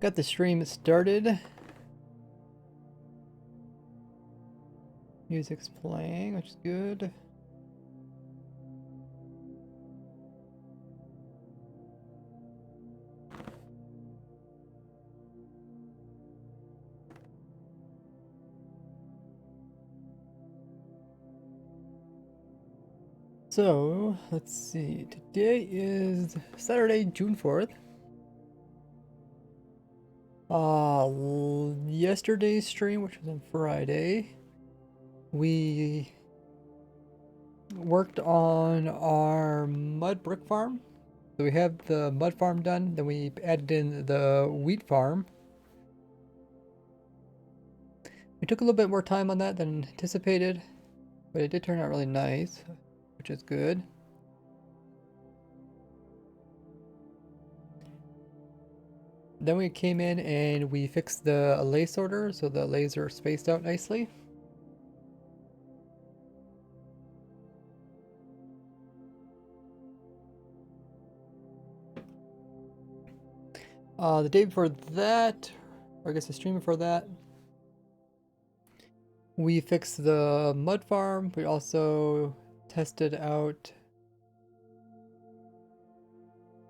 Got the stream started. Music's playing, which is good. So, let's see. Today is Saturday, June 4th. Yesterday's stream, which was on Friday, we worked on our mud brick farm. So we have the mud farm done, then we added in the wheat farm. We took a little bit more time on that than anticipated, but it did turn out really nice, which is good. Then we came in and we fixed the lay sorter so the lays are spaced out nicely. The day before that, or I guess the stream before that, we fixed the mud farm. We also tested out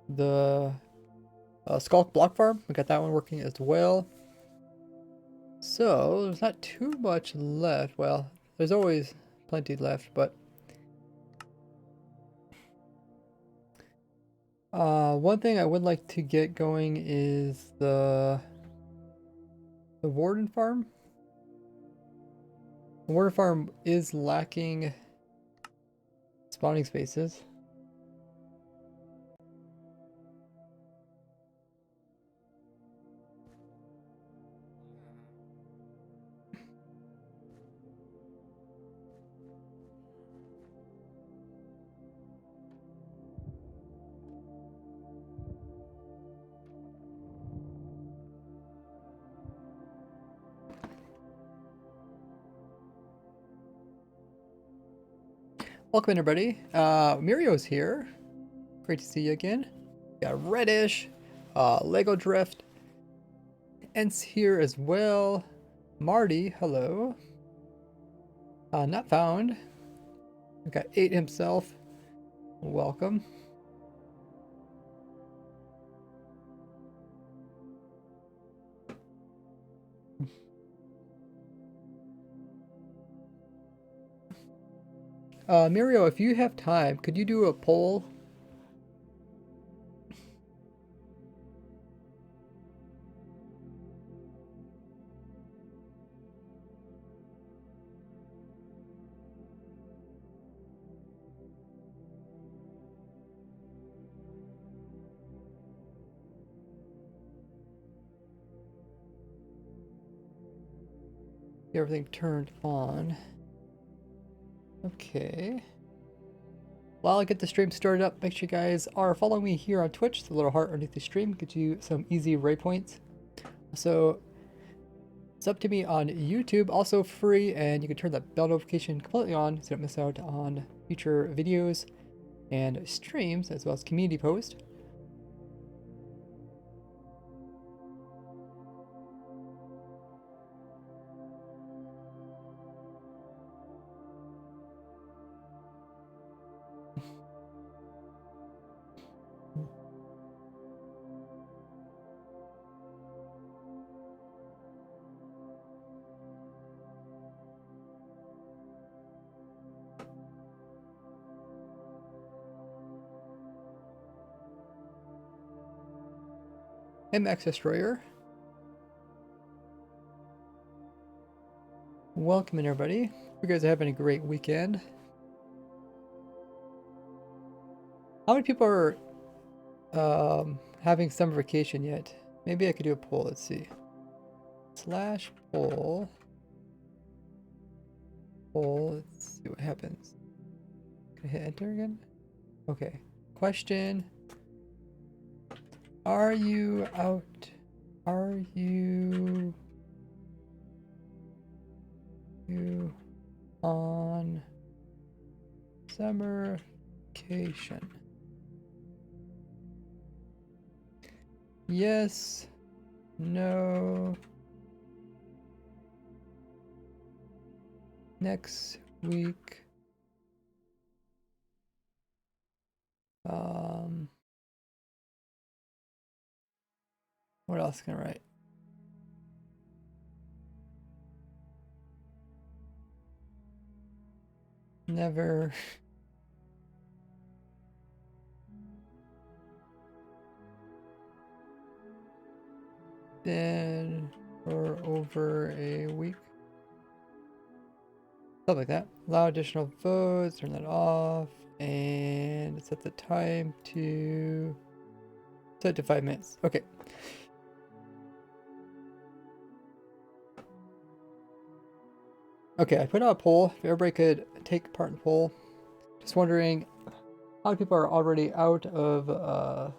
the Skulk block farm. We got that one working as well. So there's not too much left. Well, there's always plenty left, but one thing I would like to get going is the warden farm. The warden farm is lacking spawning spaces. Welcome everybody. Mirio's here. Great to see you again. Got Reddish, Lego Drift. Ent's here as well. Marty, hello. Not found. We got 8 himself. Welcome. Mirio, if you have time, could you do a poll? Get everything turned on. Okay. While I get the stream started up, make sure you guys are following me here on Twitch. The little heart underneath the stream gets you some easy ray points. So it's up to me on YouTube, also free, and you can turn that bell notification completely on so you don't miss out on future videos and streams, as well as community posts. MX Destroyer. Welcome in everybody. Hope you guys are having a great weekend. How many people are having summer vacation yet? Maybe I could do a poll. Let's see. /poll. Poll. Let's see what happens. Can I hit enter again? Okay. Question. Are you out? Are you on summer vacation? Yes, no. Next week. What else can I write? Never. Been for over a week. Stuff like that. Allow additional votes, turn that off, and set the time to set to 5 minutes. Okay. Okay, I put out a poll. If everybody could take part in the poll. Just wondering, how many people are already out of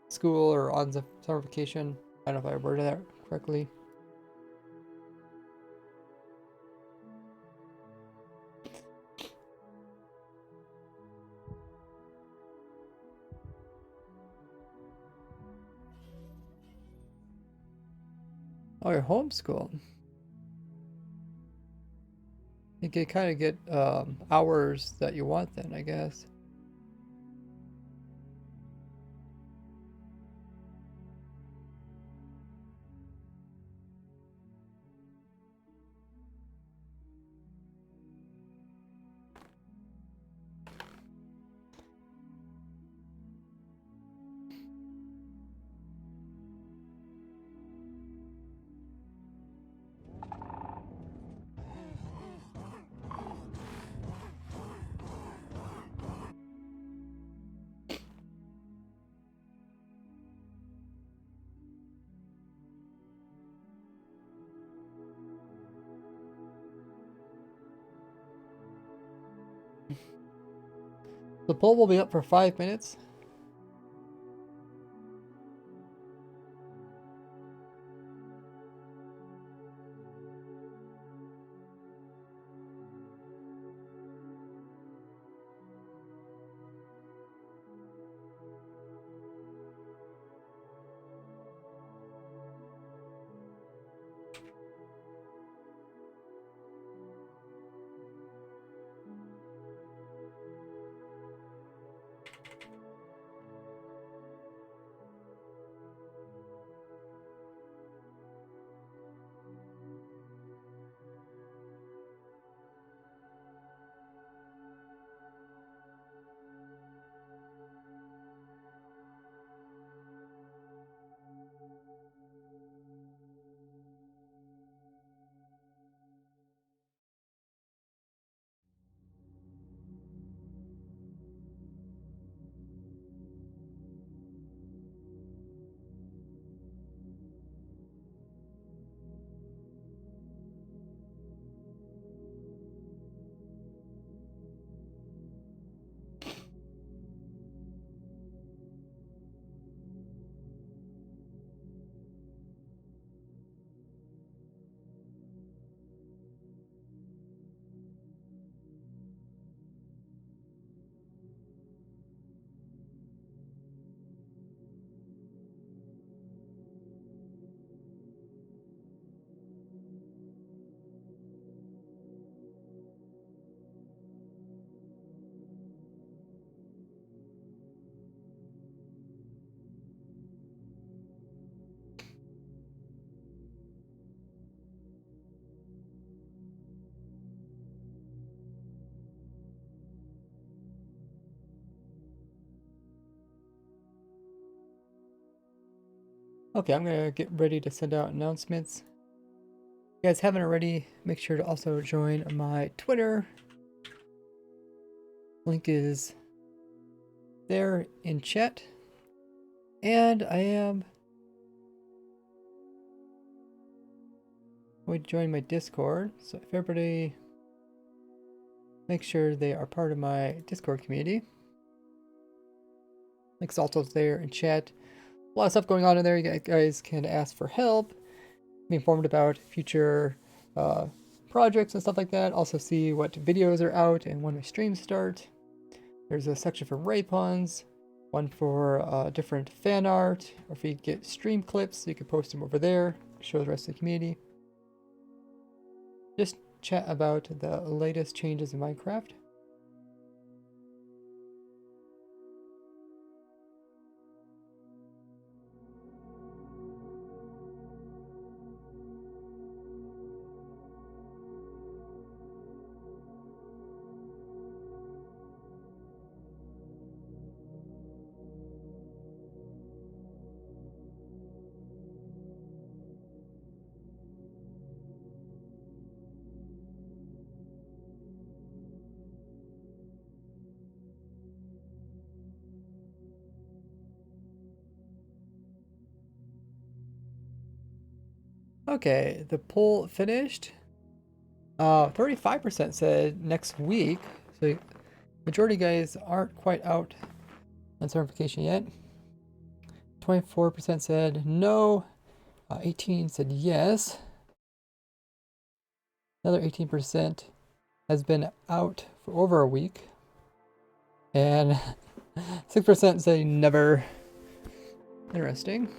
school or on the summer vacation? I don't know if I worded that correctly. Oh, you're homeschooled. You can kind of get hours that you want then, I guess. The poll will be up for 5 minutes. Okay, I'm gonna get ready to send out announcements. If you guys haven't already, make sure to also join my Twitter. Link is there in chat. And I am going to join my Discord. So if everybody make sure they are part of my Discord community. Link's also there in chat. A lot of stuff going on in there. You guys can ask for help, be informed about future projects and stuff like that. Also see what videos are out and when my streams start. There's a section for Ray puns. one for different fan art, or if you get stream clips, you can post them over there, show the rest of the community. Just chat about the latest changes in Minecraft. Okay, the poll finished. 35% said next week, so majority of guys aren't quite out on certification yet. 24% said no. 18 said yes. Another 18% has been out for over a week. And 6% say never. Interesting.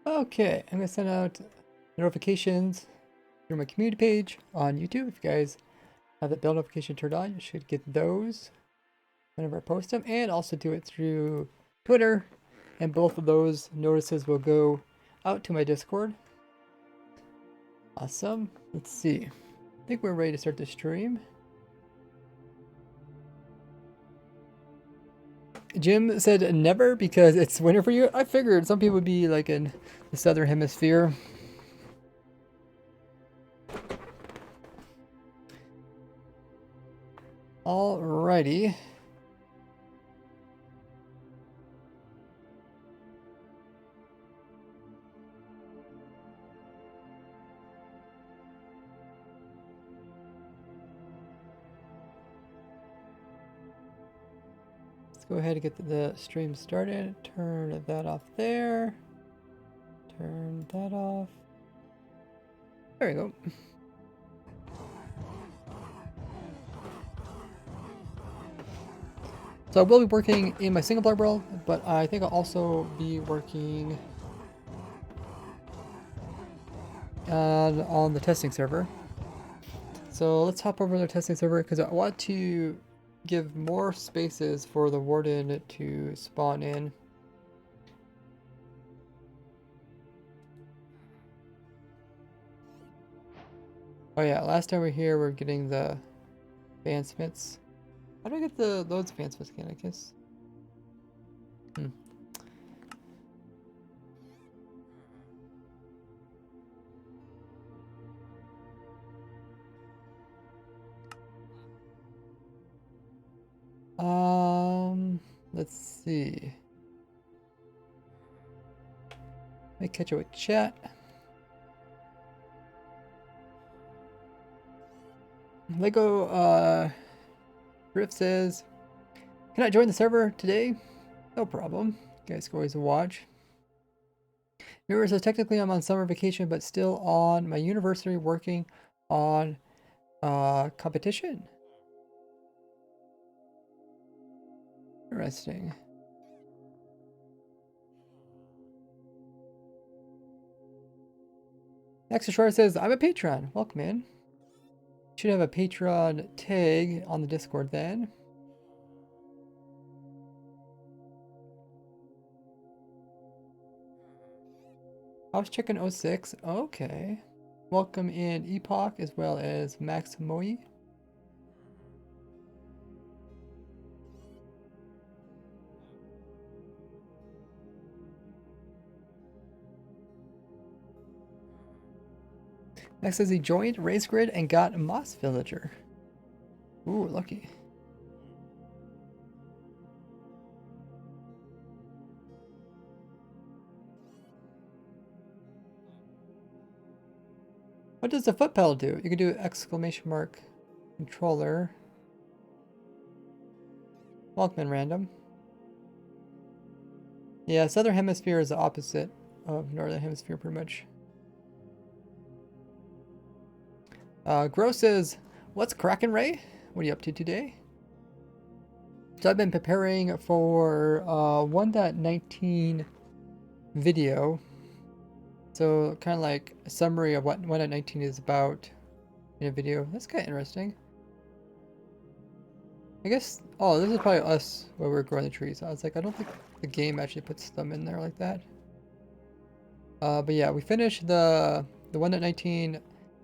Okay, I'm gonna send out notifications through my community page on YouTube. If you guys have the bell notification turned on, you should get those whenever I post them, and also do it through Twitter, and both of those notices will go out to my Discord. Awesome. Let's see. I think we're ready to start the stream. Jim said never because it's winter for you. I figured some people would be like in the southern hemisphere. Alrighty. Let's go ahead and get the stream started. Turn that off there. Turn that off. There we go. So I will be working in my single player world, but I think I'll also be working on the testing server. So let's hop over to the testing server because I want to give more spaces for the warden to spawn in. Oh yeah, last time we were here, we're getting the advancements. How do I get those advancements again, I guess? Let's see. Let me catch up with chat. Lego, Riff says, can I join the server today? No problem. You guys can always watch. Mirror says, technically I'm on summer vacation, but still on my university working on competition. Interesting. Extra Short says, I'm a patron. Welcome in. Should have a Patreon tag on the Discord then. I was checking 06. Okay. Welcome in Epoch as well as Max Moi. Next says he joined Race Grid and got Moss Villager. Ooh, lucky. What does the foot pedal do? You can do exclamation mark controller. Walkman random. Yeah, Southern Hemisphere is the opposite of Northern Hemisphere pretty much. Gross says, what's crackin', Ray? What are you up to today? So I've been preparing for 1.19 video. So kind of like a summary of what 1.19 is about in a video. That's kind of interesting. I guess, oh, this is probably us where we're growing the trees. I was like, I don't think the game actually puts them in there like that. But yeah, we finished the 1.19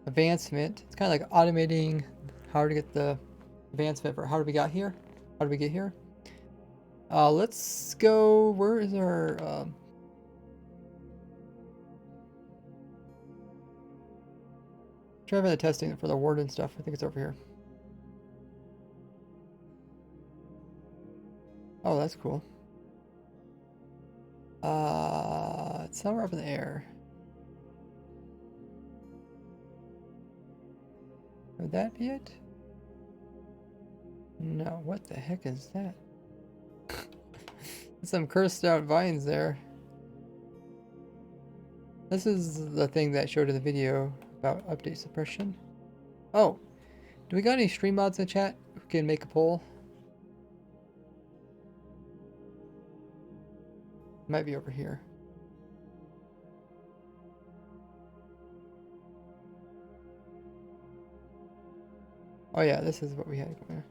advancement. It's kind of like automating how to get the advancement for how did we get here? How did we get here? Let's go, where is our, try for the testing for the warden stuff. I think it's over here. Oh, that's cool. It's somewhere up in the air. Would that be it? No, what the heck is that? Some cursed out vines there. This is the thing that showed in the video about update suppression. Oh, do we got any stream mods in the chat who can make a poll? Might be over here. Oh yeah, this is what we had going.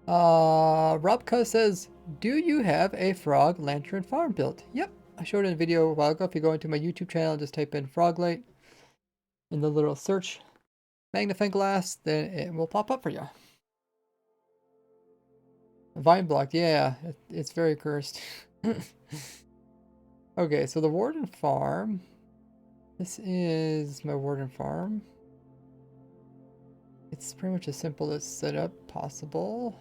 Robka says, do you have a frog lantern farm built? Yep, I showed it in a video a while ago. If you go into my YouTube channel and just type in frog light in the little search magnifying glass, then it will pop up for you. Vine blocked, yeah, it's very cursed. Okay, so the warden farm. This is my warden farm. It's pretty much as simple as setup possible.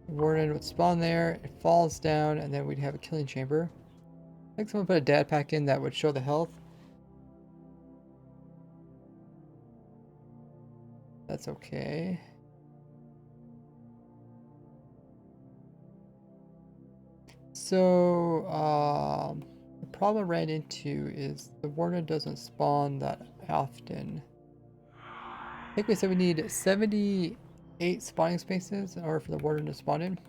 The warden would spawn there, it falls down, and then we'd have a killing chamber. I think someone put a dad pack in that would show the health. That's okay. So, the problem I ran into is the warden doesn't spawn that often. I think we said we need 78 spawning spaces in order for the warden to spawn in.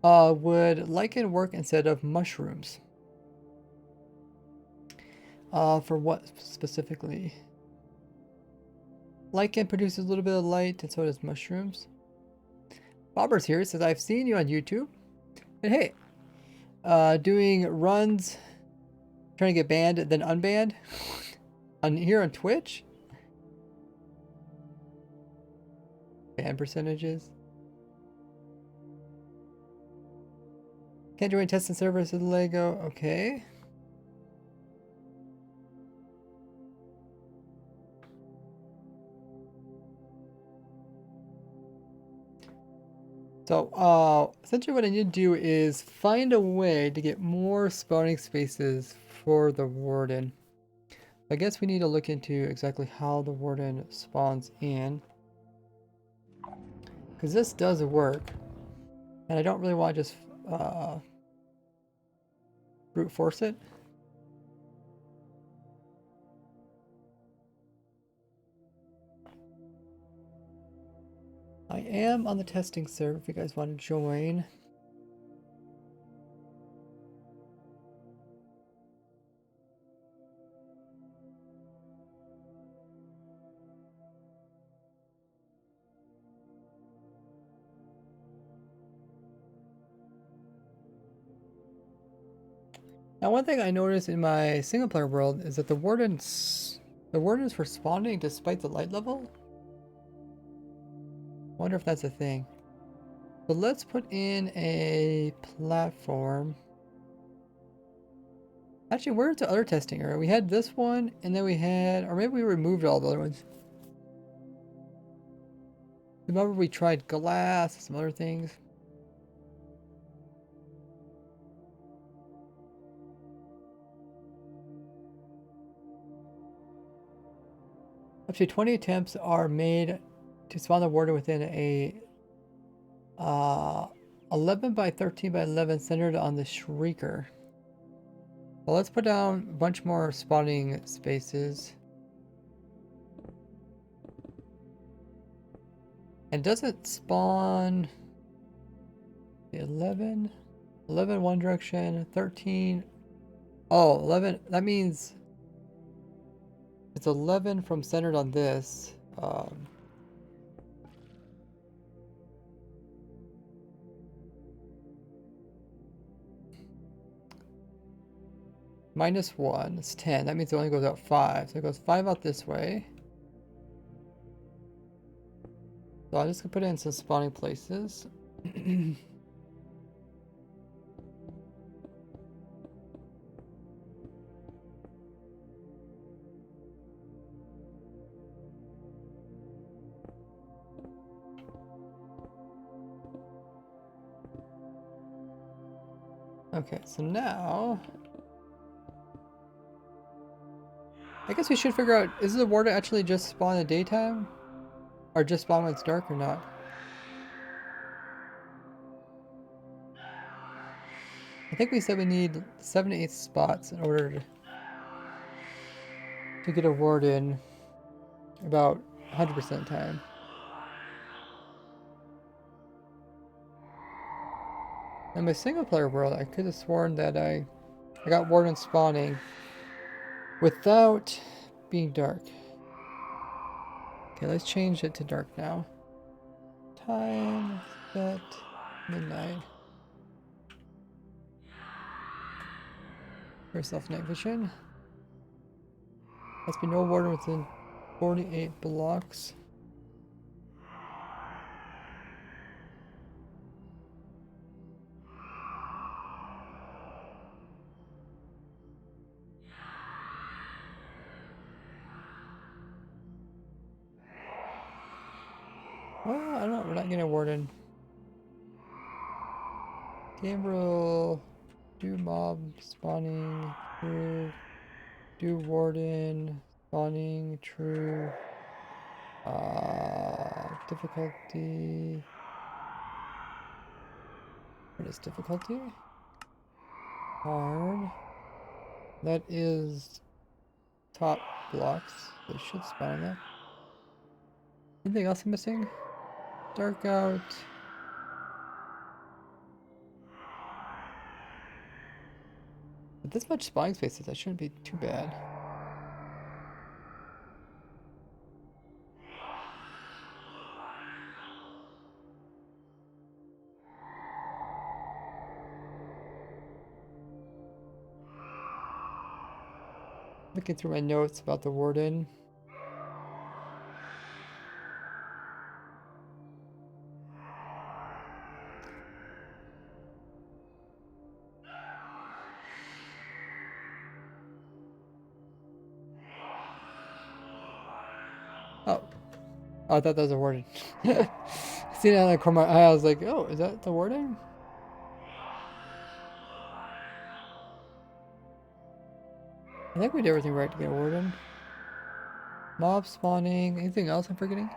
Would lichen work instead of mushrooms? For what specifically? Lichen produces a little bit of light, and so does mushrooms. Bobber's here, says, I've seen you on YouTube. And hey, doing runs, trying to get banned, then unbanned? Here on Twitch? Ban percentages. Can't join testing servers with Lego. Okay. So, essentially what I need to do is find a way to get more spawning spaces for the warden. I guess we need to look into exactly how the warden spawns in. Because this does work. And I don't really want to just brute force it. I am on the testing server if you guys want to join. Now, one thing I noticed in my single player world is that the wardens were responding despite the light level. Wonder if that's a thing. So let's put in a platform. Actually, where's the other testing area? We had this one, and then we had, or maybe we removed all the other ones. Remember we tried glass, some other things. Up to 20 attempts are made to spawn the warden within a 11 by 13 by 11 centered on the Shrieker. Well, let's put down a bunch more spawning spaces. And does it spawn 11 one direction, 13? Oh, 11, that means it's 11 from centered on this. -1, it's 10. That means it only goes out 5. So it goes 5 out this way. So I'm just gonna put in some spawning places. Okay, so now I guess we should figure out, is the warden actually just spawn in the daytime? Or just spawn when it's dark or not? I think we said we need 7 to 8 spots in order to get a warden about 100% of the time. In my single player world, I could have sworn that I got warden spawning without being dark. Okay, let's change it to dark now. Time set midnight. For self-night vision. Must be no warden within 48 blocks. Well, I don't know, we're not getting a warden. Game rule, do mob spawning, true. Do warden, spawning, true. Difficulty. What is difficulty? Hard. That is top blocks. They should spawn that. Anything else I'm missing? Dark out. With this much spawning spaces, that shouldn't be too bad. Looking through my notes about the warden. Oh. Oh, I thought that was a warden. Seeing it out of the corner of my eye, I was like, oh, is that the warden? I think we did everything right to get a warden. Mob spawning. Anything else I'm forgetting?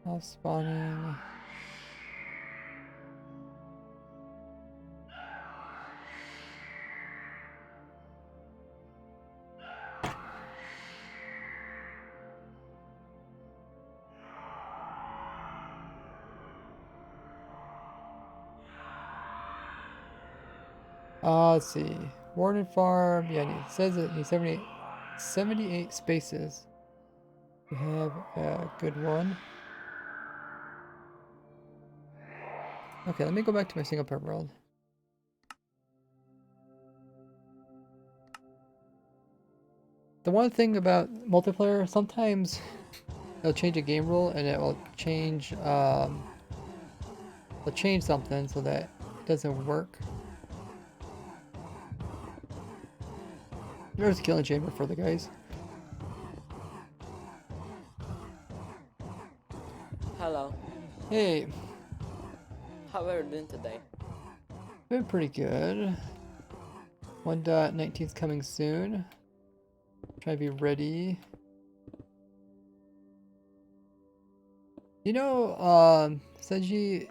Mob spawning. Let's see. Warden farm. Yeah, it says it needs 78 spaces. We have a good one. Okay, let me go back to my single player world. The one thing about multiplayer, sometimes they'll change a game rule and it will change something so that it doesn't work. There's a killing chamber for the guys. Hello. Hey, How are you doing today? been pretty good. 1.19 is coming soon. Try to be ready. You know, Senji,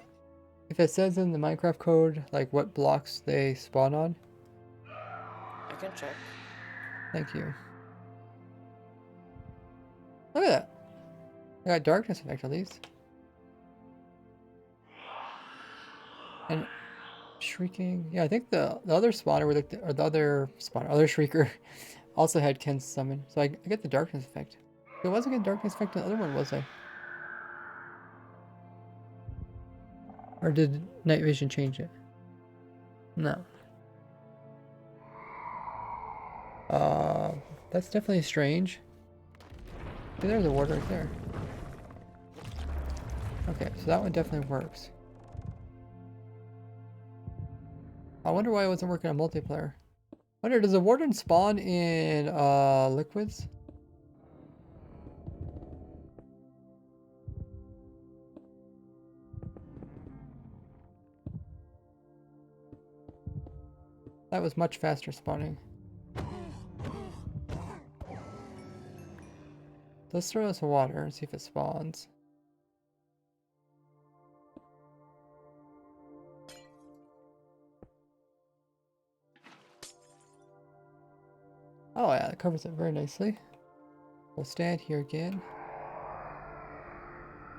if it says in the Minecraft code, like what blocks they spawn on? I can check. Thank you. Look at that. I got darkness effect at least. And shrieking. Yeah, I think the other spawner with or the other spawner, other shrieker, also had Ken's summon. So I get the darkness effect. It wasn't a darkness effect in the other one, was I? Or did night vision change it? No. That's definitely strange. Okay, there's a ward right there. Okay, so that one definitely works. I wonder why it wasn't working on multiplayer. I wonder, does a warden spawn in liquids? That was much faster spawning. Let's throw in some water and see if it spawns. Oh yeah, that covers it very nicely. We'll stand here again.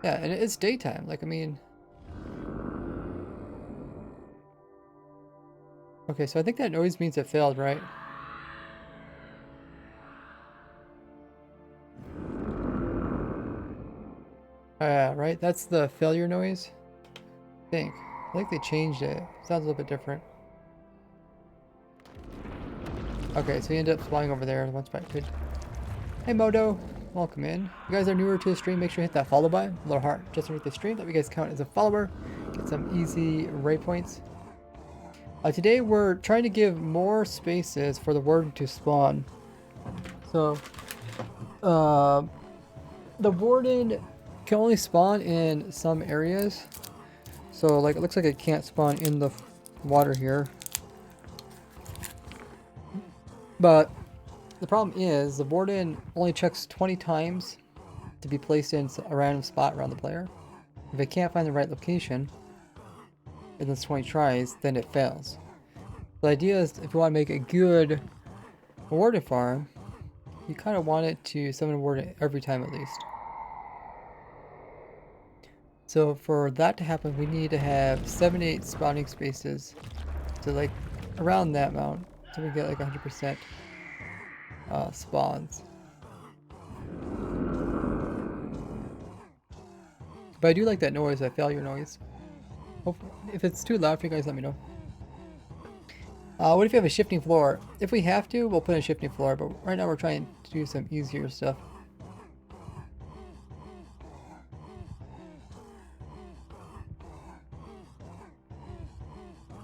Yeah, and it's daytime. Like, I mean... Okay, so I think that noise means it failed, right? Yeah, right? That's the failure noise? I think. I think they changed it. Sounds a little bit different. Okay, so he ended up spawning over there. One spot good. Hey Modo, welcome in. If you guys are newer to the stream, make sure to hit that follow button, little heart just underneath the stream. Let you guys count as a follower. Get some easy raid points. Today we're trying to give more spaces for the warden to spawn. So, the warden can only spawn in some areas. So, like, it looks like it can't spawn in the water here. But the problem is the warden only checks 20 times to be placed in a random spot around the player. If it can't find the right location in those 20 tries, then it fails. The idea is if you want to make a good warden farm, you kind of want it to summon a warden every time at least. So for that to happen, we need to have 7 to 8 spawning spaces to like around that amount so we get like 100% spawns. But I do like that noise, that failure noise. Hopefully, if it's too loud for you guys, let me know. What if you have a shifting floor? If we have to, we'll put in a shifting floor, but right now we're trying to do some easier stuff.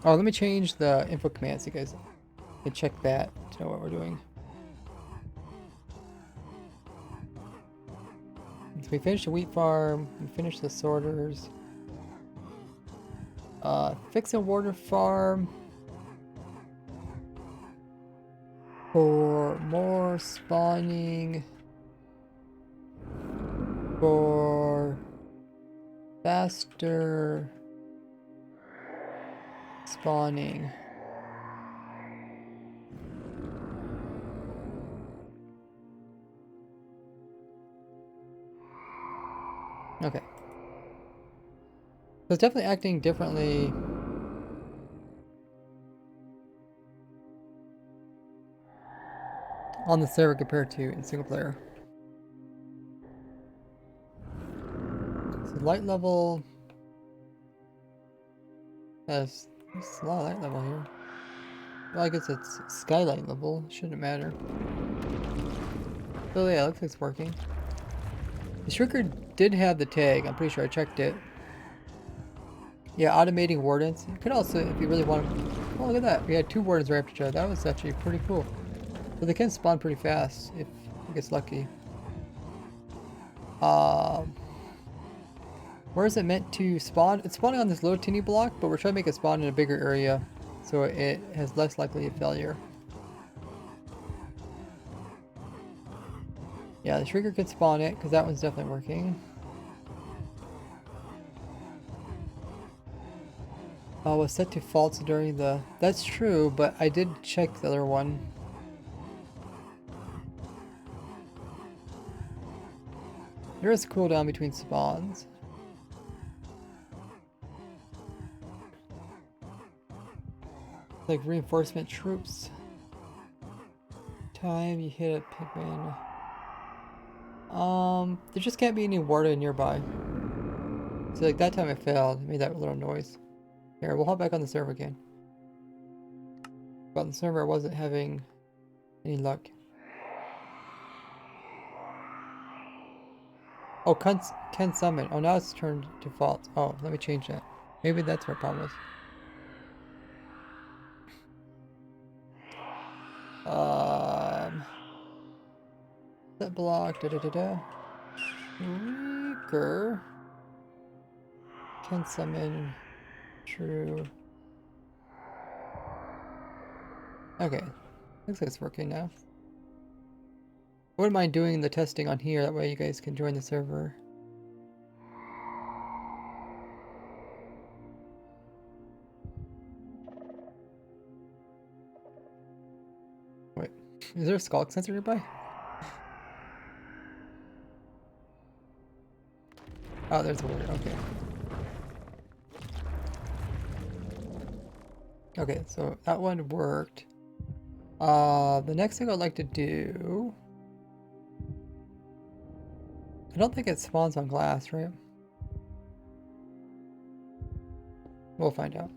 Oh, let me change the info command so you guys can check that to know what we're doing. So we finished the wheat farm, we finished the sorters. Fix a water farm for more spawning, for faster spawning. Okay. So it's definitely acting differently. On the server compared to in single player. So light level has a lot of light level here. Well, I guess it's skylight level, shouldn't matter. So yeah, it looks like it's working. The shrinker did have the tag. I'm pretty sure I checked it. Yeah, automating wardens. You could also, if you really want to... Oh, look at that. We had 2 wardens right after each other. That was actually pretty cool. But they can spawn pretty fast if it gets lucky. Where is it meant to spawn? It's spawning on this little teeny block, but we're trying to make it spawn in a bigger area so it has less likely of failure. Yeah, the trigger could spawn it because that one's definitely working. Oh, was set to false during the... That's true, but I did check the other one. There is cooldown between spawns. Like reinforcement troops. Time you hit a pigman. There just can't be any warden nearby. So like that time it failed. It made that little noise. Here, we'll hop back on the server again. But on the server I wasn't having any luck. Oh, can summon. Oh, now it's turned to false. Oh, let me change that. Maybe that's where problem was. Set block. Da da da da. Weaker. Can summon. True. Okay. Looks like it's working now. I wouldn't mind doing the testing on here. That way you guys can join the server. Wait. Is there a skull sensor nearby? Oh, there's a warrior. Okay. Okay, so that one worked. The next thing I'd like to do... I don't think it spawns on glass, right? We'll find out.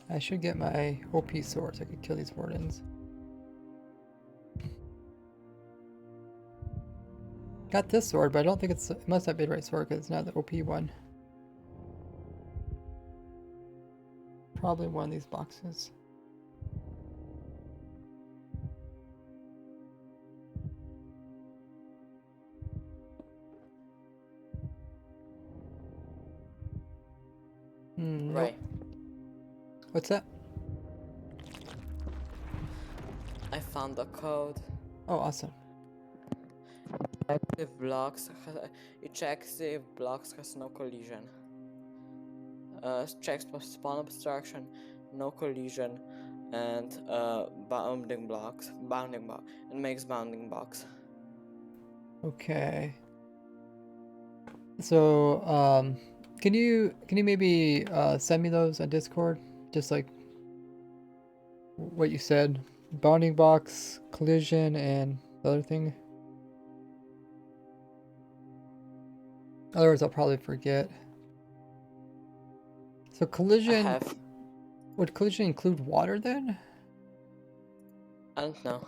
I should get my OP sword so I could kill these wardens. Got this sword, but I don't think it must not be the right sword because it's not the OP one. Probably one of these boxes. Nope. Right. What's that? I found the code. Oh, awesome. If blocks, it checks if blocks has no collision. Checks for spawn obstruction, no collision, and bounding blocks, and makes bounding blocks. Okay. So, can you maybe send me those on Discord? Just like what you said, bounding box, collision, and the other thing. Otherwise, I'll probably forget. So collision, would collision include water then? I don't know.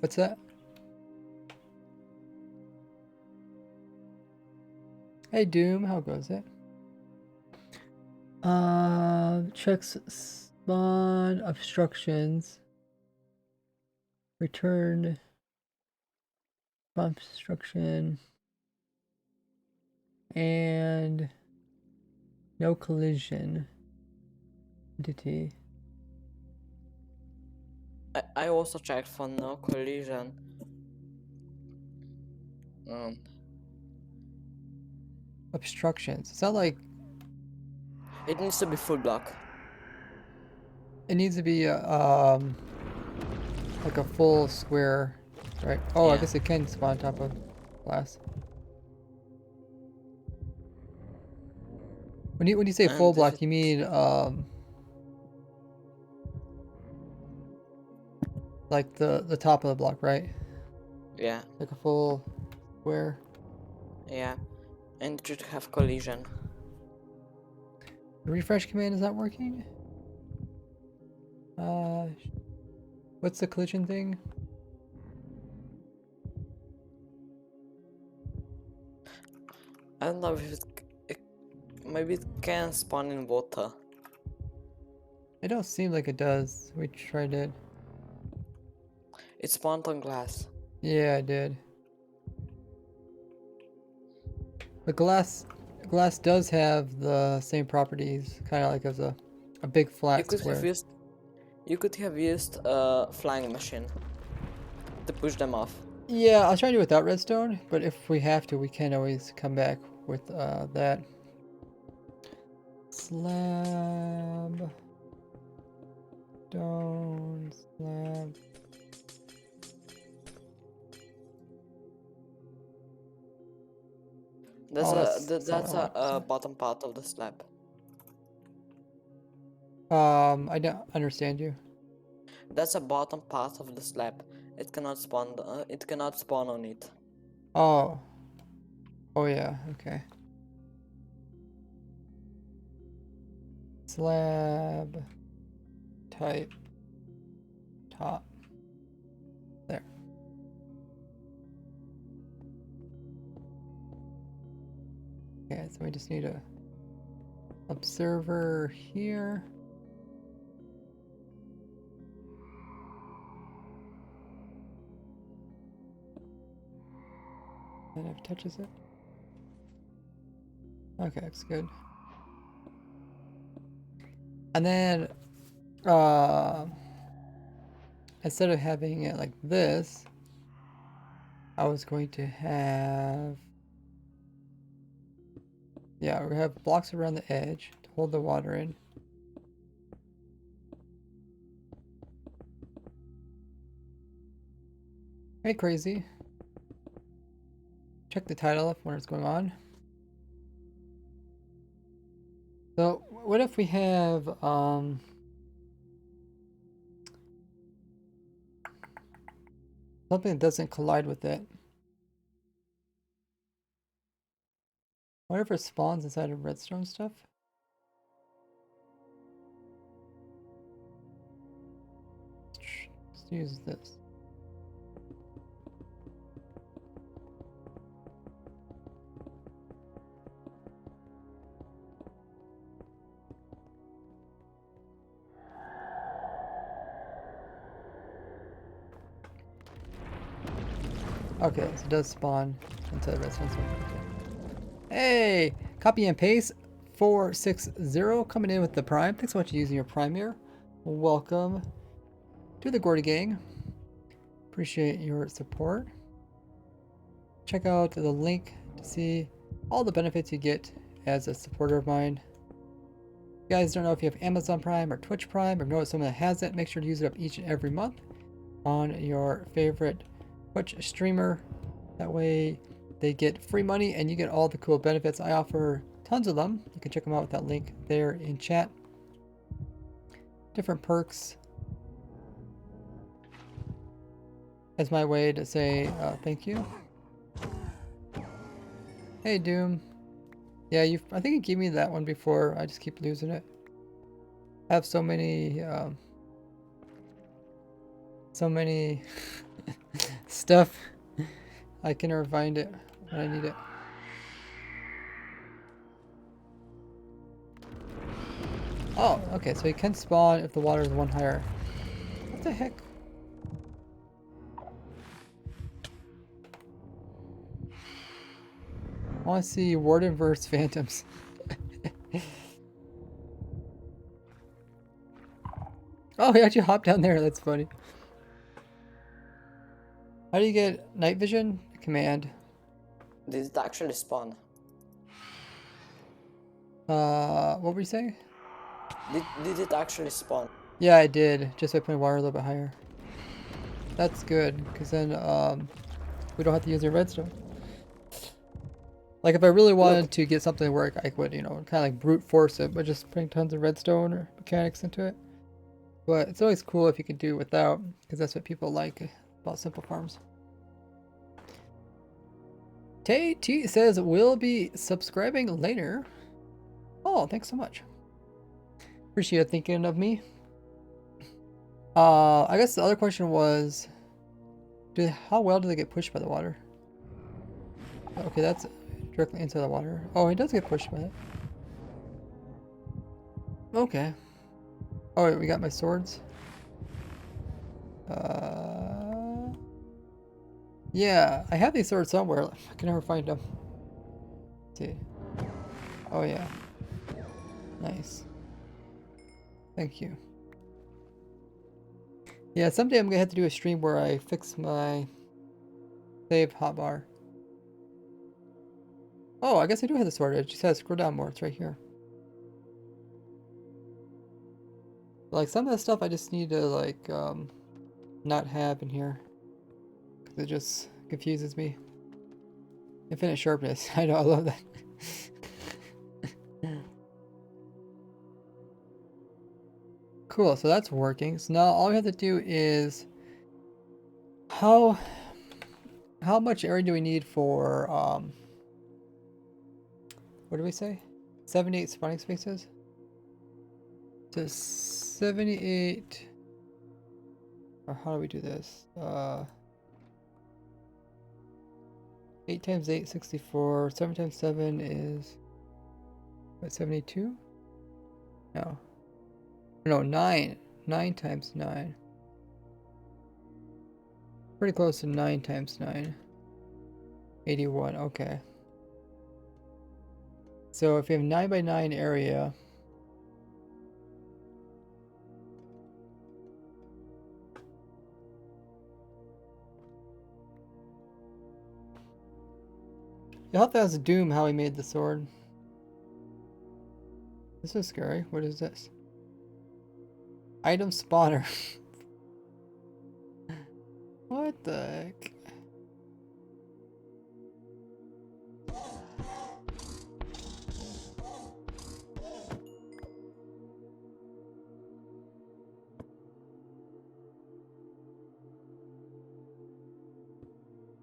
What's that? Hey Doom, how goes it? Checks spawn obstructions. Return spawn obstruction. And no collision. Entity. I also checked for no collision. Obstructions. It's not like It needs to be full block. it needs to be like a full square, right? Oh, Yeah. I guess it can spawn on top of glass. When you say full block, you mean like the top of the block, right? Yeah. Like a full square. Yeah. And you to have collision. The refresh command is not working. What's the collision thing? I don't know if it maybe it can spawn in water. It don't seem like it does. We tried it. It spawned on glass. Yeah, I did. But glass does have the same properties, kind of like as a big You flat could have square. used you could have used a flying machine to push them off. Yeah, I'll try to do it without redstone, but if we have to, we can always come back with that. Slab. Stone. Slab. That's Oh, a that's not what that's I want. a bottom part of the slab. I don't understand you. That's a bottom part of the slab. It cannot spawn. It cannot spawn on it. Oh. Oh yeah, okay. Slab. Type. Top. There. Okay, so we just need a observer here. And if it touches it. Okay, that's good. And then instead of having it like this, I was going to have, yeah, we're gonna have blocks around the edge to hold the water in. Hey, crazy. Check the title if when it's going on. So what if we have something that doesn't collide with it? Whatever spawns inside of redstone stuff. Let's use this. Okay, so it does spawn into the redstone stuff. Okay. Hey, copy and paste 460 coming in with the prime. Thanks so much for using your prime here. Welcome to the Gordy gang. Appreciate your support. Check out the link to see all the benefits you get as a supporter of mine. If you guys don't know if you have Amazon Prime or Twitch Prime or know someone that has it, make sure to use it up each and every month on your favorite Twitch streamer. That way they get free money and you get all the cool benefits. I offer tons of them. You can check them out with that link there in chat. Different perks as my way to say thank you. Hey Doom. Yeah, I think you gave me that one before. I just keep losing it. I have so many stuff. I can never find it when I need it. Oh, okay, so you can spawn if the water is one higher. What the heck? I want to see Warden versus Phantoms. Oh, he actually hopped down there. That's funny. How do you get night vision? Command. Did it actually spawn? What were you saying? Did it actually spawn? Yeah, I did. Just by putting water a little bit higher. That's good, because then we don't have to use our redstone. Like if I really wanted to get something to work, I would, kind of like brute force it, but just putting tons of redstone or mechanics into it. But it's always cool if you can do it without, because that's what people like about simple farms. Tay T says we'll be subscribing later. Oh, thanks so much. Appreciate thinking of me. I guess the other question was, how well do they get pushed by the water? Okay, that's directly into the water. Oh, he does get pushed by it. Okay. Oh, wait, we got my swords. Yeah, I have these swords somewhere. I can never find them. Let's see. Oh, yeah. Nice. Thank you. Yeah, someday I'm gonna have to do a stream where I fix my save hotbar. Oh, I guess I do have the sword. It just has to scroll down more. It's right here. Like, some of the stuff I just need to, like, not have in here. Because it just confuses me. Infinite sharpness. I know, I love that. Cool, so that's working. So now all we have to do is... How much area do we need for, what do we say? 78 spawning spaces? So 78... Or how do we do this? 8 times 8, 64. 7 times 7 is... What, 72? No. No, 9. 9 times 9. Pretty close to 9 times 9. 81, okay. So if you have 9 by 9 area... You'll have to ask Doom how he made the sword. This is scary. What is this? Item spawner. What the heck?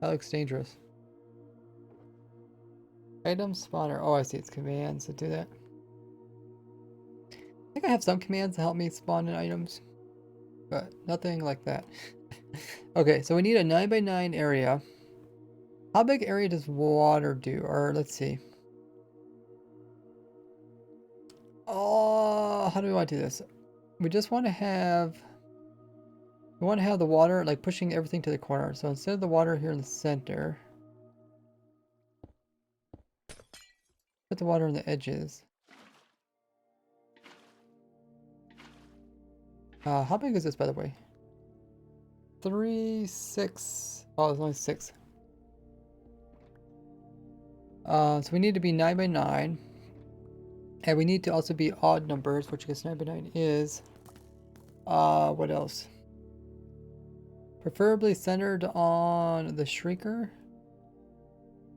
That looks dangerous. Item spawner. Oh, I see. It's commands to do that. I think I have some commands to help me spawn in items, but nothing like that. Okay, so we need a 9 by 9 area. How big area does water do? Or let's see. Oh, how do we want to do this? We just want to have... We want to have the water like pushing everything to the corner. So instead of the water here in the center, put the water on the edges. How big is this, by the way? 3, 6. Oh, there's only 6. So we need to be 9 by 9. And we need to also be odd numbers, which I guess 9 by 9 is. What else? Preferably centered on the shrieker.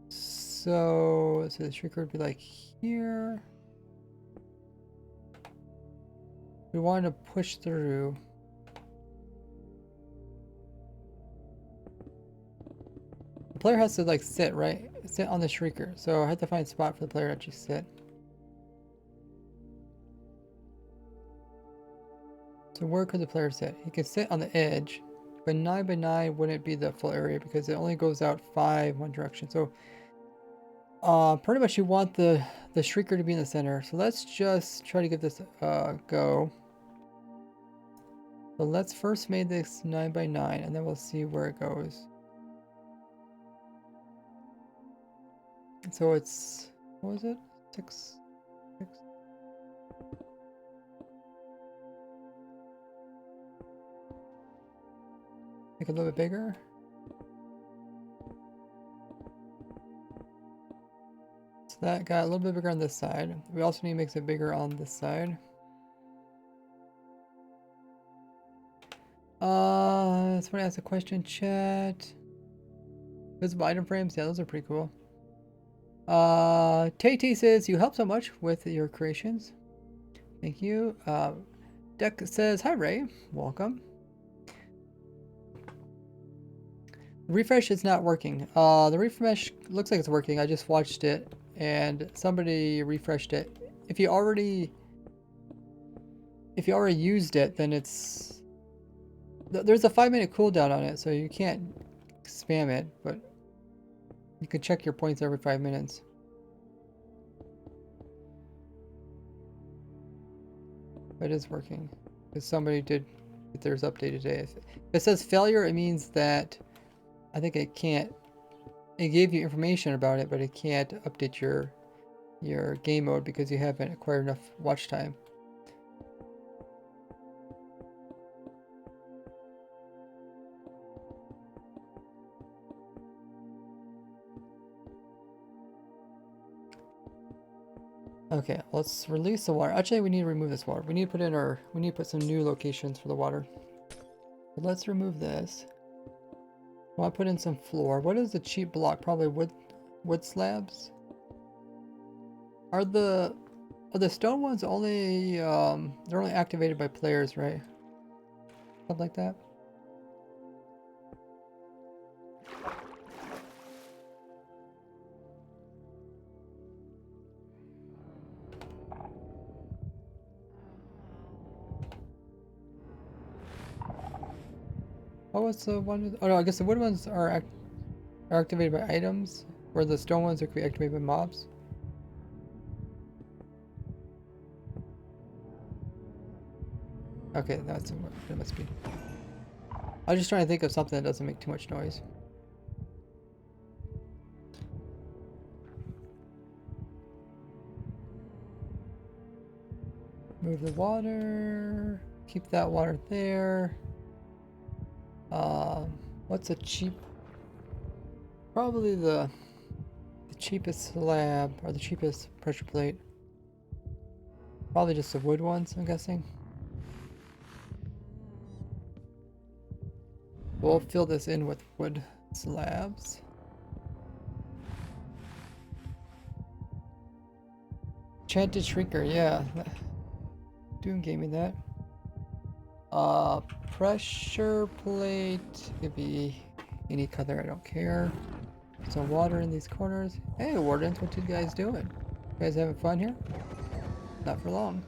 So the shrieker would be like here. We want to push through. The player has to like sit, right? Sit on the shrieker. So I have to find a spot for the player to actually sit. So where could the player sit? He could sit on the edge, but 9 by 9 wouldn't be the full area because it only goes out 5 one direction. So pretty much you want the shrieker to be in the center. So let's just try to give this a go. So let's first make this 9 by 9 and then we'll see where it goes. So it's, what was it? 6. Make it a little bit bigger. So that got a little bit bigger on this side. We also need to make it bigger on this side. Someone asked a question, chat. Visible item frames, yeah, those are pretty cool. Tay says, you help so much with your creations. Thank you. Deck says, hi Ray, welcome. Refresh is not working. The refresh looks like it's working. I just watched it and somebody refreshed it. If you already used it, then there's a 5-minute cooldown on it, so you can't spam it, but you can check your points every 5 minutes. But it is working because somebody did get theirs updated today. If it says failure, it means that I think it can't. It gave you information about it, but it can't update your game mode because you haven't acquired enough watch time. Okay, let's release the water. Actually, we need to remove this water. We need to put some new locations for the water. But let's remove this. I want to put in some floor. What is the cheap block? Probably wood slabs. Are the stone ones only they're only activated by players, right? Something like that. Oh, what's the one? Oh no, I guess the wood ones are activated by items, where the stone ones are activated by mobs. Okay, that's what it must be. I was just trying to think of something that doesn't make too much noise. Move the water. Keep that water there. What's a cheap? Probably the cheapest slab or the cheapest pressure plate. Probably just the wood ones, I'm guessing. We'll fill this in with wood slabs. Enchanted Shrieker, yeah. Doom gave me that. Pressure plate could be any color, I don't care. Some water in these corners. Hey, Wardens, what you guys doing? You guys having fun here? Not for long.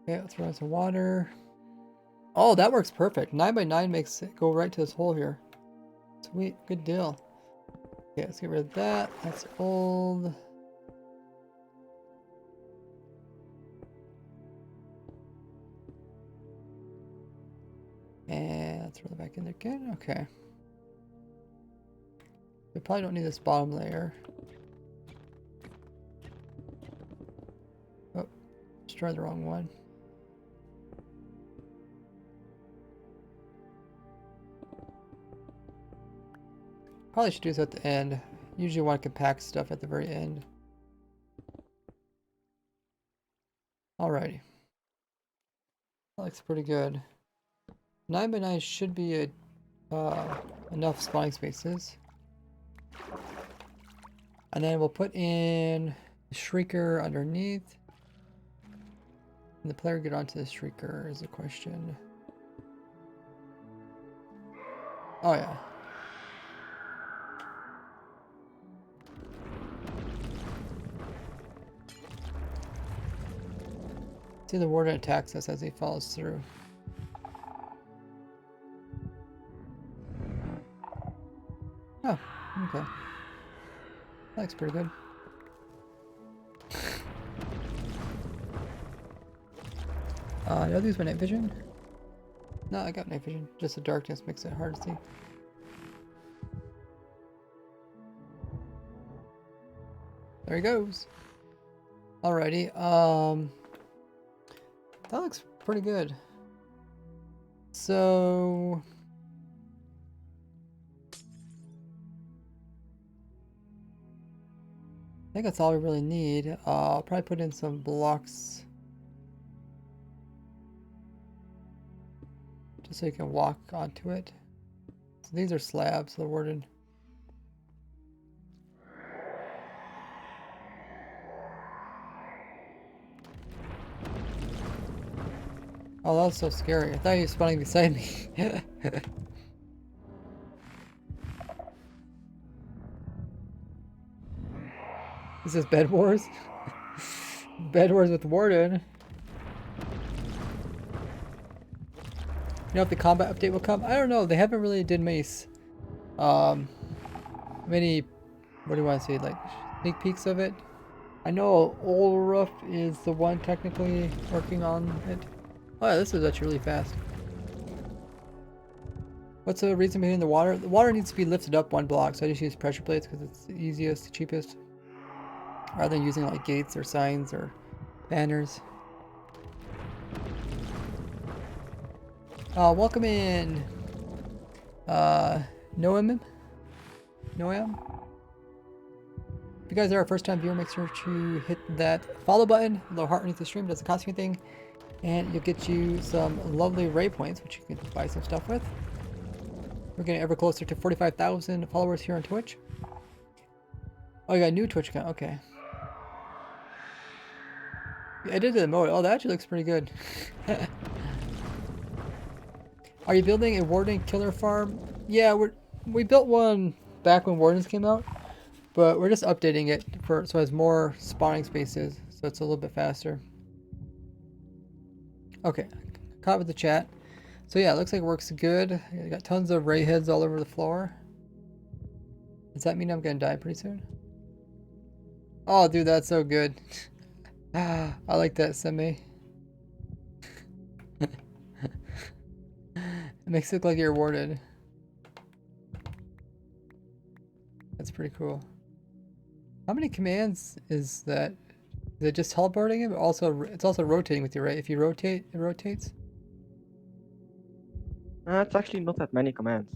Okay, let's run some water. Oh, that works perfect. 9x9 makes it go right to this hole here. Sweet, good deal. Okay, let's get rid of that. That's old. And throw it back in there again. Okay. We probably don't need this bottom layer. Oh, let's try the wrong one. Probably should do this at the end. Usually want to compact stuff at the very end. Alrighty. That looks pretty good. 9x9 should be enough spawning spaces. And then we'll put in the Shrieker underneath. Can the player get onto the Shrieker is the question. Oh yeah. See, the warden attacks us as he follows through. Oh, okay. That looks pretty good. Did I lose my night vision? No, I got night vision. Just the darkness makes it hard to see. There he goes. Alrighty, that looks pretty good. So I think that's all we really need. I'll probably put in some blocks just so you can walk onto it. So these are slabs, the warden. Oh, that was so scary. I thought he was spawning beside me. This is Bed Wars. Bed Wars with Warden. You know if the combat update will come? I don't know. They haven't really did many, what do you want to say, like sneak peeks of it. I know Olruf is the one technically working on it. Oh yeah, this is actually really fast. What's the reason behind the water? The water needs to be lifted up 1 block, so I just use pressure plates because it's the easiest, cheapest. Rather than using like gates or signs or banners. Welcome in. Noam. Noam. If you guys are a first time viewer, make sure to hit that follow button, little heart underneath the stream, doesn't cost you anything. And you'll get you some lovely ray points, which you can buy some stuff with. We're getting ever closer to 45,000 followers here on Twitch. Oh, you got a new Twitch account, okay. I did the mode. Oh, that actually looks pretty good. Are you building a warden killer farm? Yeah, we built one back when wardens came out, but we're just updating it so it has more spawning spaces, so it's a little bit faster. Okay, caught with the chat. So yeah, it looks like it works good. I got tons of ray heads all over the floor. Does that mean I'm gonna die pretty soon? Oh, dude, that's so good. I like that semi. It makes it look like you're warded. That's pretty cool. How many commands is that? Is it just teleporting it? But also, it's also rotating with you, right? If you rotate, it rotates. It's actually not that many commands.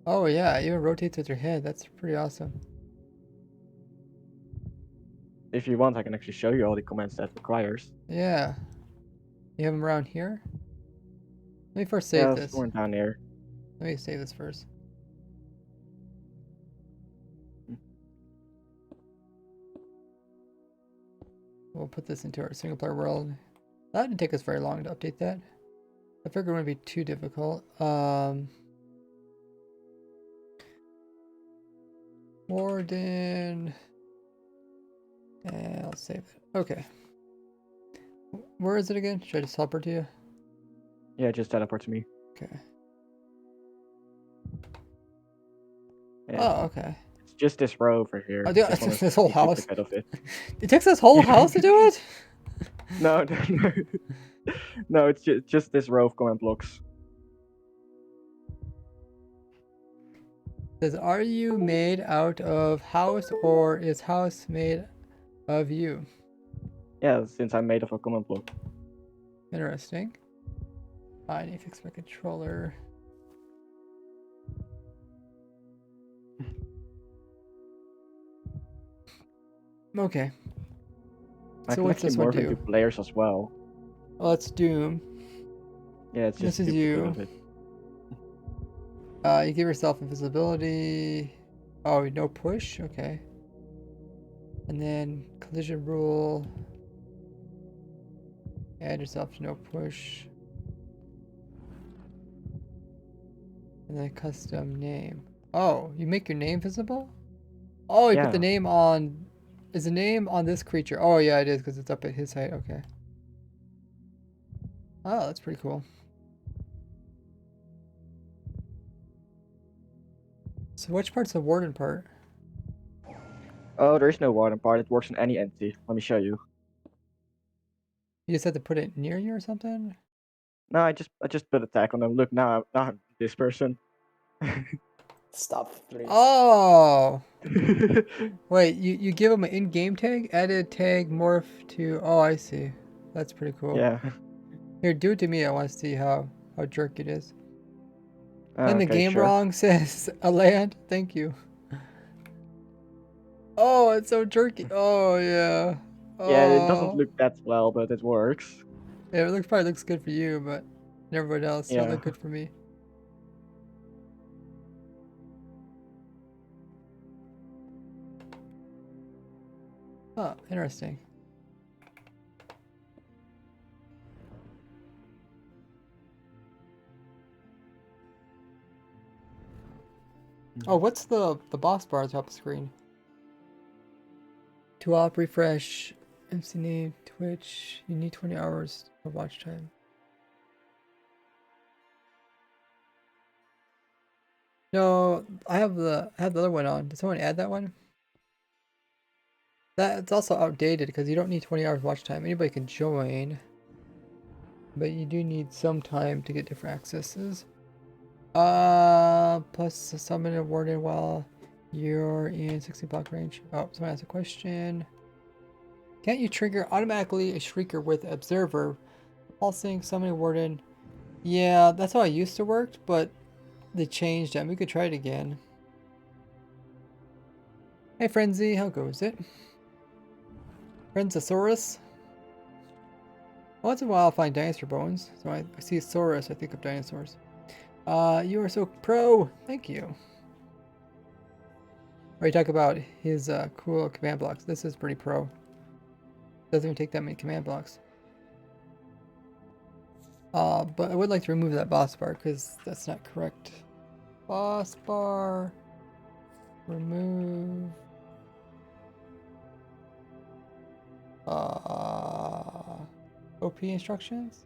Oh yeah, it even rotates with your head. That's pretty awesome. If you want, I can actually show you all the commands that requires. Yeah. You have them around here? Let me first Yeah, save there's this. one down here. Let me save this first. We'll put this into our single player world. That didn't take us very long to update that. I figured it wouldn't be too difficult. Warden. And I'll save it. Okay. Where is it again? Should I just teleport to you? Yeah, just teleport to me. Okay. Yeah. Oh, okay. It's just this row over here. Oh, dude, Just wanna this whole sneak peek house. a bit of it. It takes this whole house to do it? No, no. No, it's just this row of command blocks. Says, are you made out of house or is house made of you? Yeah, since I'm made of a command block. Interesting. I need to fix my controller. Okay. I So can what's actually this one morph into do? players as well. Well, that's Doom. Yeah, it's just This is a duplicate you. of it. You give yourself invisibility. Oh, no push? Okay. And then collision rule. Add yourself to no push. And then custom name. Oh, you make your name visible? Oh, you put the Yeah. name on... Is the name on this creature? Oh, yeah, it is because it's up at his height. Okay. Oh, that's pretty cool. So which part's the warden part? Oh, there is no warden part. It works on any entity. Let me show you. You just have to put it near you or something? No, I just put a tag on them. Look, now I'm this person. Stop, please. Oh! Wait, you give him an in-game tag? Added tag morph to... Oh, I see. That's pretty cool. Yeah. Here, do it to me. I want to see how jerk it is. Playing the Okay, game sure. wrong, says a land. Thank you. Oh, it's so jerky. Oh, yeah. Oh. Yeah, it doesn't look that well, but it works. Yeah, it probably looks good for you, but everyone else don't Yeah. look good for me. Oh, interesting. Oh, what's the boss bar at the top of the screen? To op, refresh, MC name, Twitch. You need 20 hours of watch time. No, I have the other one on. Did someone add that one? That's also outdated because you don't need 20 hours watch time. Anybody can join, but you do need some time to get different accesses. Plus summon a warden while you're in 60 block range. Oh, someone asked a question. Can't you trigger automatically a shrieker with observer? Pulsing, summon a warden. Yeah, that's how I used to work, but they changed it. We could try it again. Hey Frenzy, how goes it? Frenzosaurus? Once in a while I'll find dinosaur bones. So I see Saurus, I think of dinosaurs. You are so pro. Thank you. Or you talk about his cool command blocks. This is pretty pro. Doesn't even take that many command blocks. But I would like to remove that boss bar because that's not correct. Boss bar. Remove. OP instructions?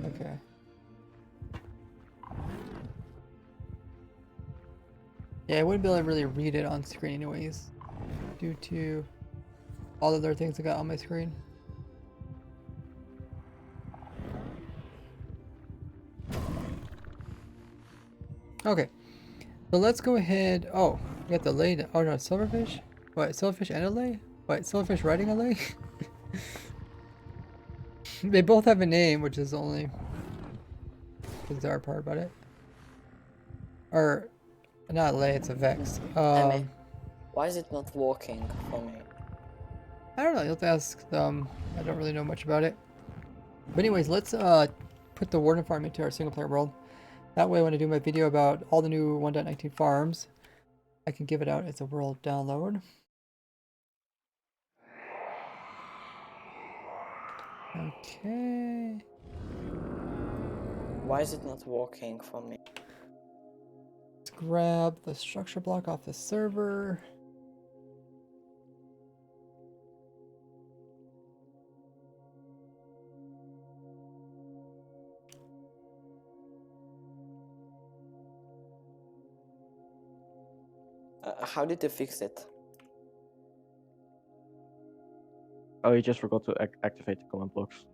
Okay. Yeah, I wouldn't be able to really read it on screen anyways, due to all the other things I got on my screen. Okay, so let's go ahead. Oh, we got the lay. Oh no, silverfish? What, silverfish and a lay? What, silverfish riding a lay? They both have a name, which is the only bizarre part about it. Or, not a lay, it's a vex. Emmy, why is it not working for me? I don't know, you'll have to ask them. I don't really know much about it. But anyways, let's put the warden farm into our single player world. That way when I do my video about all the new 1.19 farms, I can give it out as a world download. Okay. Why is it not working for me? Let's grab the structure block off the server. How did you fix it? Oh, you just forgot to activate the command blocks.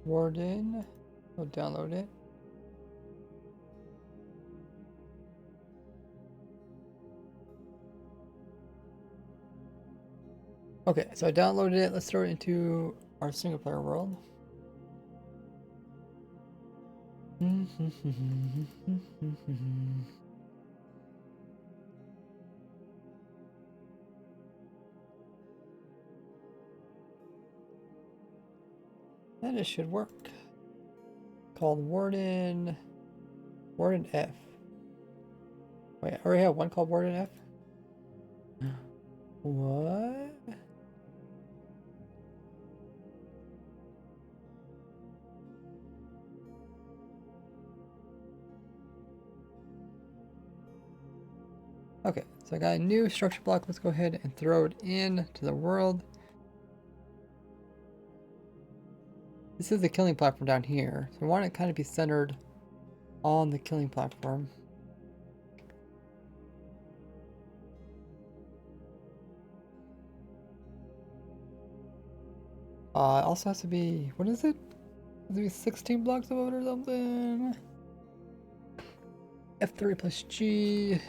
Warden. I'll download it. Okay, so I downloaded it. Let's throw it into our single player world. And it should work. Called Warden. Warden F. Wait, I already have one called Warden F? What? Okay, so I got a new structure block. Let's go ahead and throw it in to the world. This is the killing platform down here. So I want it to kind of be centered on the killing platform. It also has to be, what is it? Has to be 16 blocks above it or something. F3 plus G.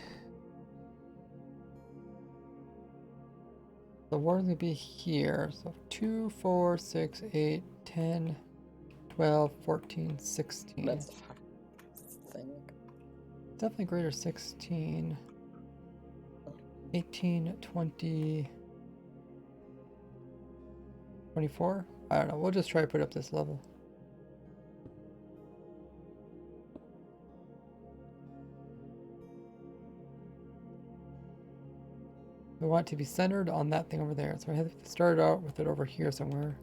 The warden would be here. So 2, 4, 6, 8, 10, 12, 14, 16. That's the thing. Definitely greater 16. 18, 20, 24? I don't know. We'll just try to put up this level. We want it to be centered on that thing over there. So I have to start out with it over here somewhere.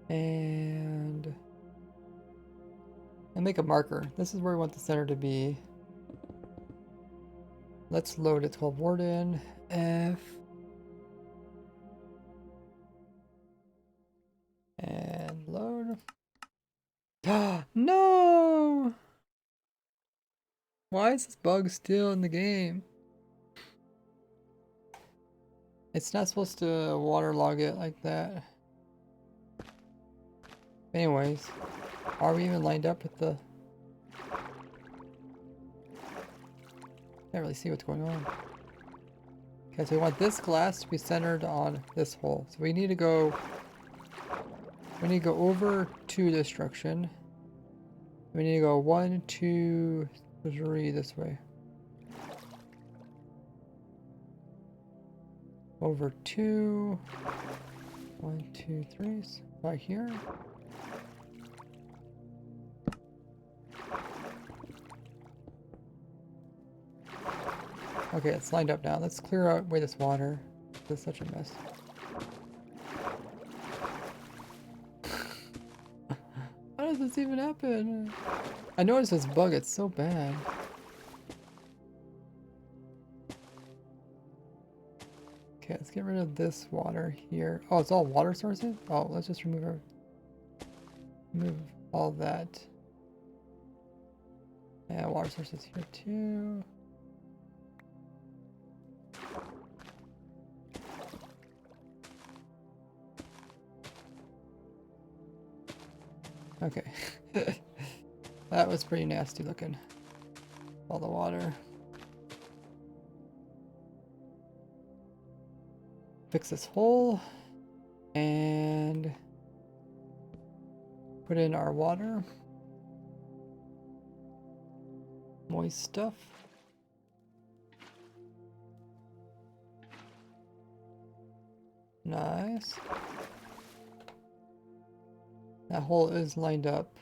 And make a marker. This is where we want the center to be. Let's load. It's called Warden F. And load. No! Why is this bug still in the game? It's not supposed to waterlog it like that. Anyways, are we even lined up with the... Can't really see what's going on. Okay, so we want this glass to be centered on this hole. So we need to go... We need to go over to destruction. We need to go 1, 2, 3 this way. Over 2. 1, 2, 3. So right here. Okay, it's lined up now. Let's clear out away this water. This is such a mess. How does this even happen? I noticed this bug, it's so bad. Okay, let's get rid of this water here. Oh, it's all water sources? Oh, let's just remove all that. Yeah, water sources here too. Okay. That was pretty nasty looking. All the water. Fix this hole. And put in our water. Moist stuff. Nice. That hole is lined up.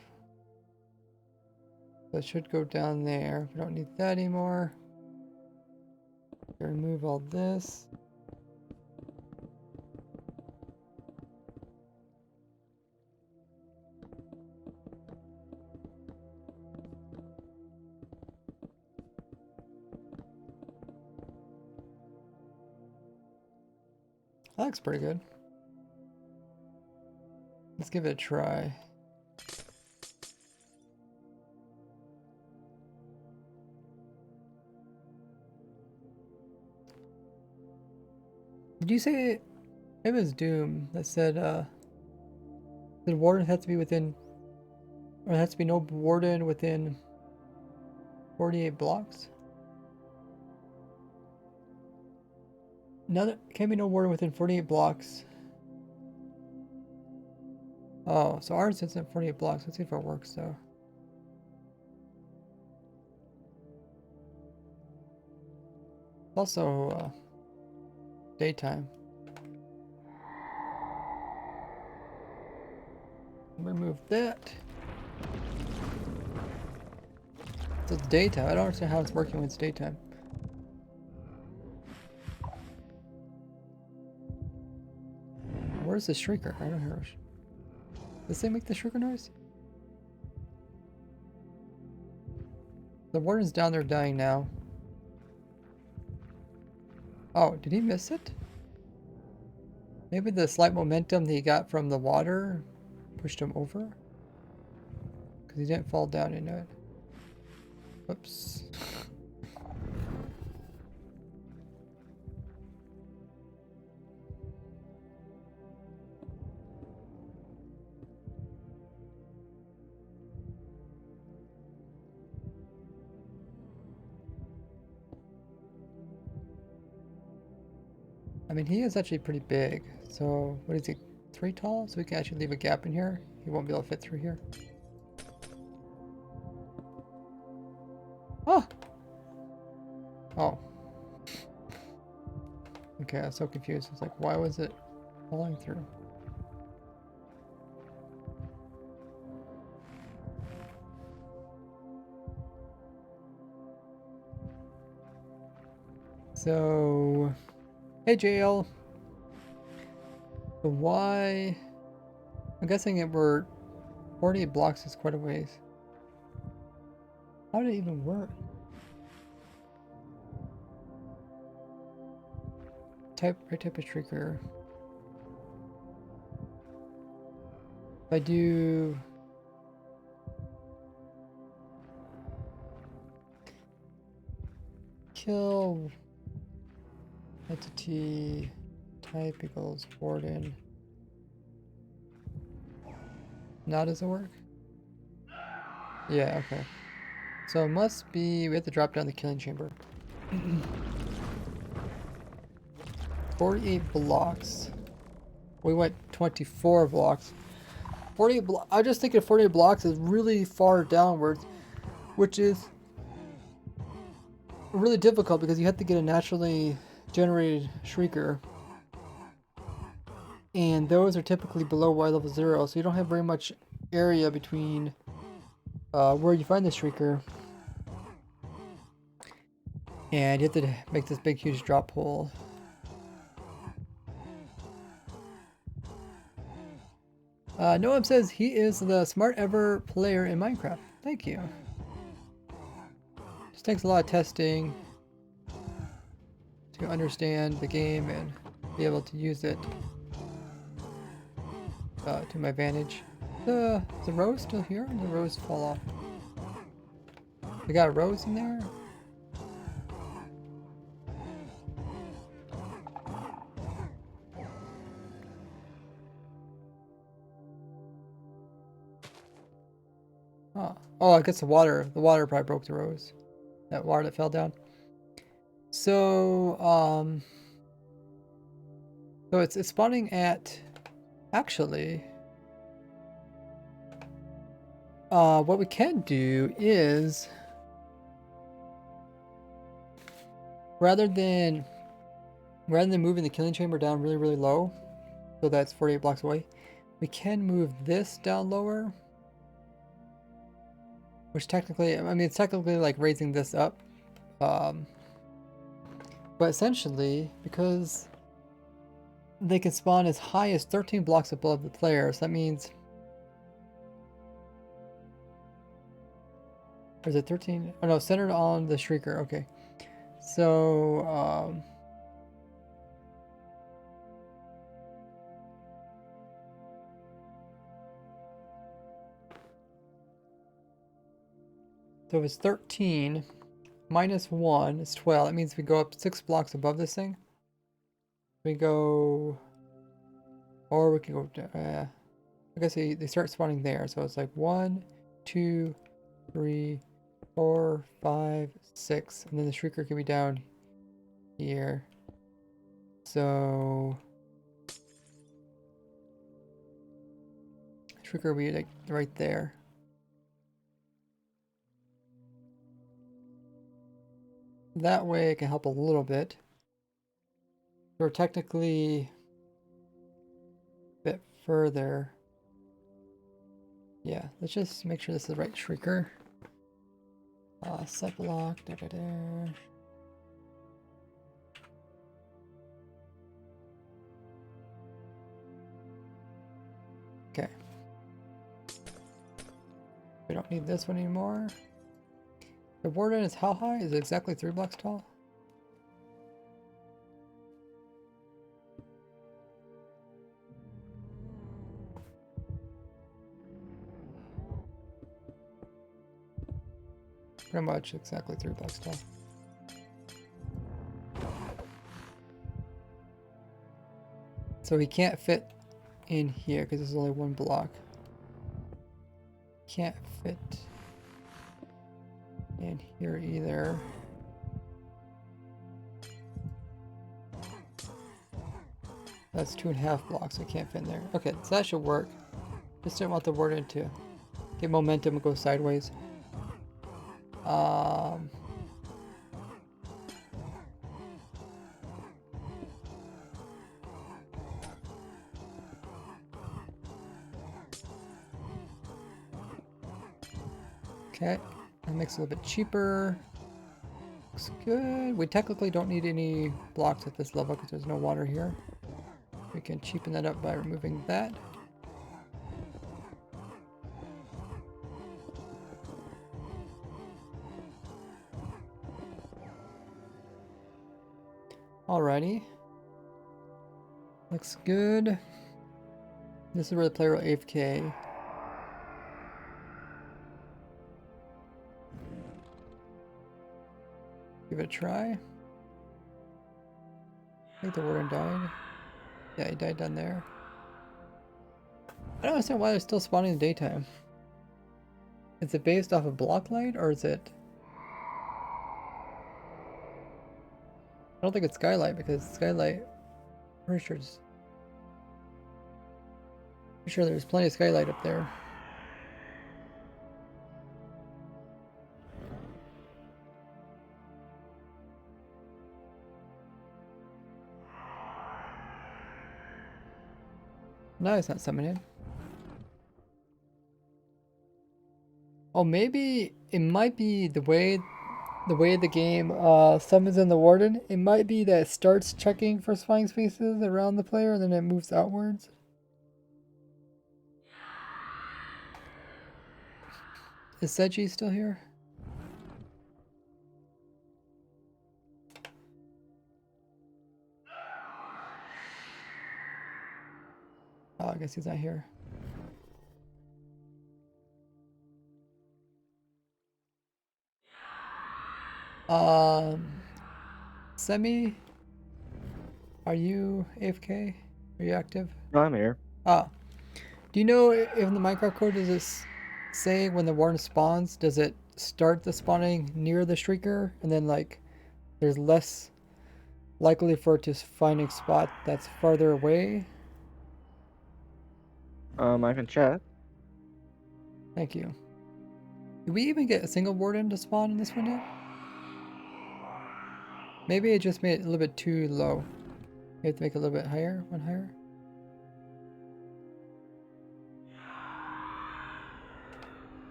That should go down there. We don't need that anymore. Remove all this. That looks pretty good. Let's give it a try. Did you say it was Doom that said the warden has to be within, or there has to be no warden within 48 blocks? No, there can't be no warden within 48 blocks. Oh, so ours is at 48 blocks. Let's see if it works though. Also, daytime. Remove that. So it's daytime. I don't understand how it's working when it's daytime. Where's the shrieker? I don't hear. Does they make the shrieker noise? The warden's down there dying now. Oh, did he miss it? Maybe the slight momentum that he got from the water pushed him over? Because he didn't fall down into it. Whoops. I mean, he is actually pretty big. So, what is he? 3 tall? So we can actually leave a gap in here. He won't be able to fit through here. Oh! Oh. Okay, I was so confused. It's like, why was it falling through? So, hey JL. So why I'm guessing it were 48 blocks is quite a ways. How did it even work? Right type of shrieker. If I do kill entity type equals warden. Now does it work? Yeah, okay. So it must be, we have to drop down the killing chamber. 48 blocks. We went 24 blocks. 48 I just think 48 blocks is really far downwards, which is really difficult because you have to get a naturally generated shrieker. And those are typically below Y level 0, so you don't have very much area between where you find the shrieker. And you have to make this big huge drop hole. Noam says he is the smart ever player in Minecraft. Thank you. Just takes a lot of testing to understand the game and be able to use it to my advantage. Is the rose still here? Or did the rose fall off? We got a rose in there? Oh, I guess the water probably broke the rose. That water that fell down. So, so it's spawning at, actually, what we can do is, rather than moving the killing chamber down really, really low, so that's 48 blocks away, we can move this down lower. Which technically, I mean, it's technically like raising this up. But essentially, because they can spawn as high as 13 blocks above the player, so that means... Or is it 13? Oh no, centered on the shrieker, okay. So, so if it's 13, minus 1 is 12. That means we go up 6 blocks above this thing. We go... Or we can go... I guess they start spawning there. So it's like 1, 2, 3, 4, 5, 6. And then the shrieker can be down here. So... Shrieker will be like right there. That way it can help a little bit. We're technically a bit further. Yeah, let's just make sure this is the right shrieker. Set block, Okay. We don't need this one anymore. The warden is how high? Is it exactly 3 blocks tall? Pretty much exactly 3 blocks tall. So he can't fit in here because there's only 1 block. Can't fit in here either. That's 2.5 blocks. I can't fit in there. Okay, so that should work. Just didn't want the warden to get momentum and go sideways. Okay, that makes it a little bit cheaper. Looks good. We technically don't need any blocks at this level because there's no water here. We can cheapen that up by removing that. Alrighty. Looks good. This is where the player will AFK. Give it a try. I think the warden died. Yeah, he died down there. I don't understand why they're still spawning in the daytime. Is it based off of block light, or is it... I don't think it's skylight, because skylight... Pretty sure there's plenty of skylight up there. No, it's not summoning. Oh, maybe it might be the way the game summons in the warden. It might be that it starts checking for spawning spaces around the player and then it moves outwards. Is Seiji still here? Oh, I guess he's not here. Semi, are you AFK? Are you active? No, I'm here. Ah, do you know if in the Minecraft code does it say when the warden spawns, does it start the spawning near the shrieker and then like there's less likely for it to find a spot that's farther away? I can chat. Thank you. Did we even get a single warden to spawn in this one yet? Maybe I just made it a little bit too low. You have to make it a little bit higher, one higher.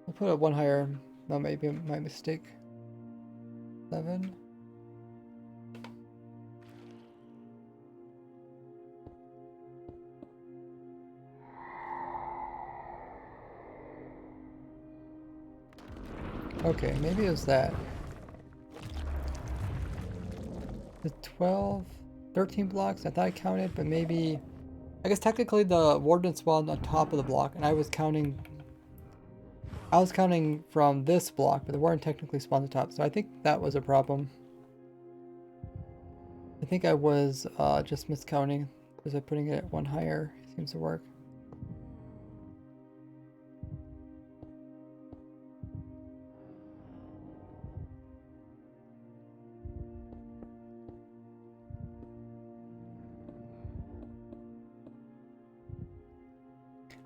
I'll put it one higher. That might be my mistake. 7. Okay, maybe it was that. The 12, 13 blocks, I thought I counted, but maybe... I guess technically the warden spawned on top of the block, and I was counting from this block, but the warden technically spawned on top, so I think that was a problem. I think I was just miscounting, because I'm putting it at one higher. It seems to work.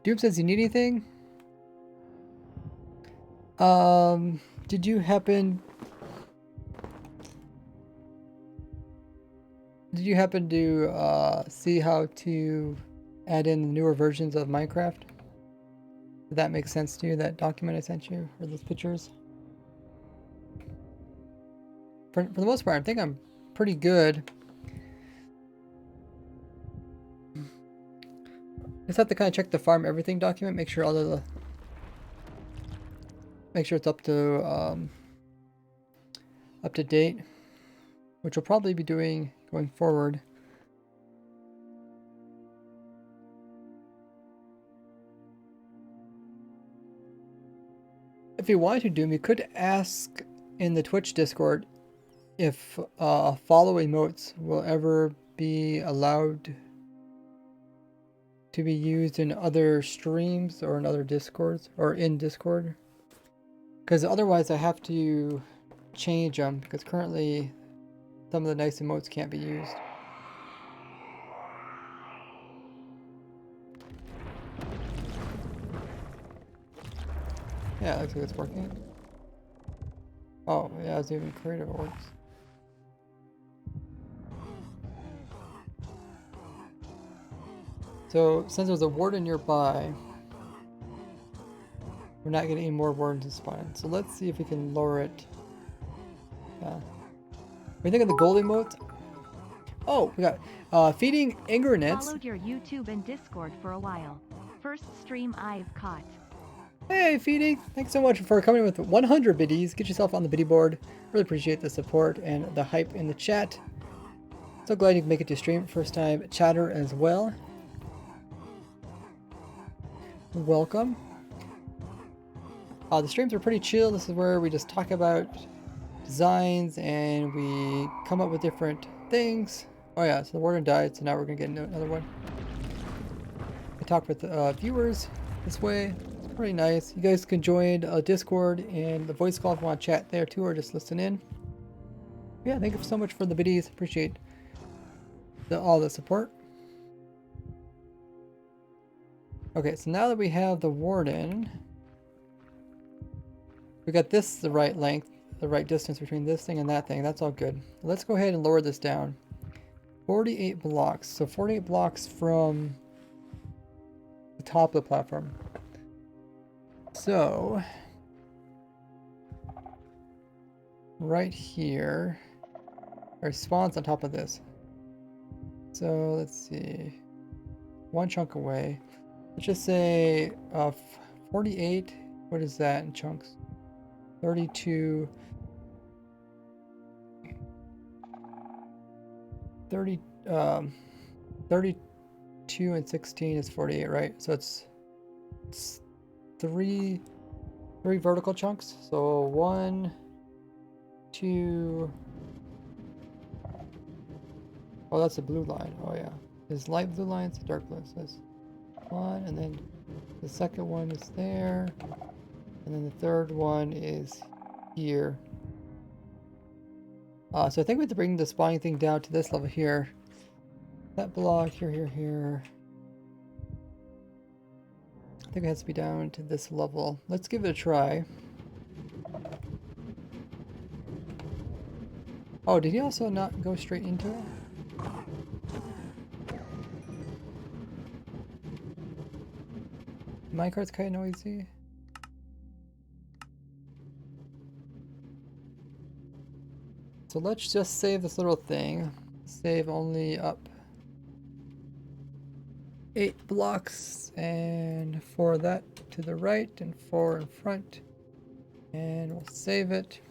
Doom says, you need anything? Did you happen to see how to add in the newer versions of Minecraft? Did that make sense to you, that document I sent you, or those pictures? For the most part, I think I'm pretty good. Just have to kind of check the farm everything document, make sure it's up to date, which we'll probably be doing going forward. If you wanted to, Doom, you could ask in the Twitch Discord if follow emotes will ever be allowed to be used in other streams or in other Discords or in Discord, because otherwise I have to change them, because currently some of the nice emotes can't be used. Yeah, it looks like it's working. Oh yeah, it's even creative, it works. So, since there's a warden nearby, we're not getting any more wardens to spawn. So let's see if we can lower it. Yeah. What do you think of the gold emote? Oh, we got feeding Ingranets. Followed your YouTube and Discord for a while. First stream I've caught. Hey, Feeding! Thanks so much for coming with 100 biddies. Get yourself on the biddy board. Really appreciate the support and the hype in the chat. So glad you can make it to stream. First time chatter as well. Welcome. The streams are pretty chill. This is where we just talk about designs and we come up with different things. Oh yeah, so the warden died, so now we're gonna get another one. I talk with viewers this way. It's pretty nice. You guys can join Discord and the voice call if you want to chat there too, or just listen in. Yeah, thank you so much for the biddies. Appreciate all the support. Okay, so now that we have the warden, we got this the right length, the right distance between this thing and that thing. That's all good. Let's go ahead and lower this down. 48 blocks. So 48 blocks from the top of the platform. So right here, our spawn's on top of this. So let's see, one chunk away. Let's just say 48. What is that in chunks? 32. 32 and 16 is 48, right? So it's three vertical chunks. So 1, 2. Oh, that's a blue line. Oh yeah, there's light blue lines, dark blue. So it's 1, and then the second one is there, and then the third one is here. So I think we have to bring the spawning thing down to this level here. That block here. I think it has to be down to this level. Let's give it a try. Oh, did he also not go straight into it? Minecart's kind of noisy. So let's just save this little thing. Save only up 8 blocks, and 4 that to the right and 4 in front, and we'll save it.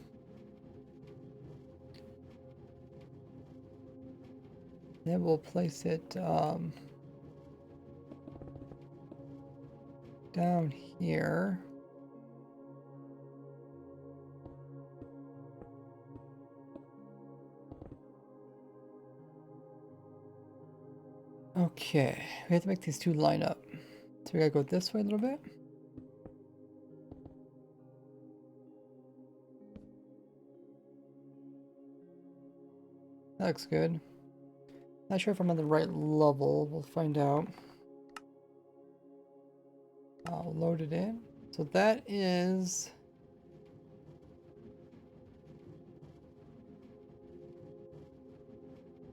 Then we'll place it down here. Okay, we have to make these two line up. So we gotta go this way a little bit. That looks good. Not sure if I'm on the right level. We'll find out. I'll load it in. So that is...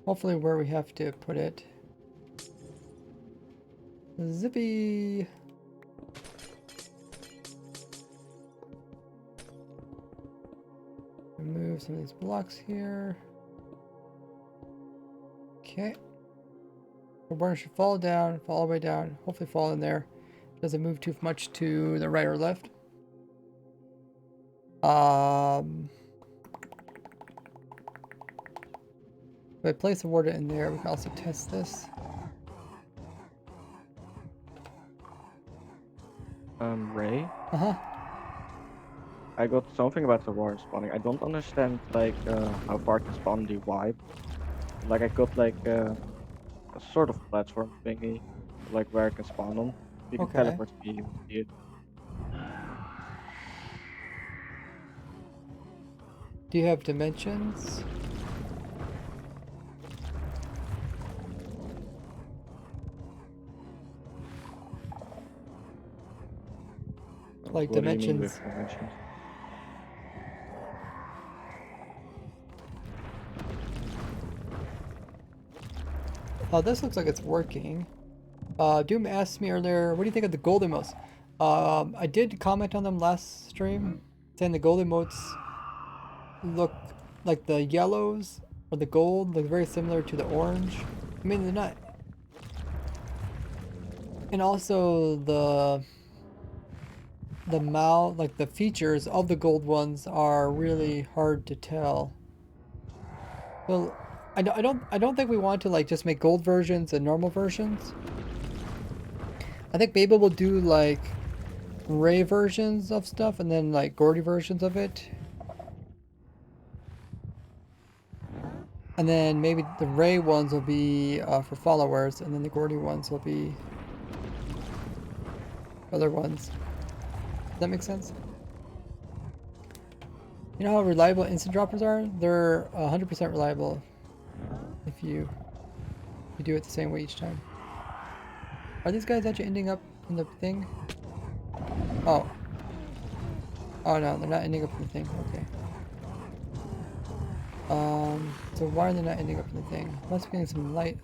hopefully where we have to put it. Zippy! Remove some of these blocks here. Okay. The burner should fall down, fall all the way down, hopefully fall in there. Doesn't move too much to the right or left. If I place the water in there, we can also test this. Ray, Uh-huh. I got something about the war spawning. I don't understand like how far to spawn the wipe. Like I got like a sort of platform thingy, like where I can spawn on. You can Okay. teleport me here. Do you have dimensions? Like What do you mean dimensions. with dimensions? Oh, this looks like it's working. Doom asked me earlier, what do you think of the gold emotes? I did comment on them last stream, saying the gold emotes look like the yellows or the gold look very similar to the orange. I mean, they're not. And also like the features of the gold ones are really hard to tell. So I don't think we want to like just make gold versions and normal versions. I think maybe we'll do like Ray versions of stuff and then like Gordy versions of it. And then maybe the Ray ones will be for followers, and then the Gordy ones will be other ones. Does that make sense? You know how reliable instant droppers are? They're 100% reliable if you do it the same way each time. Are these guys actually ending up in the thing? Oh. Oh no, they're not ending up in the thing. Okay. So why are they not ending up in the thing? Must be getting some slight,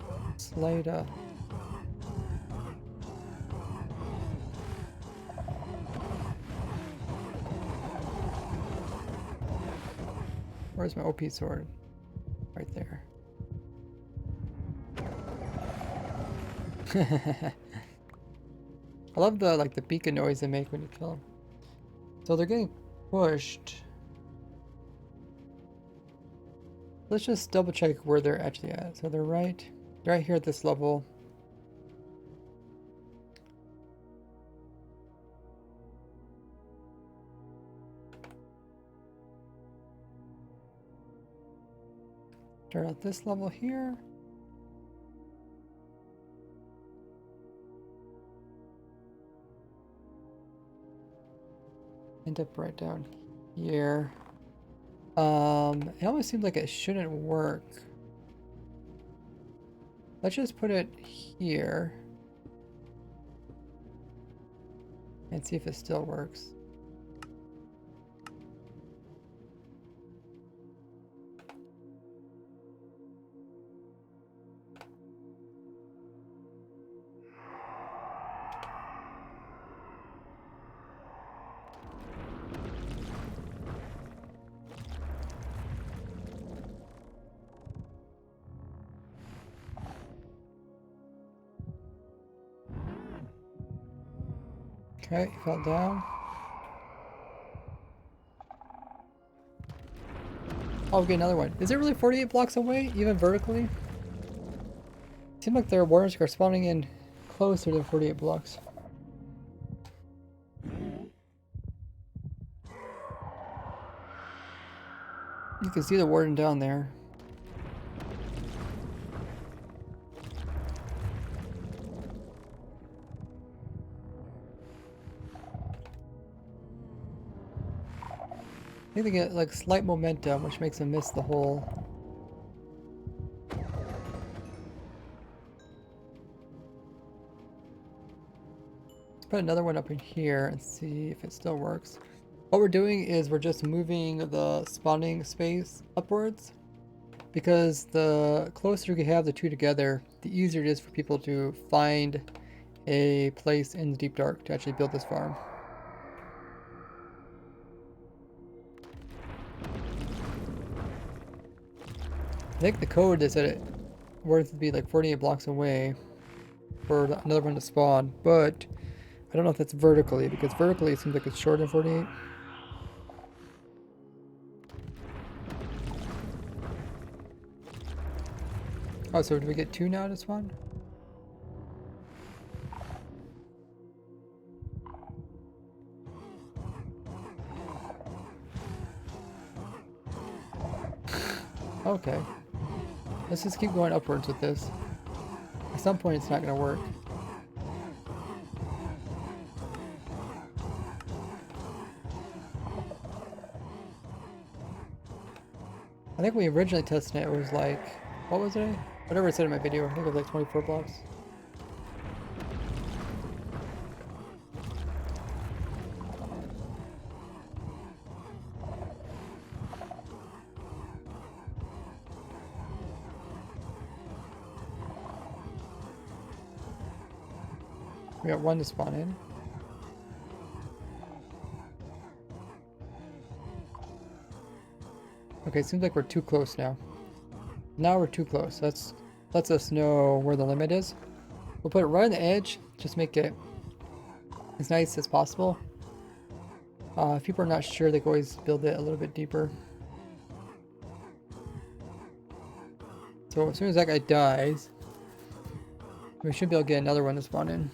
where's my OP sword? Right there. I love the like the beacon noise they make when you kill them. So they're getting pushed. Let's just double check where they're actually at. So they're right here at this level. Start at this level here. End up right down here. It almost seems like it shouldn't work. Let's just put it here and see if it still works. Okay, he fell down. Oh, we get another one. Is it really 48 blocks away, even vertically? Seems like their warriors are spawning in closer than 48 blocks. You can see the warden down there. I think they get like slight momentum, which makes them miss the hole. Let's put another one up in here and see if it still works. What we're doing is we're just moving the spawning space upwards, because the closer you have the two together, the easier it is for people to find a place in the deep dark to actually build this farm. I think the code is that it worth to be like 48 blocks away for another one to spawn, but I don't know if that's vertically, because vertically it seems like it's shorter than 48. Oh, so do we get two now to spawn? Okay. Let's just keep going upwards with this. At some point it's not going to work. I think we originally tested it, it was like, what was it? Whatever it said in my video, I think it was like 24 blocks. We got one to spawn in. Okay, seems like we're too close now. Now we're too close. That's lets us know where the limit is. We'll put it right on the edge, just make it as nice as possible. If people are not sure, they can always build it a little bit deeper. So as soon as that guy dies, we should be able to get another one to spawn in.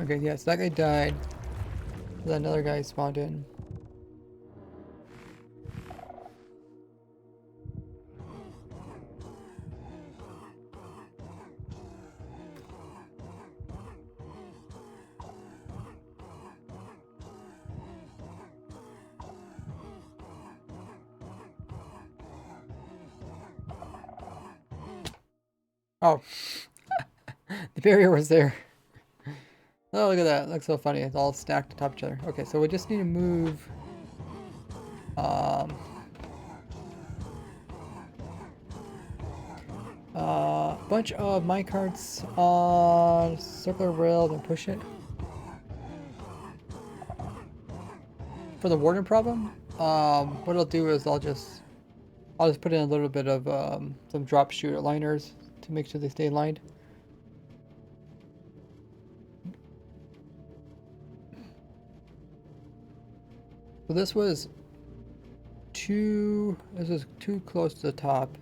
Okay, yes, that guy died. Then another guy spawned in. Oh, the barrier was there. Oh, look at that. It looks so funny. It's all stacked on top of each other. Okay, so we just need to move a bunch of minecarts on circular rail and push it. For the warden problem, what I'll do is I'll just put in a little bit of some drop shooter liners to make sure they stay lined. So this was too close to the top.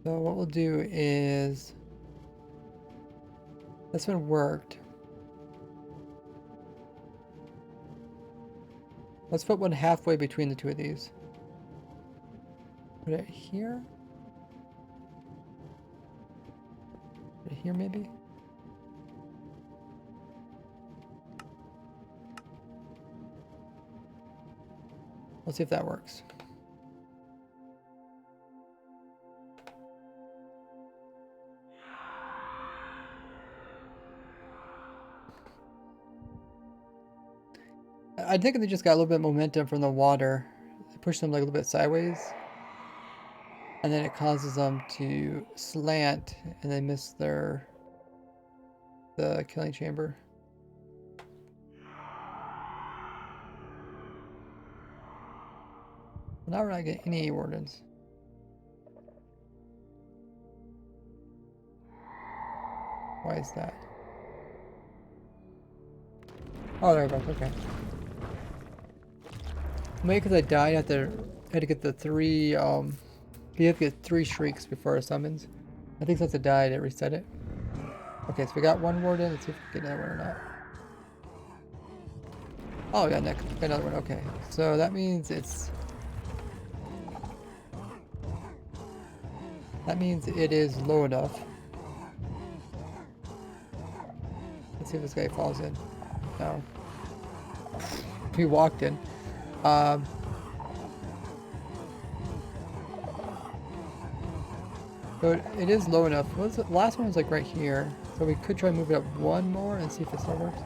So what we'll do is, this one worked. Let's put one halfway between the two of these. Put it here. Put it here maybe. Let's see if that works. I think they just got a little bit of momentum from the water. It pushed them like a little bit sideways. And then it causes them to slant and they miss the killing chamber. Now we're not getting any wardens. Why is that? Oh, there we go. Okay. Maybe because I died, I had to get the three. You have to get 3 shrieks before it summons. I think since I died, it reset it. Okay, so we got one warden. Let's see if we can get another one or not. Oh, yeah, next, got another one. Okay, so that means it's. That means it is low enough. Let's see if this guy falls in. No. He walked in. So it is low enough. The last one was like right here. So we could try to move it up one more and see if it still works.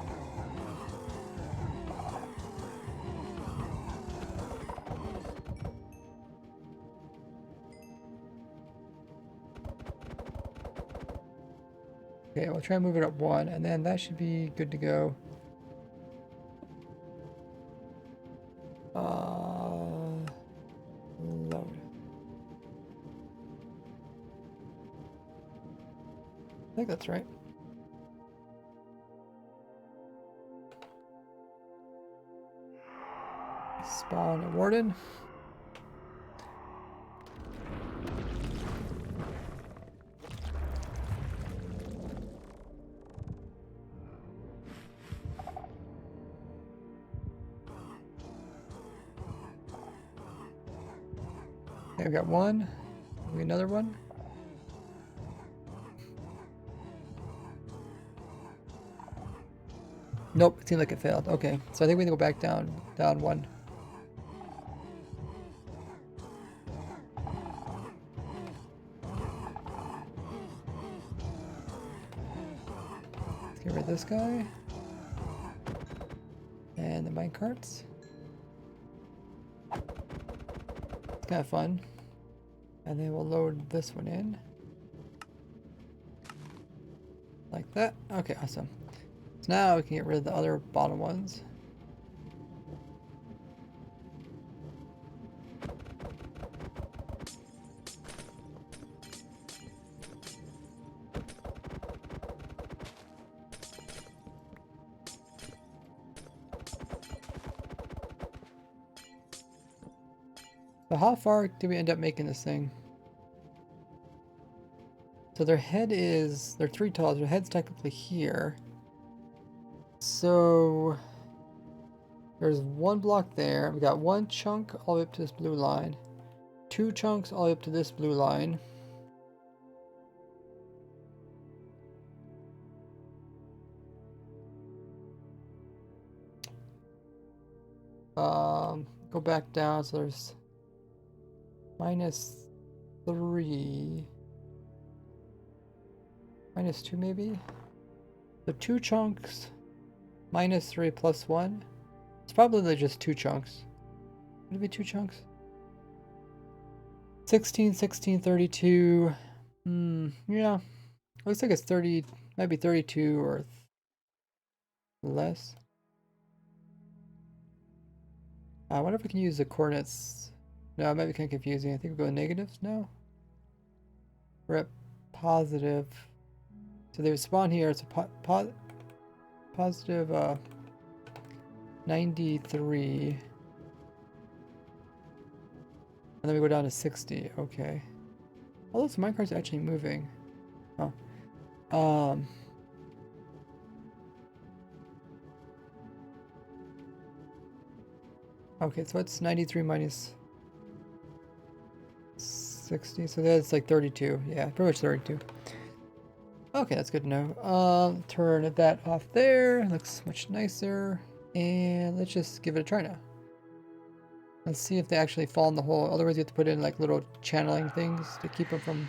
Okay, we'll try and move it up one, and then that should be good to go. Load. I think that's right. Spawn a warden. Okay, we got one. We another one. Nope, it seemed like it failed. Okay, so I think we need to go back down one. Let's get rid of this guy. And the minecarts. It's kind of fun. And then we'll load this one in. Like that. Okay, awesome. So now we can get rid of the other bottom ones. So how far did we end up making this thing? So their head is, they're 3 tall, their head's technically here. So there's 1 block there. We got 1 chunk all the way up to this blue line. 2 chunks all the way up to this blue line. Go back down, so there's -3. -2 maybe? So 2 chunks, -3 plus 1. It's probably just 2 chunks. Would it be 2 chunks? 16, 16, 32. Yeah. Looks like it's 30, might be 32 or less. I wonder if we can use the coordinates. No, it might be kind of confusing. I think we'll go negatives now. We're at positive. So they would spawn here. It's a positive 93. And then we go down to 60. Okay. All those minecarts are actually moving. Oh. Okay, so it's 93 minus 60. So that's like 32. Yeah, pretty much 32. Okay, that's good to know. Turn that off there. Looks much nicer. And let's just give it a try now. Let's see if they actually fall in the hole. Otherwise, you have to put in like little channeling things to keep them from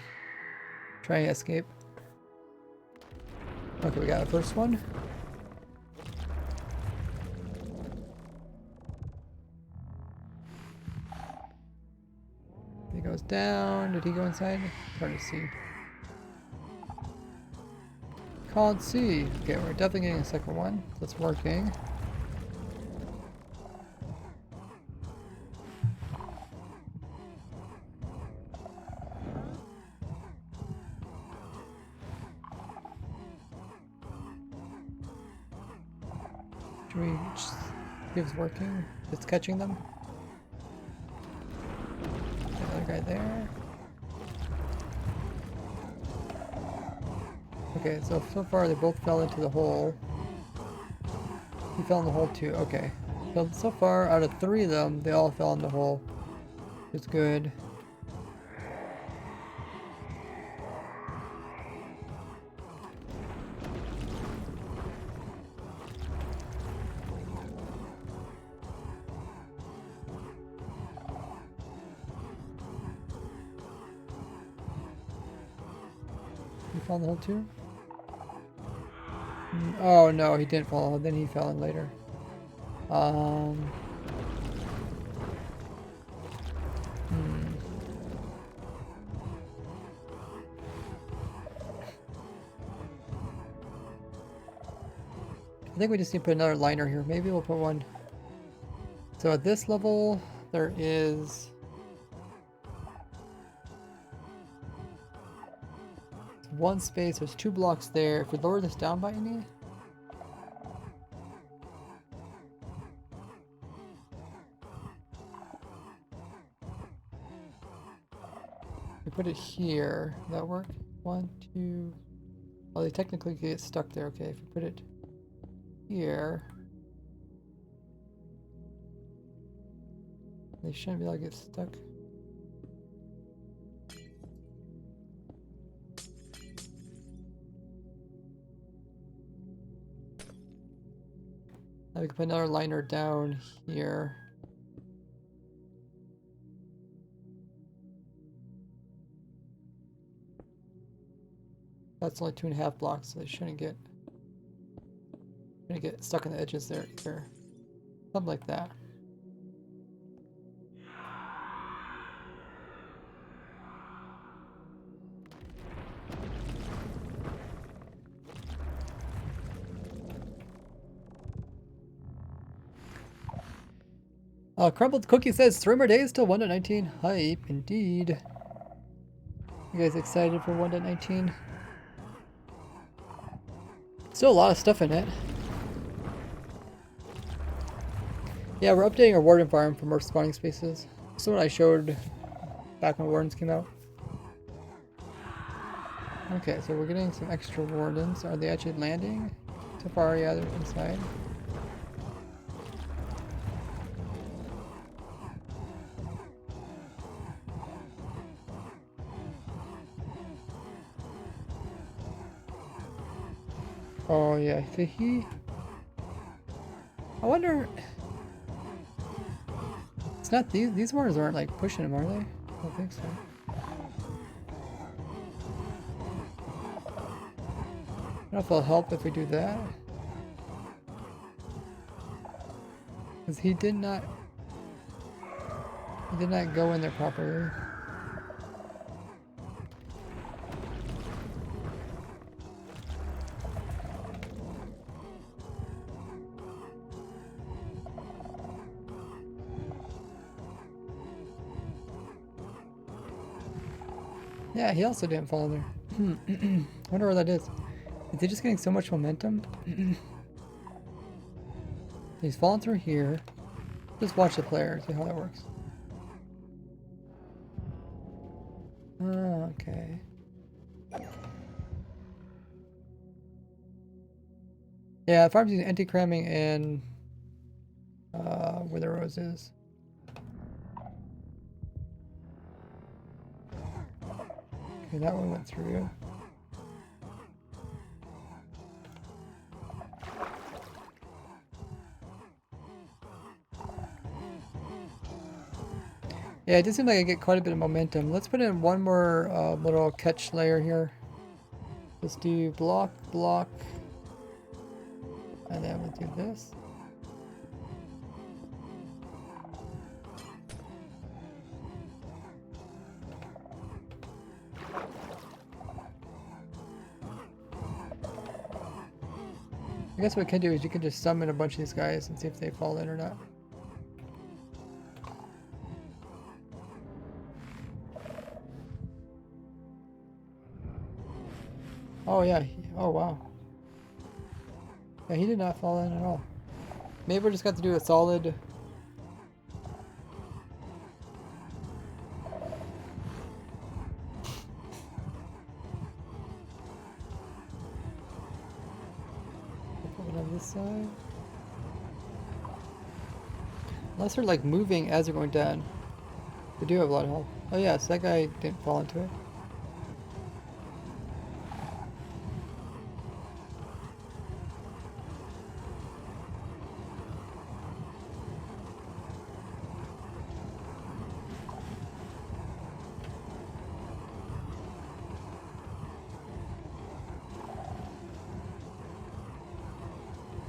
trying to escape. Okay, we got the first one. He goes down. Did he go inside? It's hard to see. Can't see. Okay, we're definitely getting a second one. That's working. Do we just see if it's working? It's catching them. Another guy there. Okay, so far they both fell into the hole. He fell in the hole too. Okay. So far, out of 3 of them, they all fell in the hole. It's good. He fell in the hole too? Oh no, he didn't fall. Then he fell in later. I think we just need to put another liner here. Maybe we'll put one. So at this level, there is one space. There's 2 blocks there. If we lower this down by any, we put it here. Will that work? 1, 2. Oh, they technically get stuck there. Okay, if we put it here, they shouldn't be able to get stuck. Now we can put another liner down here. That's only 2.5 blocks, so they shouldn't get stuck on the edges there either. Something like that. Crumbled Cookie says 3 more days till 1.19. Hype, indeed. You guys excited for 1.19? Still a lot of stuff in it. Yeah, we're updating our warden farm for more spawning spaces. This is what I showed back when wardens came out. Okay, so we're getting some extra wardens. Are they actually landing? So far, yeah, they're inside. Oh yeah, so I wonder. It's not these wardens aren't like pushing him, are they? I don't think so. I don't know if it'll help if we do that. Because he did not go in there properly. Yeah, he also didn't fall in there. Wonder where that is. Is he just getting so much momentum? He's falling through here. Just watch the player, see how that works. Okay. Yeah, farm's using anti-cramming and where the rose is. Okay, that one went through. Yeah, it does seem like I get quite a bit of momentum. Let's put in one more little catch layer here. Let's do block, block, and then we'll do this. I guess what we can do is you can just summon a bunch of these guys and see if they fall in or not. Oh yeah, oh wow. Yeah, he did not fall in at all. Maybe we just got to do a solid... Put one on this side. Unless they're like moving as they're going down. They do have a lot of health. Oh yeah, so that guy didn't fall into it.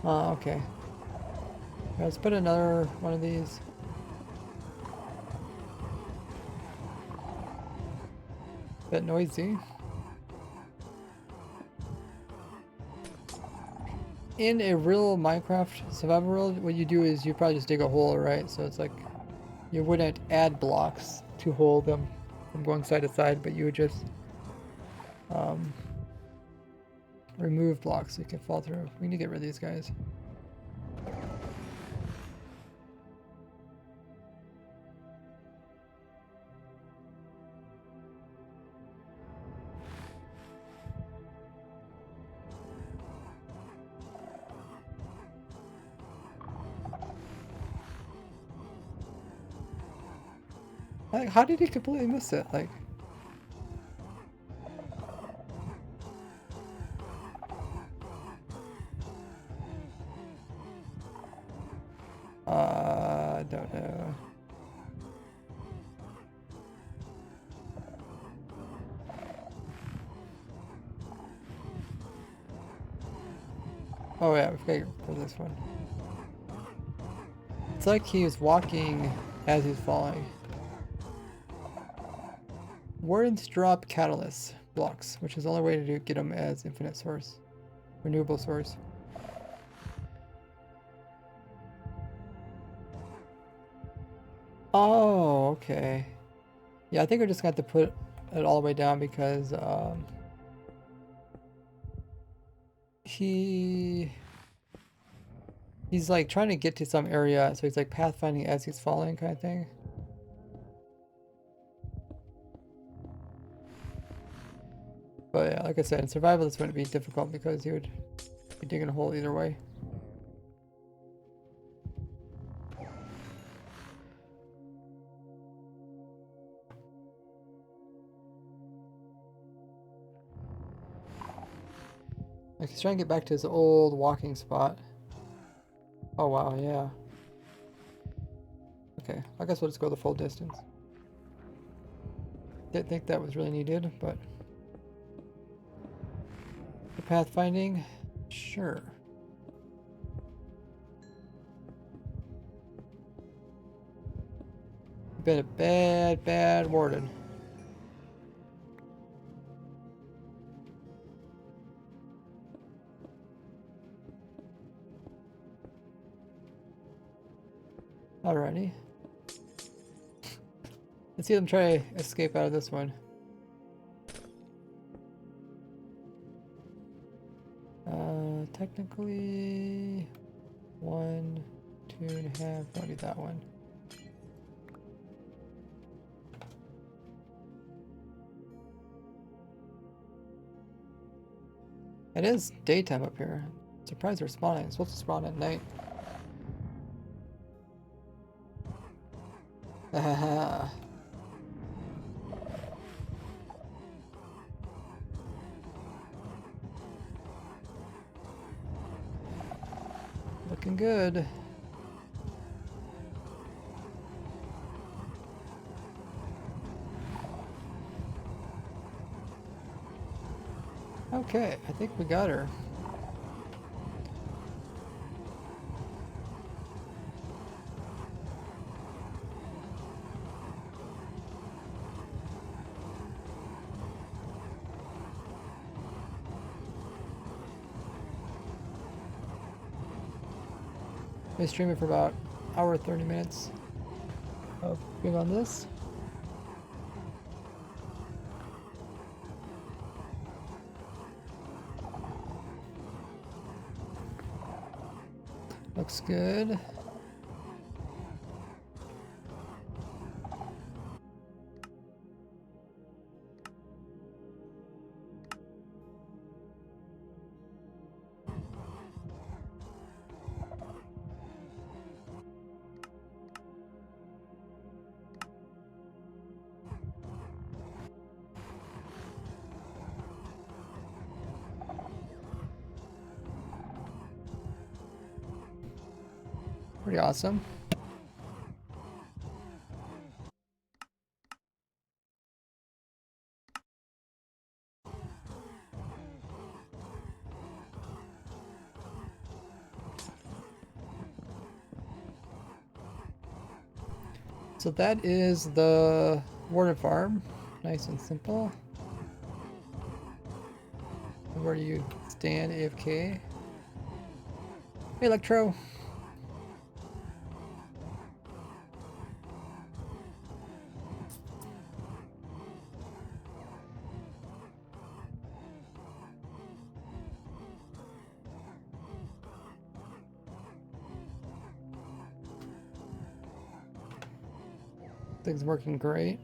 Okay. Let's put another one of these. Bit noisy. In a real Minecraft survival world, what you do is you probably just dig a hole, right? So it's like you wouldn't add blocks to hold them from going side to side, but you would just remove blocks so you can fall through. We need to get rid of these guys. Like, how did he completely miss it? Like, I don't know. Oh yeah, we gotta for this one. It's like he was walking as he's falling. Wardens drop catalyst blocks, which is the only way to get them as infinite source, renewable source. Oh, okay. Yeah, I think we're just gonna have to put it all the way down because he's like trying to get to some area, so he's like pathfinding as he's falling kind of thing. But yeah, like I said, in survival this wouldn't be difficult because he would be digging a hole either way. Like he's trying to get back to his old walking spot. Oh wow, yeah. Okay, I guess we'll just go the full distance. Didn't think that was really needed, but the pathfinding, sure. Been a bad, bad warden. Alrighty. Let's see them try to escape out of this one. Technically, 1, 2.5. Don't need that one. It is daytime up here. Surprised they're spawning. It's supposed to spawn at night. Looking good. Okay, I think we got her. Been streaming for about hour 30 minutes of being on this. Looks good. Pretty awesome. So that is the warden farm. Nice and simple. Where do you stand, AFK? Hey, Electro. Things working great.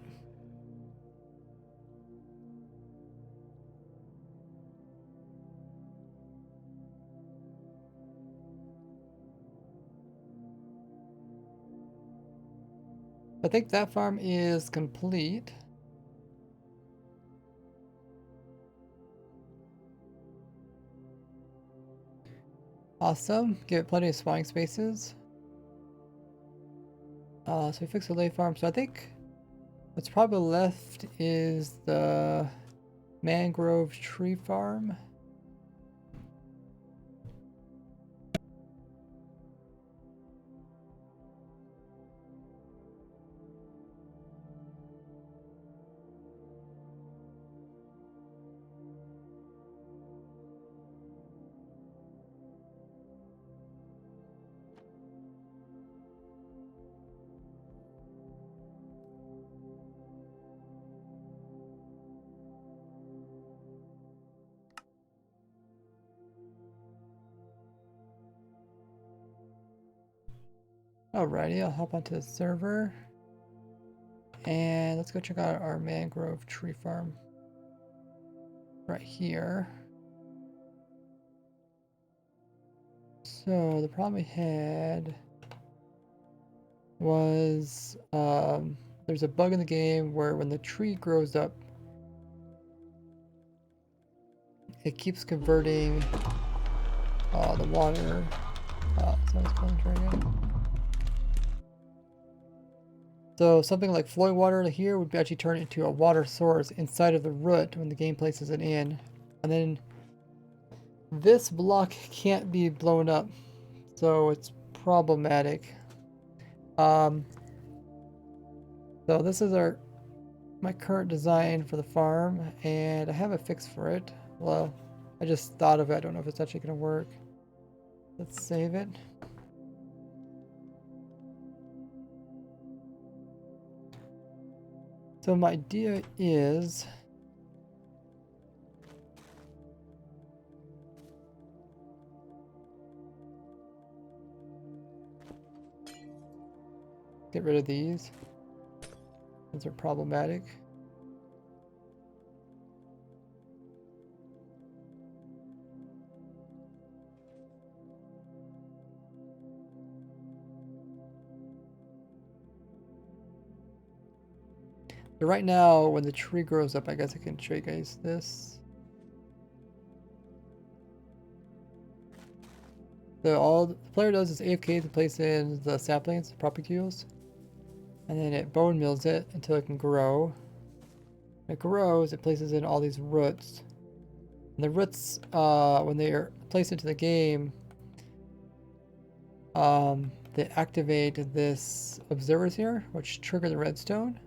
I think that farm is complete. Awesome. Give it plenty of spawning spaces. So we fixed the lay farm. So I think what's probably left is the mangrove tree farm. Alrighty, I'll hop onto the server. And let's go check out our mangrove tree farm. Right here. So the problem we had was there's a bug in the game where when the tree grows up, it keeps converting the water. Someone's calling again. So something like flowing water here would actually turn into a water source inside of the root when the game places it in. And then this block can't be blown up, so it's problematic. So this is my current design for the farm, and I have a fix for it. Well, I just thought of it. I don't know if it's actually going to work. Let's save it. So my idea is get rid of these. Those are problematic. So right now, when the tree grows up, I guess I can show you guys this. So all the player does is AFK to place in the saplings, propagules, and then it bone mills it until it can grow. When it grows, it places in all these roots. And the roots, when they are placed into the game, they activate this observers here, which trigger the redstone.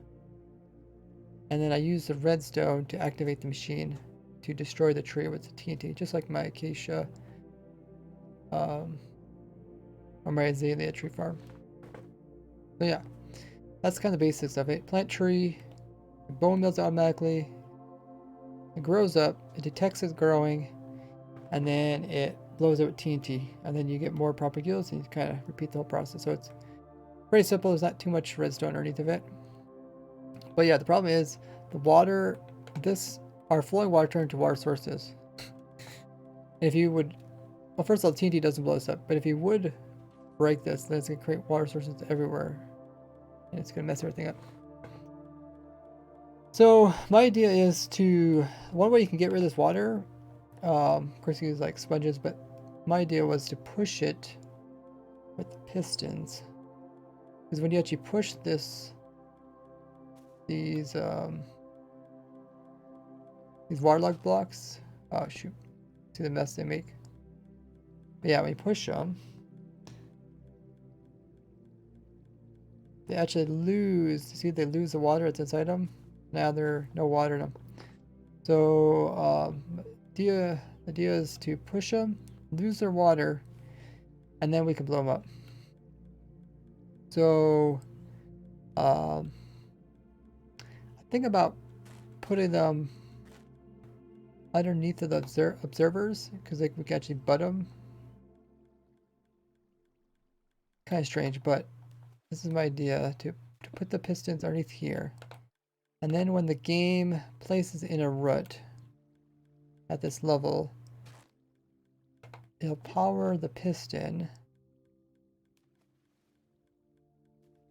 And then I use the redstone to activate the machine to destroy the tree with the TNT, just like my acacia or my azalea tree farm. So yeah, that's kind of the basics of it. Plant tree, it bone mills automatically, it grows up, it detects it's growing, and then it blows it with TNT, and then you get more propagules, and you kind of repeat the whole process. So it's pretty simple. There's not too much redstone underneath of it. But yeah, the problem is the water, our flowing water turned into water sources. And if you would, well, first of all, the TNT doesn't blow us up, but if you would break this, then it's going to create water sources everywhere. And it's going to mess everything up. So my idea is one way you can get rid of this water, of course you use like sponges, but my idea was to push it with the pistons. Because when you actually push these waterlogged blocks, oh shoot, see the mess they make. But yeah, when you push them, they actually they lose the water that's inside them. Now there's no water in them. So the idea is to push them, lose their water, and then we can blow them up. So I think about putting them underneath of the observers, because we can actually butt them. Kind of strange, but this is my idea, to put the pistons underneath here. And then when the game places in a root at this level, it'll power the piston.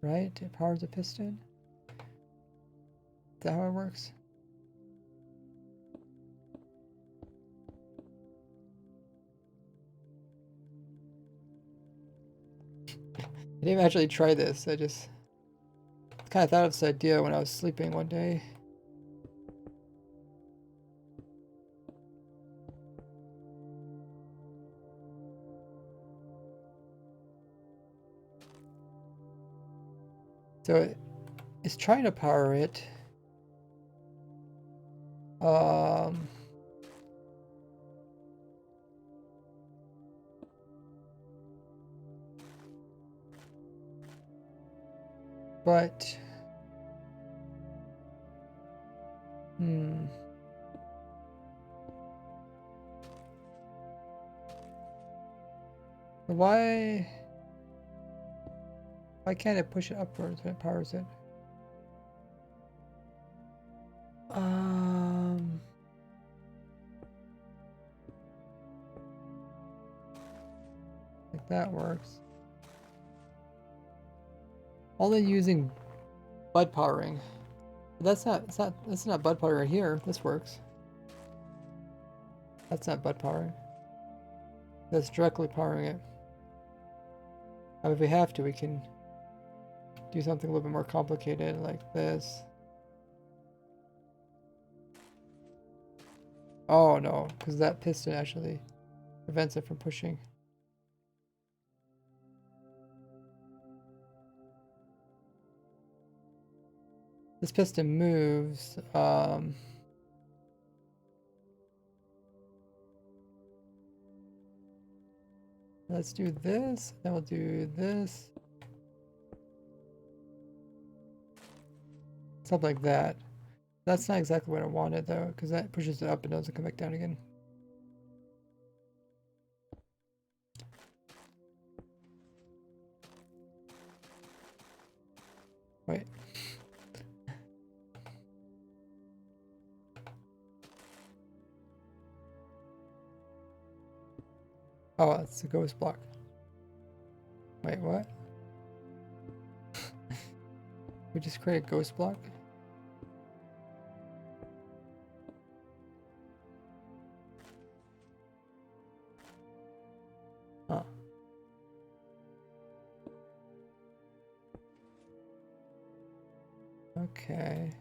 Right? It powers the piston. Is that how it works? I didn't actually try this. I just kind of thought of this idea when I was sleeping one day. So it's trying to power it. But why? Why can't it push it upwards when it powers it? Like that works. Only using bud powering. But that's not bud power right here. This works. That's not bud powering. That's directly powering it. If we have to, we can do something a little bit more complicated like this. Oh no, because that piston actually prevents it from pushing. This piston moves. Let's do this, then we'll do this. Something like that. That's not exactly what I wanted though, because that pushes it up and doesn't come back down again. Wait. Oh, it's a ghost block. Wait, what? We just create a ghost block? Huh. Okay.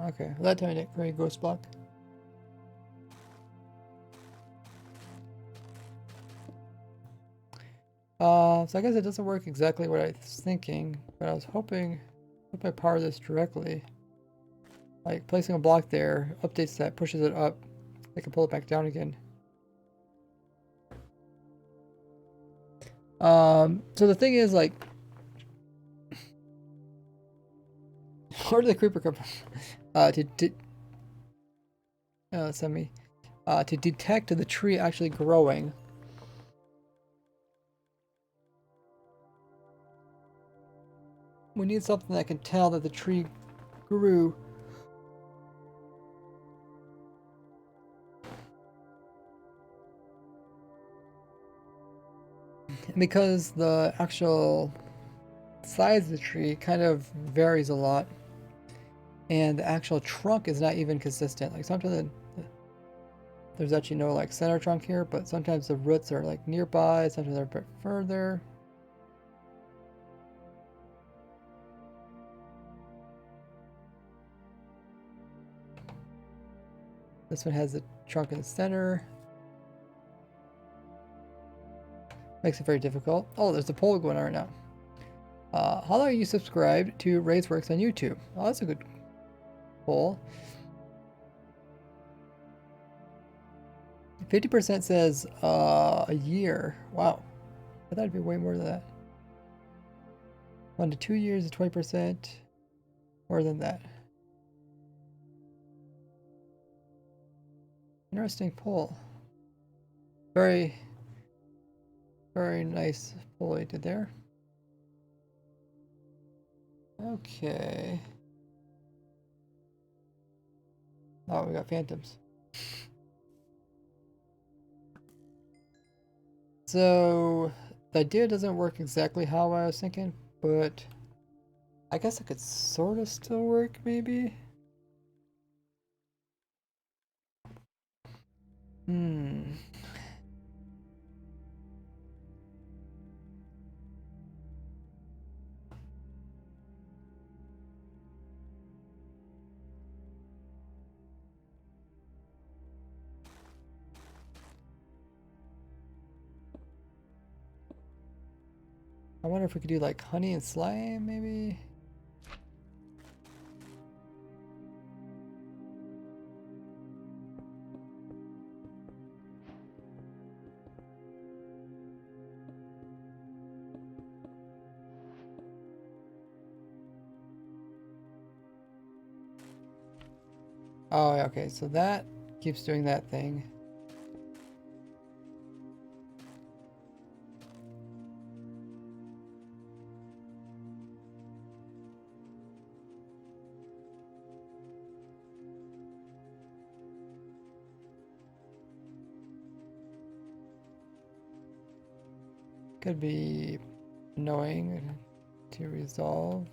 Okay. Well, that time I didn't create a ghost block. So I guess it doesn't work exactly what I was thinking, but I was hoping if I power this directly, like placing a block there, updates that, pushes it up, I can pull it back down again. So the thing is, like, where did the creeper come from? To detect the tree actually growing. We need something that can tell that the tree grew. Because the actual size of the tree kind of varies a lot, and the actual trunk is not even consistent. Like sometimes there's actually no like center trunk here, but sometimes the roots are like nearby, sometimes they're a bit further. This one has the trunk in the center. Makes it very difficult. Oh, there's a poll going on right now. How long are you subscribed to Ray's Works on YouTube? Oh, that's a good poll. 50% says a year. Wow. I thought it'd be way more than that. 1 to 2 years is 20%. More than that. Interesting poll. Very, very nice poll you did there. Okay. Oh, we got phantoms. So the idea doesn't work exactly how I was thinking, but I guess it could sort of still work, maybe. I wonder if we could do like honey and slime, maybe. Oh, okay, so that keeps doing that thing. Could be annoying to resolve.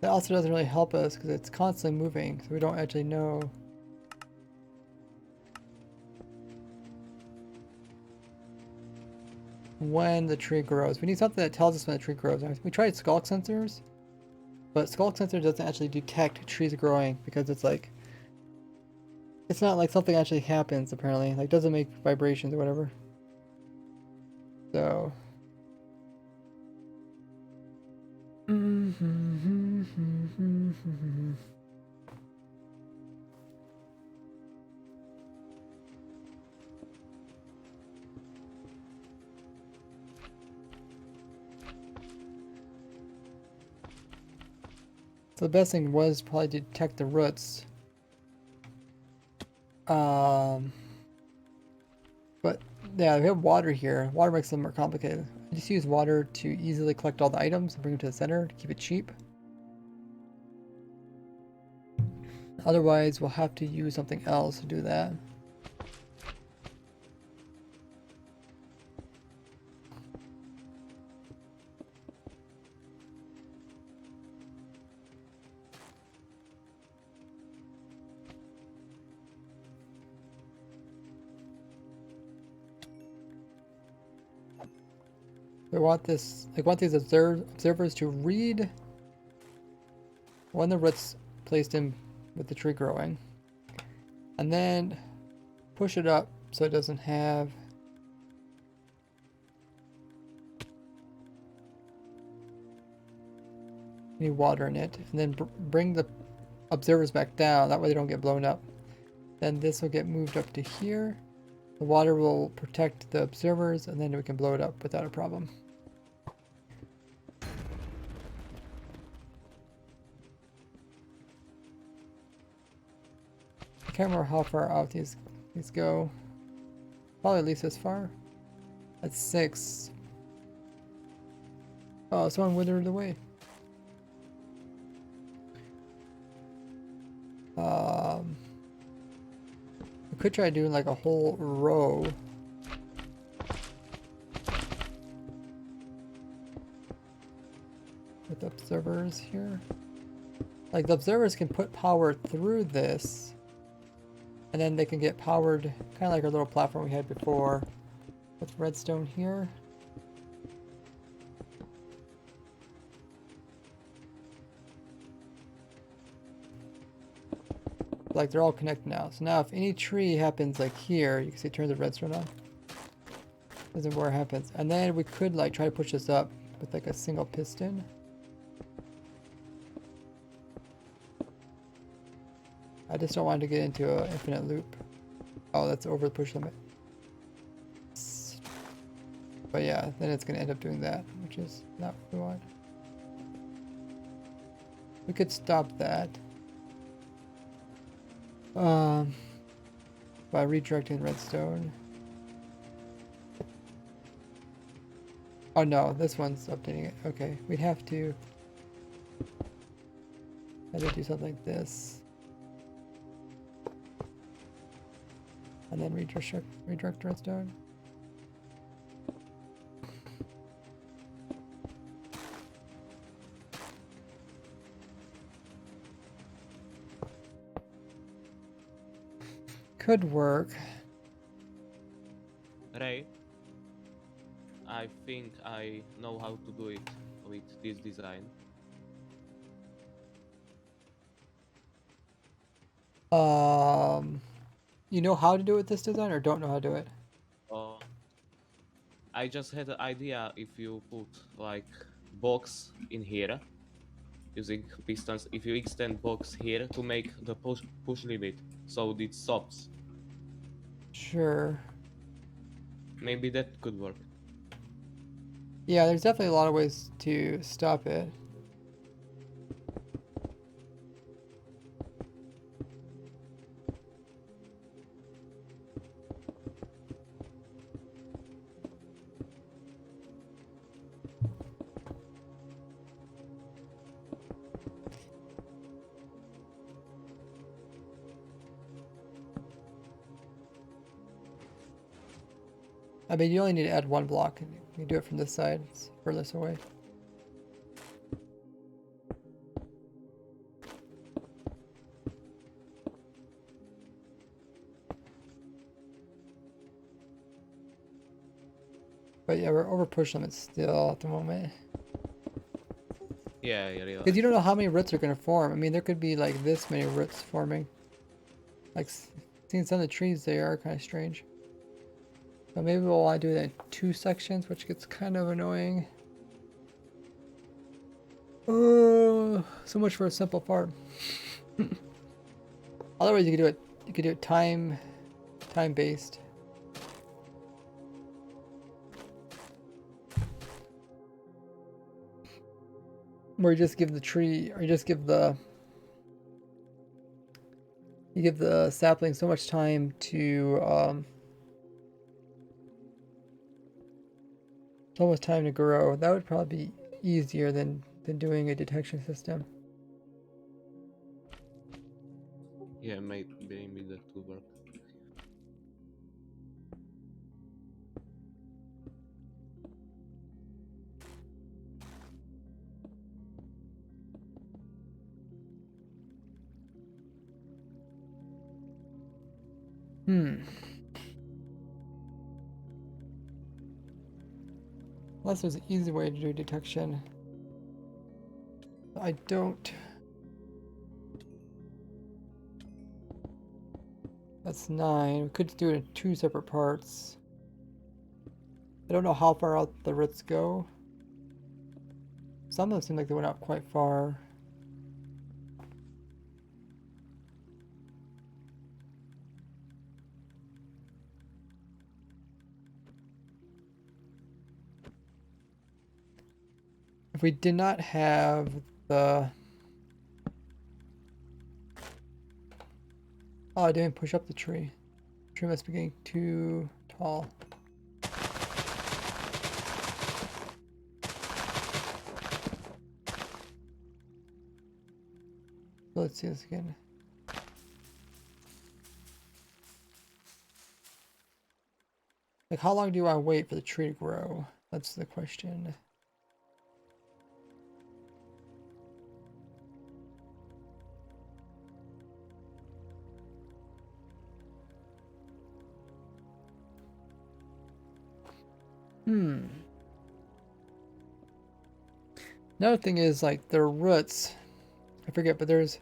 That also doesn't really help us because it's constantly moving, so we don't actually know when the tree grows. We need something that tells us when the tree grows. We tried skulk sensors, but skulk sensor doesn't actually detect trees growing because it's like, it's not like something actually happens apparently. Like doesn't make vibrations or whatever. So. So the best thing was probably to detect the roots. But yeah, we have water here. Water makes them more complicated. I just use water to easily collect all the items and bring them to the center to keep it cheap. Otherwise, we'll have to use something else to do that. We want this, like, want these observers to read when the roots placed in with the tree growing, and then push it up so it doesn't have any water in it, and then bring the observers back down. That way they don't get blown up. Then this will get moved up to here. The water will protect the observers, and then we can blow it up without a problem. I can't remember how far out these go. Probably at least this far. That's 6. Oh, someone withered away. We could try doing like a whole row. With observers here. Like the observers can put power through this. And then they can get powered, kind of like our little platform we had before. With redstone here. Like they're all connected now. So now if any tree happens like here, you can see it turns the redstone on. This is where it happens. And then we could like try to push this up with like a single piston. I just don't want to get into an infinite loop. Oh, that's over the push limit. But yeah, then it's gonna end up doing that, which is not what we want. We could stop that. By redirecting redstone. Oh no, this one's updating it. Okay, we'd have to do something like this. And then redirect redstone. Could work. Ray, I think I know how to do it with this design. You know how to do it with this design or don't know how to do it? I just had an idea if you put like box in here using pistons. If you extend box here to make the push limit, so it stops. Sure. Maybe that could work. Yeah, there's definitely a lot of ways to stop it. I mean, you only need to add one block, and you do it from this side. It's furthest away. But yeah, we're over push limit still at the moment. Yeah, I realize. Because you don't know how many roots are going to form. I mean, there could be like this many roots forming. Like, seeing some of the trees, they are kind of strange. So maybe we'll want to do it in 2 sections, which gets kind of annoying. Oh, so much for a simple farm. Otherwise, you could do it time based. Where you just give the tree, or you just give the sapling so much time to grow. That would probably be easier than doing a detection system. Yeah, maybe that could work. Unless there's an easy way to do detection. I don't. That's 9. We could do it in 2 separate parts. I don't know how far out the roots go. Some of them seem like they went out quite far. If we did not have the... Oh, I didn't push up the tree. The tree must be getting too tall. Let's see this again. Like, how long do I wait for the tree to grow? That's the question. Another thing is, like, the roots, I forget, but there's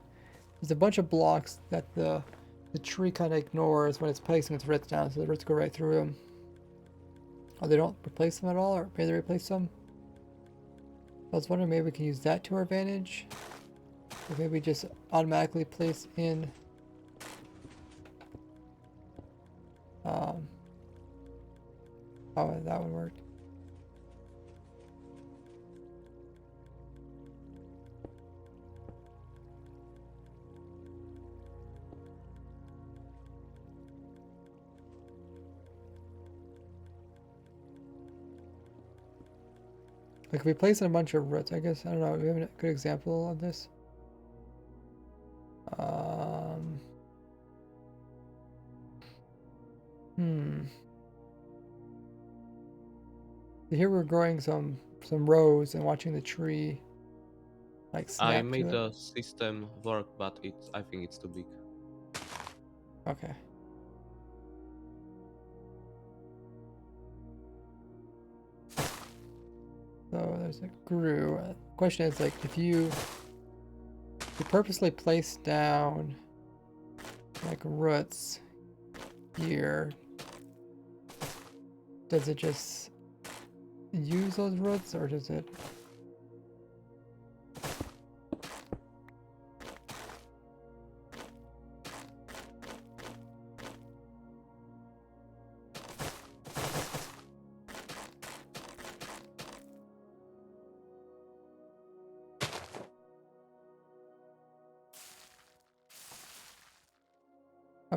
a bunch of blocks that the tree kind of ignores when it's placing its roots down, so the roots go right through them. Oh, they don't replace them at all, or maybe they replace them? I was wondering, maybe we can use that to our advantage. Or maybe just automatically place in how that would work. Like, if we place in a bunch of roots, I guess, I don't know, do we have a good example of this? Here we're growing some rows and watching the tree like snap I to made it. the system work, but I think it's too big. Okay. So there's a grew. Question is, like, if you purposely place down like roots here, does it just use those roots, or does it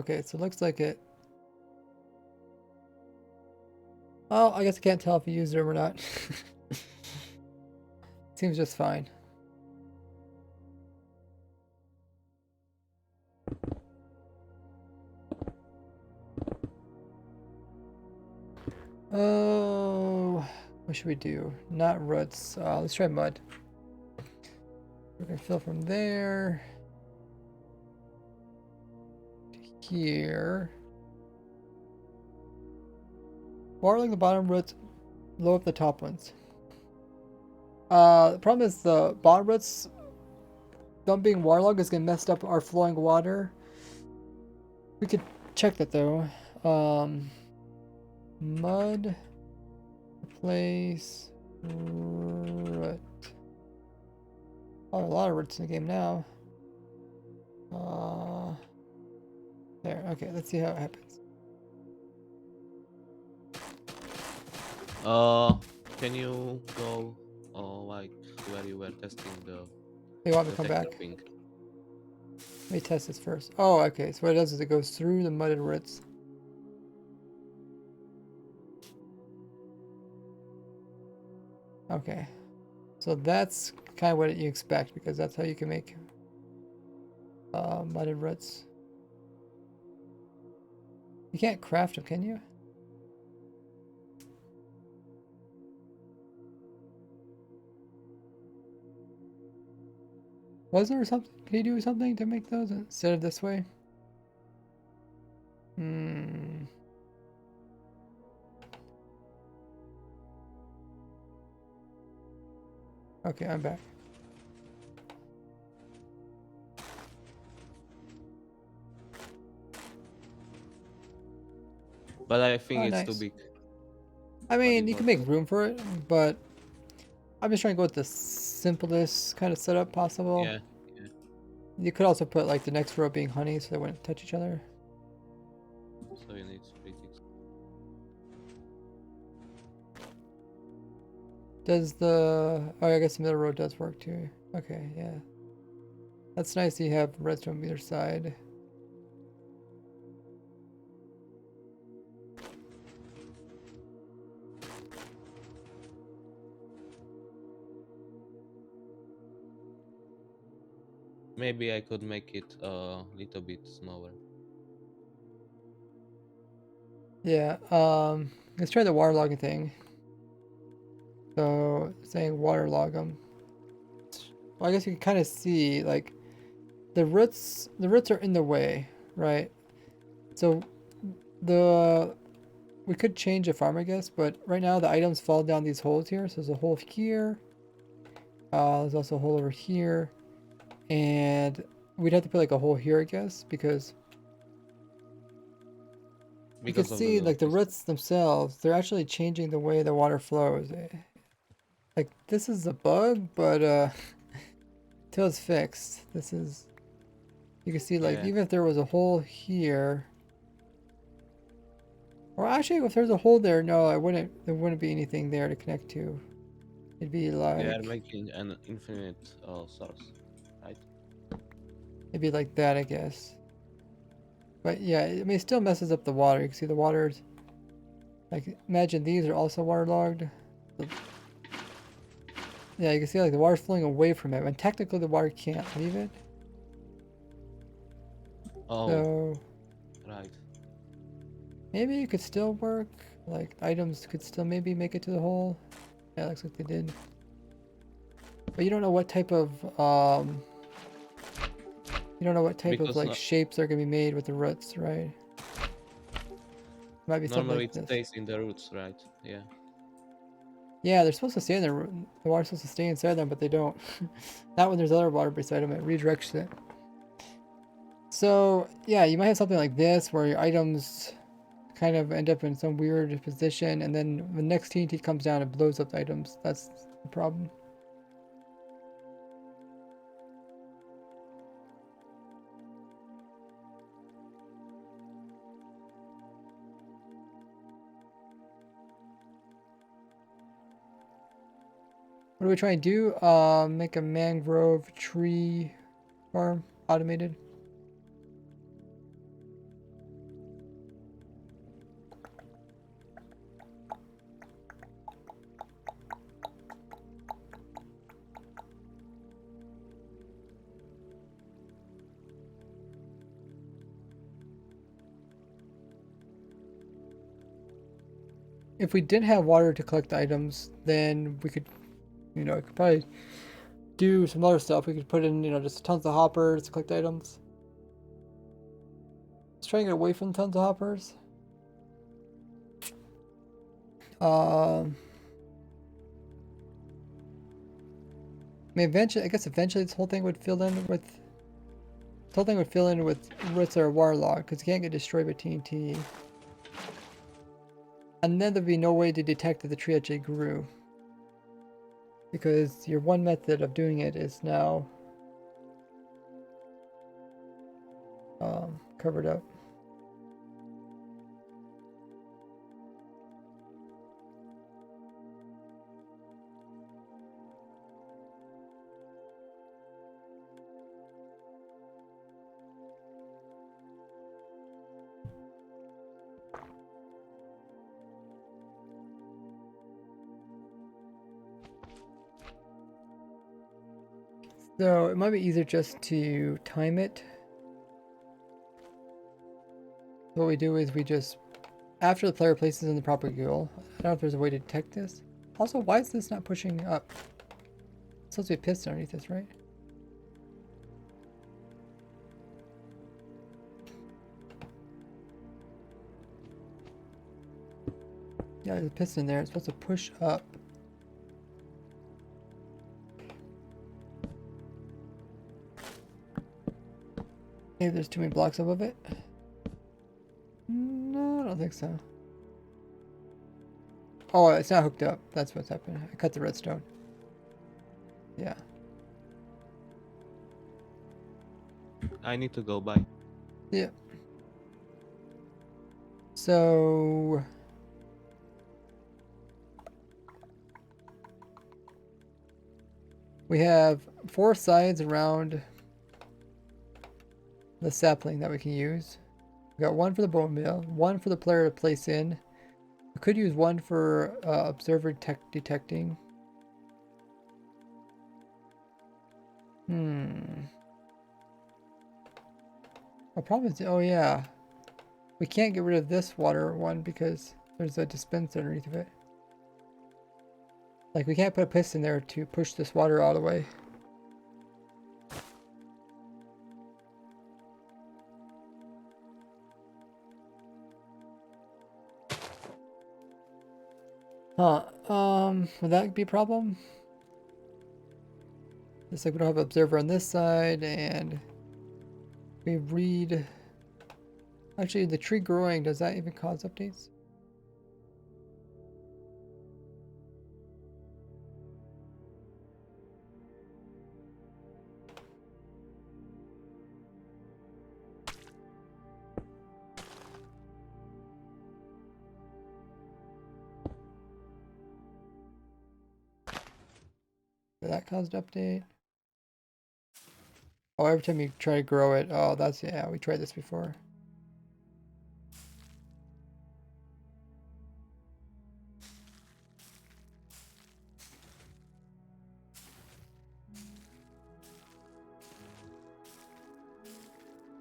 Okay, so it looks like it. Well, I guess I can't tell if you used it or not. Seems just fine. Oh, what should we do? Not roots. Let's try mud. We're gonna fill from there to here. Waterlogging the bottom roots, low up the top ones. The problem is the bottom roots, them being waterlogged, is gonna mess up our flowing water. We could check that though. Mud, replace, root. Oh, a lot of roots in the game now. There. Okay, let's see how it happens. Can you go, like where you were testing You want me the to come back? thing? Let me test this first. Oh, okay. So what it does is it goes through the mudded roots. Okay. So that's kind of what you expect because that's how you can make mudded roots. You can't craft them, can you? Was there something? Can you do something to make those instead of this way? Hmm. Okay, I'm back. But I think Oh, it's too nice. big. I mean, you can works. make room for it, but I'm just trying to go with the simplest kind of setup possible. Yeah. You could also put like the next row being honey so they wouldn't touch each other. So you need 3 ticks. Does the... Oh, I guess the middle row does work too. Okay, yeah. That's nice that you have redstone on either side. Maybe I could make it a little bit smaller. Yeah, let's try the waterlogging thing. So, saying waterlog them. Well, I guess you can kind of see, like, the roots are in the way, right? So, we could change the farm, I guess, but right now the items fall down these holes here. So there's a hole here. There's also a hole over here. And we'd have to put like a hole here, I guess, because you can Because of the see like the noise. roots themselves, they're actually changing the way the water flows. Like this is a bug, but till it's fixed, this is, you can see like Yeah. even if there was a hole here, or actually if there's a hole there, no, there wouldn't be anything there to connect to. It'd be They are like, making an infinite source, right? it'd be like that, I guess. But yeah, I mean, it still messes up the water. You can see the water's, like, imagine these are also waterlogged. Yeah, you can see like the water's flowing away from it, when technically the water can't leave it. Oh, So right. maybe it could still work. Like items could still maybe make it to the hole. Yeah, looks like they did. But you don't know what type of you don't know what type of Because like shapes are gonna be made with the roots, right? Might be something normally like it this. stays in the roots, right? Yeah. Yeah, they're supposed to stay in there. The water's supposed to stay inside them, but they don't. Not when there's other water beside them. It redirects it. So yeah, you might have something like this where your items kind of end up in some weird position, and then the next TNT comes down and blows up the items. That's the problem. What do we try and do? Make a mangrove tree farm automated. if we didn't have water to collect the items, then we could, you know, could probably do some other stuff. We could put in, you know, just tons of hoppers to collect items. Let's try and get away from tons of hoppers. I mean, eventually, I guess eventually this whole thing would fill in with roots or waterlogged because it can't get destroyed by TNT. And then there'd be no way to detect that the tree actually grew. Because your one method of doing it is now covered up. So it might be easier just to time it. What we do is we just, after the player places in the proper goal, I don't know if there's a way to detect this. Also, why is this not pushing up? It's supposed to be a piston underneath this, right? Yeah, there's a piston there. It's supposed to push up. Maybe there's too many blocks above it. No, I don't think so. Oh, it's not hooked up. That's what's happening. I cut the redstone. Yeah. I need to go by. Yeah. So we have 4 sides around the sapling that we can use. We got 1 for the bone meal, 1 for the player to place in. We could use 1 for observer detecting. The problem is, oh yeah, we can't get rid of this water one because there's a dispenser underneath of it. Like, we can't put a piston there to push this water all the way. Huh, would that be a problem? It's like we don't have an observer on this side, and we read... Actually, the tree growing, does that even cause updates? Did that cause an update? Oh, every time you try to grow it. Oh, that's, yeah, we tried this before.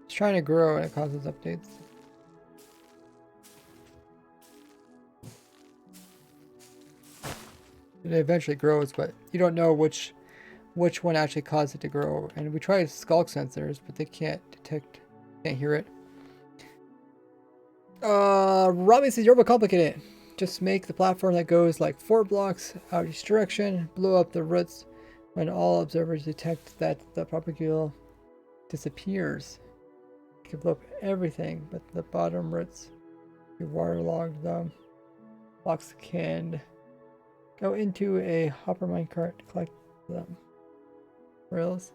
It's trying to grow and it causes updates. It eventually grows, but you don't know which one actually caused it to grow. And we tried skulk sensors, but they can't detect, can't hear it. Robbie says you're overcomplicating it. Just make the platform that goes like 4 blocks out each direction, blow up the roots when all observers detect that the propagule disappears. You can blow up everything, but the bottom roots, you waterlogged them. Blocks can go into a hopper minecart to collect them. Rails.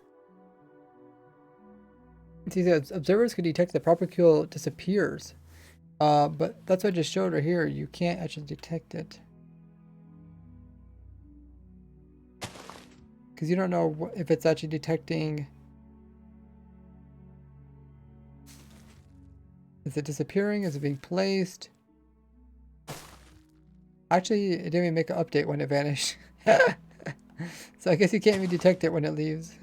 See, the observers can detect the propagule disappears. But that's what I just showed right here. You can't actually detect it. Because you don't know if it's actually detecting... Is it disappearing? Is it being placed? Actually, it didn't even make an update when it vanished. So I guess you can't even detect it when it leaves.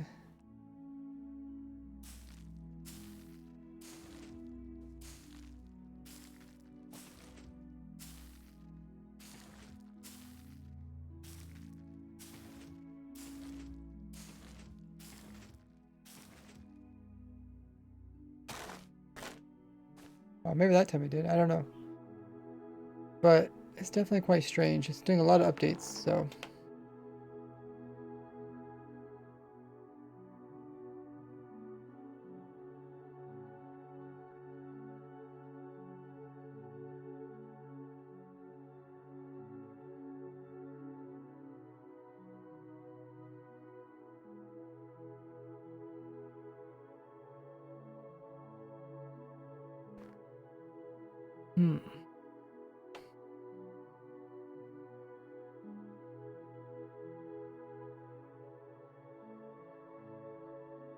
Maybe that time it did. I don't know. But it's definitely quite strange. It's doing a lot of updates, so.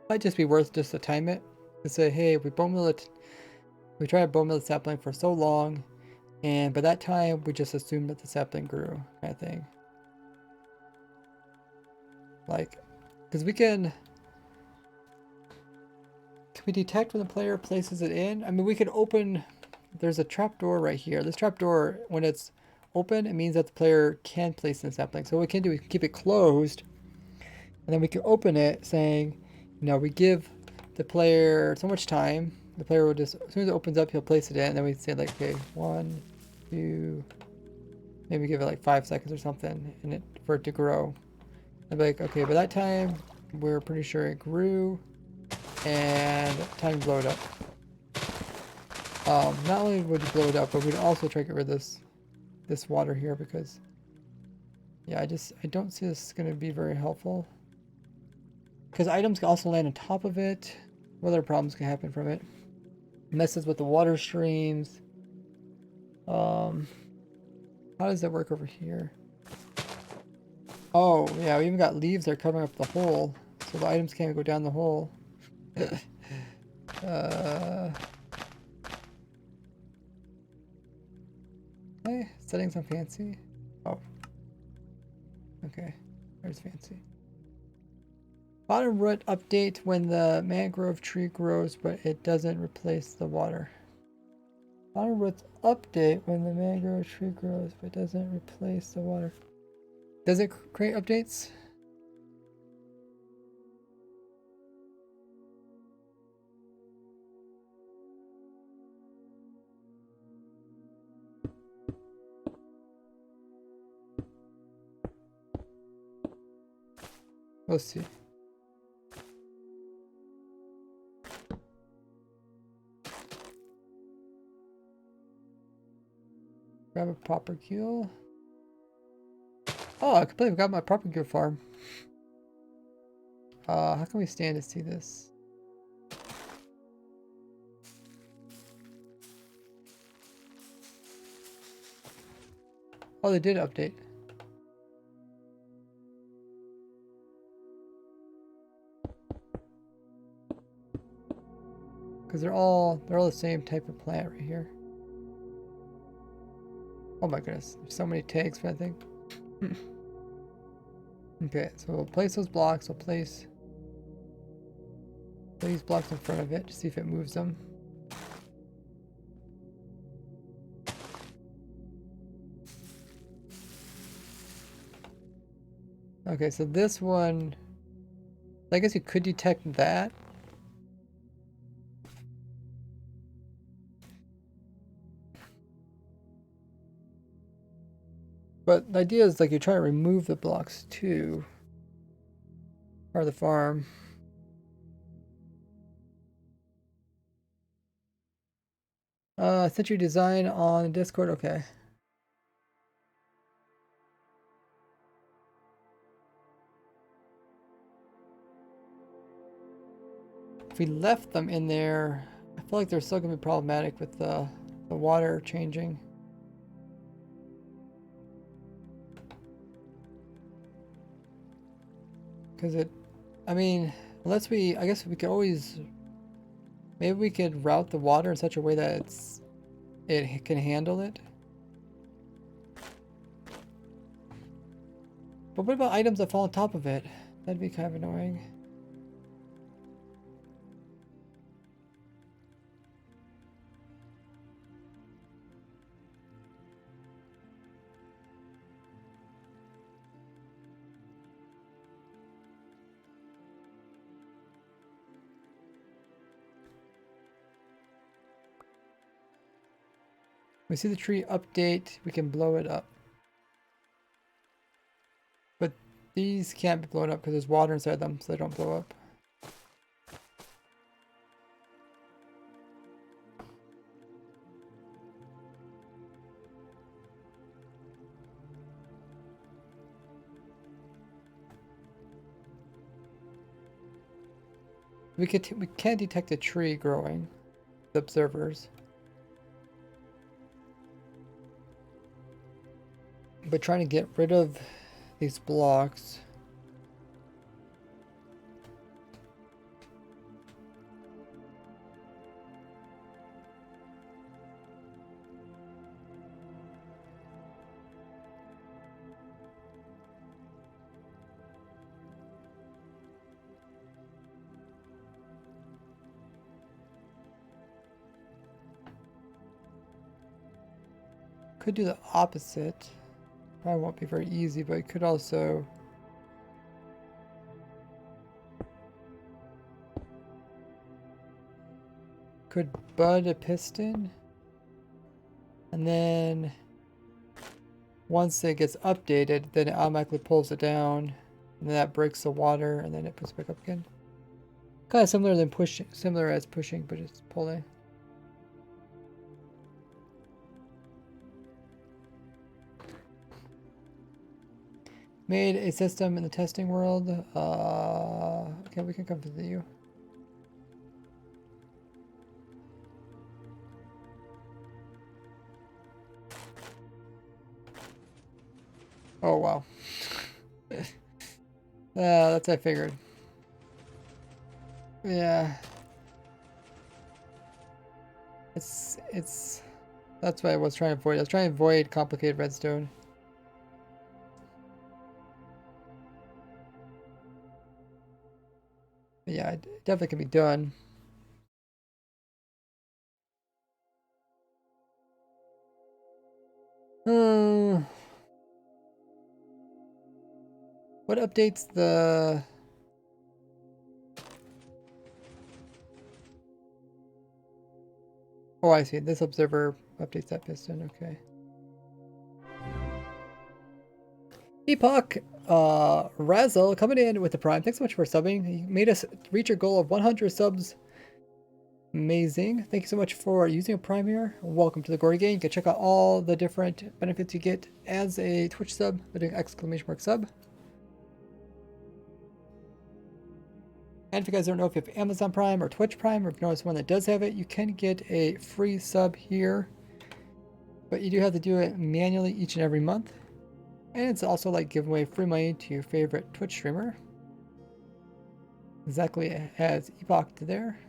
Might just be worth just to time it. To say, hey, we tried to bone mill the sapling for so long, and by that time we just assumed that the sapling grew, kind of thing. Like, because can we detect when the player places it in? I mean, we could open, there's a trapdoor right here. This trapdoor, when it's open, it means that the player can place in the sapling. So what we can do is keep it closed, and then we can open it saying, you know, we give the player so much time. The player will just, as soon as it opens up, he'll place it in, and then we say like, okay, 1, 2, maybe give it like 5 seconds or something, and for it to grow. And be like, okay, by that time, we're pretty sure it grew, and time to blow it up. Not only would you blow it up, but we'd also try to get rid of this water here, because yeah, I don't see this going to be very helpful. Because items can also land on top of it. What other problems can happen from it? Messes with the water streams. How does that work over here? Oh, yeah, we even got leaves that are covering up the hole, so the items can't go down the hole. Hey, settings on fancy. Oh. Okay, there's fancy. Bottom root update when the mangrove tree grows, but it doesn't replace the water. Bottom root update when the mangrove tree grows, but doesn't replace the water. Does it create updates? We'll see. Grab a propagule. Oh, I completely forgot my propagule farm. How can we stand to see this? Oh, they did update. Because they're all the same type of plant right here. Oh my goodness, there's so many tags for that thing. Okay, so we'll place those blocks. We'll place these blocks in front of it to see if it moves them. Okay, so this one, I guess you could detect that. But the idea is like you try to remove the blocks too. Part of the farm. Century design on Discord, okay. If we left them in there, I feel like they're still gonna be problematic with the water changing. Because I mean, unless I guess we could always, maybe we could route the water in such a way that it can handle it. But what about items that fall on top of it? That'd be kind of annoying. We see the tree update, we can blow it up. But these can't be blown up because there's water inside them, so they don't blow up. We can't detect a tree growing, the observers. But trying to get rid of these blocks. Could do the opposite. Probably won't be very easy, but it could also... Could bud a piston. And then... Once it gets updated, then it automatically pulls it down. And then that breaks the water, and then it puts it back up again. Kind of similar than pushing, similar as pushing, but it's pulling. Made a system in the testing world. Okay, we can come to you. Oh wow. That's what I figured. Yeah. It's that's what I was trying to avoid. I was trying to avoid complicated redstone. But yeah, it definitely can be done. What updates the... Oh, I see. This observer updates that piston. Okay. Epoch, Razzle coming in with the Prime. Thanks so much for subbing. You made us reach your goal of 100 subs. Amazing. Thank you so much for using a Prime here. Welcome to the Gory Game. You can check out all the different benefits you get as a Twitch sub with an exclamation mark sub. And if you guys don't know if you have Amazon Prime or Twitch Prime, or if you know someone that does have it, you can get a free sub here. But you do have to do it manually each and every month. And it's also like giving away free money to your favorite Twitch streamer. Exactly as Epoch did there.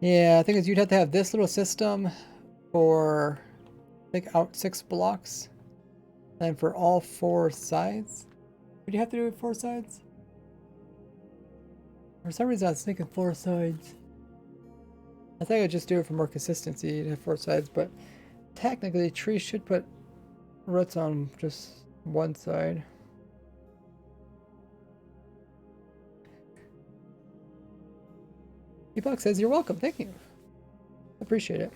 Yeah, I think you'd have to have this little system for like out 6 blocks. And for all 4 sides. Would you have to do it 4 sides? For some reason I was thinking 4 sides. I think I'd just do it for more consistency to have 4 sides, but technically trees should put roots on just one side. Epoch says you're welcome, thank you. Appreciate it.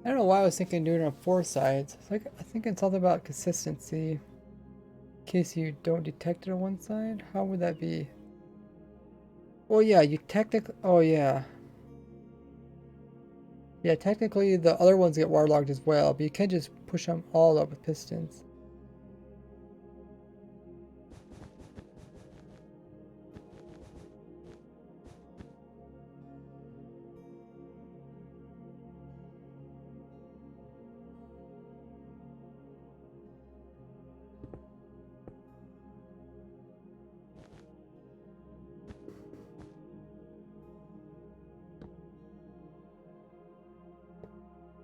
I don't know why I was thinking doing it on 4 sides. It's like I think it's something about consistency. In case you don't detect it on one side, how would that be? Well, yeah, you technically. Oh, yeah. Yeah, technically the other ones get waterlogged as well, but you can't just push them all up with pistons.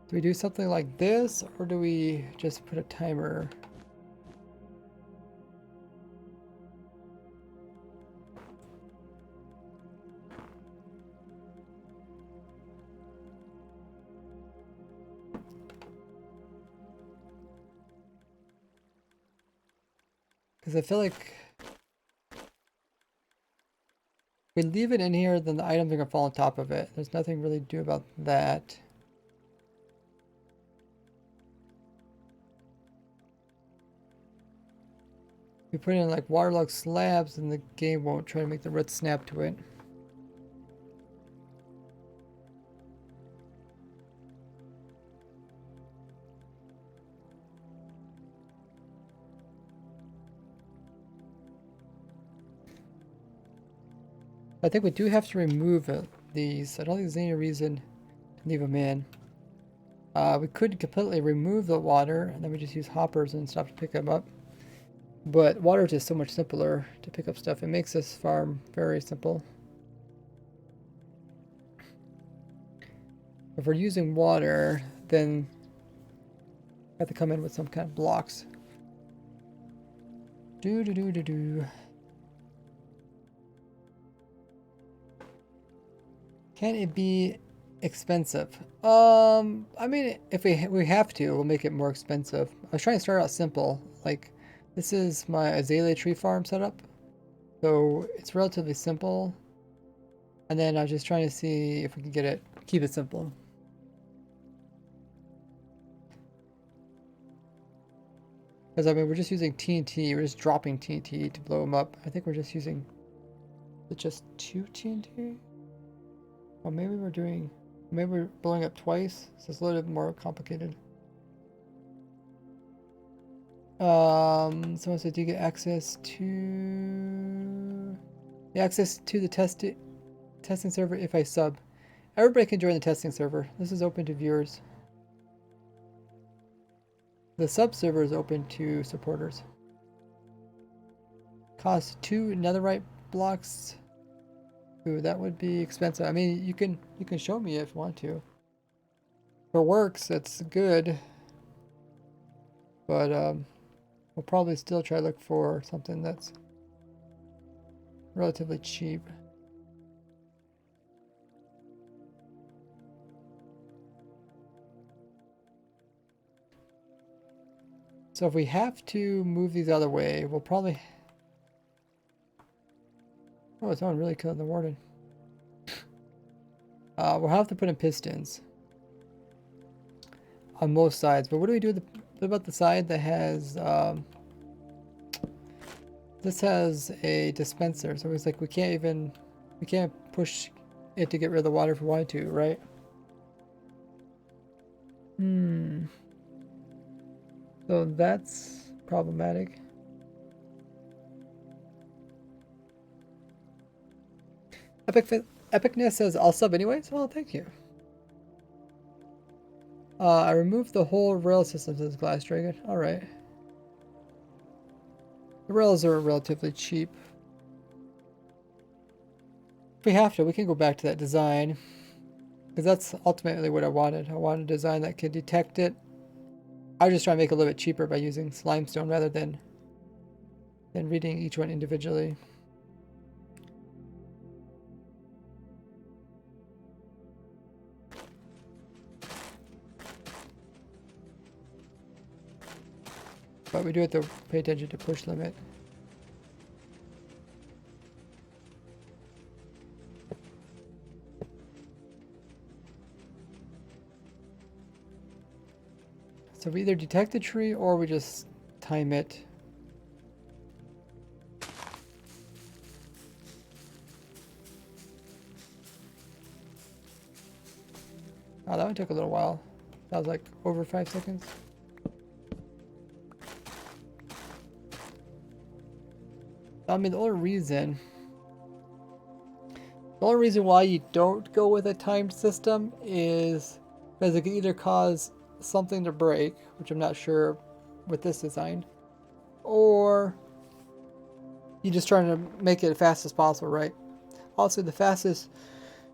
Do we do something like this, or do we just put a timer? Because I feel like if we leave it in here, then the items are going to fall on top of it. There's nothing really to do about that. If we put in like waterlogged slabs, then the game won't try to make the root snap to it. I think we do have to remove these. I don't think there's any reason to leave them in. We could completely remove the water, and then we just use hoppers and stuff to pick them up. But water is just so much simpler to pick up stuff. It makes this farm very simple. If we're using water, then we have to come in with some kind of blocks. Do. Can it be expensive? I mean, if we have to, we'll make it more expensive. I was trying to start out simple. Like, this is my azalea tree farm setup, so it's relatively simple. And then I was just trying to see if we can keep it simple. Because I mean, we're just using TNT. We're just dropping TNT to blow them up. I think we're just using just 2 TNT. Well, maybe we're blowing up twice, so it's a little bit more complicated. Someone said, do you get access to the testing server if I sub? Everybody can join the testing server. This is open to viewers. The sub server is open to supporters. Cost 2 netherite blocks. Ooh, that would be expensive. I mean, you can show me if you want to. If it works, it's good. But we'll probably still try to look for something that's relatively cheap. So if we have to move these out of the way, we'll probably... Oh, someone really killed the warden. We'll have to put in pistons on most sides. But what do we do what about the side that has... this has a dispenser, so it's like we can't push it to get rid of the water if we wanted to, right? So that's problematic. Epicness says, I'll sub anyways? Well, thank you. I removed the whole rail system, says Glass Dragon. Alright. The rails are relatively cheap. If we have to, we can go back to that design. Because that's ultimately what I wanted. I wanted a design that could detect it. I was just trying to make it a little bit cheaper by using limestone rather than reading each one individually. But we do have to pay attention to push limit. So we either detect the tree or we just time it. Oh, that one took a little while. That was like over 5 seconds. I mean, the only reason why you don't go with a timed system is because it can either cause something to break, which I'm not sure with this design, or you're just trying to make it as fast as possible, right? Also, the fastest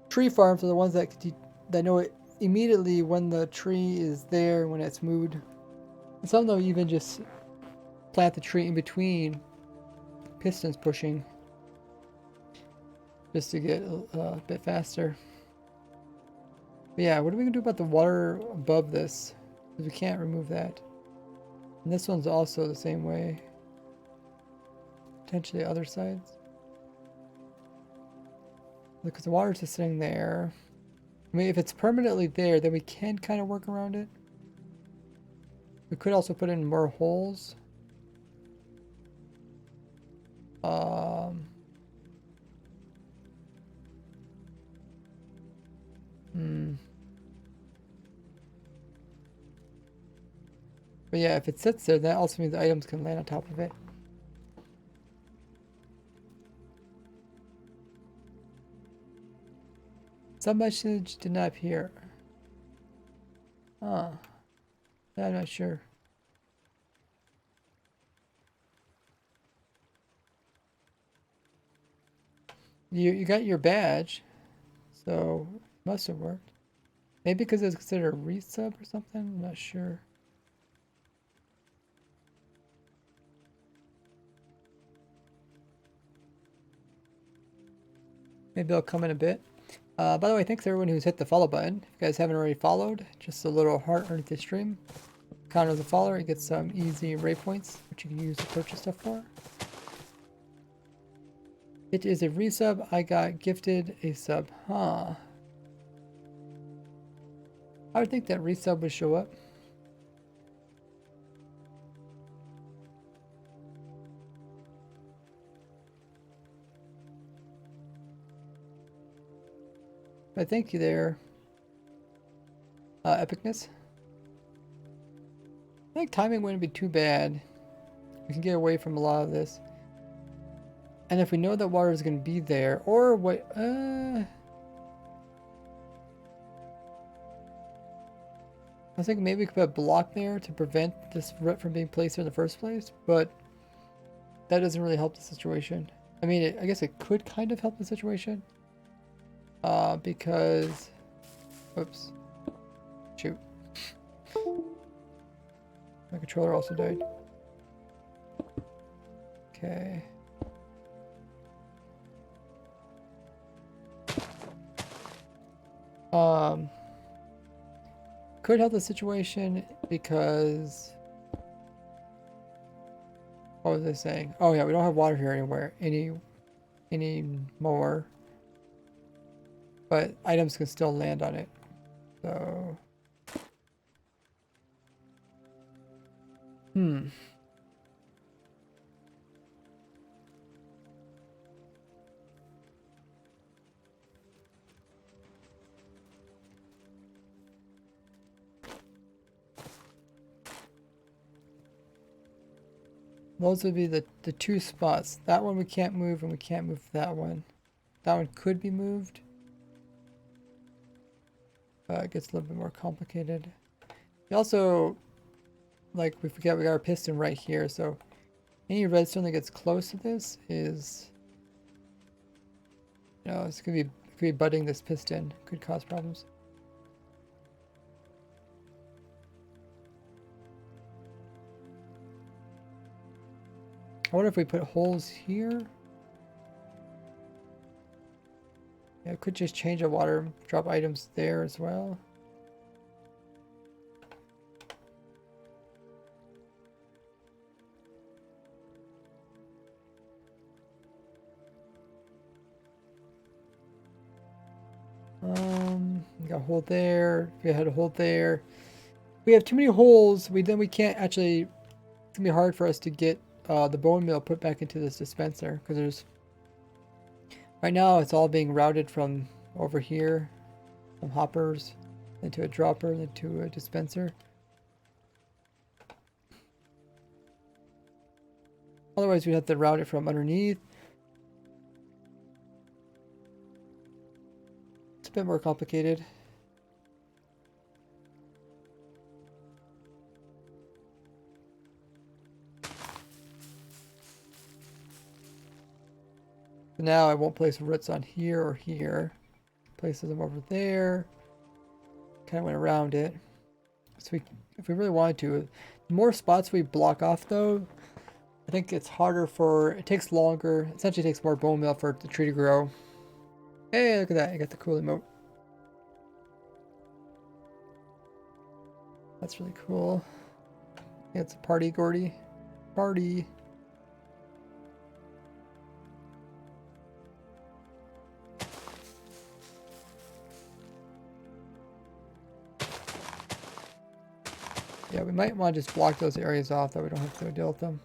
tree farms are the ones that know it immediately when the tree is there, when it's moved. And some of them even just plant the tree in between pistons pushing, just to get a bit faster. But yeah, what are we gonna do about the water above this? Because we can't remove that. And this one's also the same way. potentially other sides. Because the water's just sitting there. I mean, if it's permanently there, then we can kind of work around it. We could also put in more holes. But yeah, if it sits there, that also means the items can land on top of it. Some message did not appear. Huh. Yeah, I'm not sure. You got your badge, so it must have worked. Maybe because it was considered a resub or something. I'm not sure. Maybe I'll come in a bit. By the way, thanks to everyone who's hit the follow button. If you guys haven't already followed, just a little heart underneath the stream. Counter the follower, you get some easy ray points, which you can use to purchase stuff for. It is a resub. I got gifted a sub. Huh. I would think that resub would show up. But thank you there, Epicness. I think timing wouldn't be too bad. We can get away from a lot of this. And if we know that water is going to be there, or what, I was thinking maybe we could put a block there to prevent this rip from being placed there in the first place, but that doesn't really help the situation. I mean, I guess it could kind of help the situation. Because, whoops, shoot. My controller also died. Okay. Could help the situation because, what was I saying? Oh yeah, we don't have water here anymore. But items can still land on it. So, those would be the two spots. That one we can't move, and we can't move that one. That one could be moved. It gets a little bit more complicated. We also, like, we forget we got our piston right here, so any redstone that gets close to this is, you know, it could be butting this piston. Could cause problems. I wonder if we put holes here. Yeah, it could just change the water, drop items there as well. We got a hole there. We had a hole there. We have too many holes. We can't actually. It's gonna be hard for us to get the bone meal put back into this dispenser because there's. Right now, it's all being routed from over here, from hoppers, into a dropper, into a dispenser. Otherwise, we'd have to route it from underneath. It's a bit more complicated. Now I won't place roots on here or here. Places them over there. Kind of went around it. So if we really wanted to, the more spots we block off though, I think it's harder it takes longer. Essentially takes more bone meal for the tree to grow. Hey, look at that. You got the cool emote. That's really cool. Yeah, it's a party, Gordy. Party. Yeah, we might want to just block those areas off that we don't have to deal with them.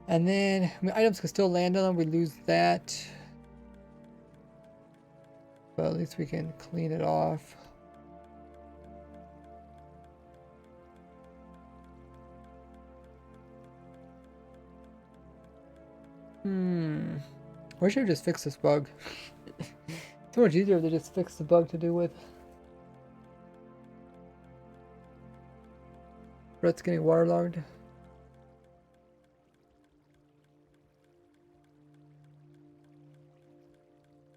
And then, I mean, items can still land on them. We lose that. But at least we can clean it off. Or should we just fix this bug? It's much easier to just fix the bug to do with. Brett's getting waterlogged.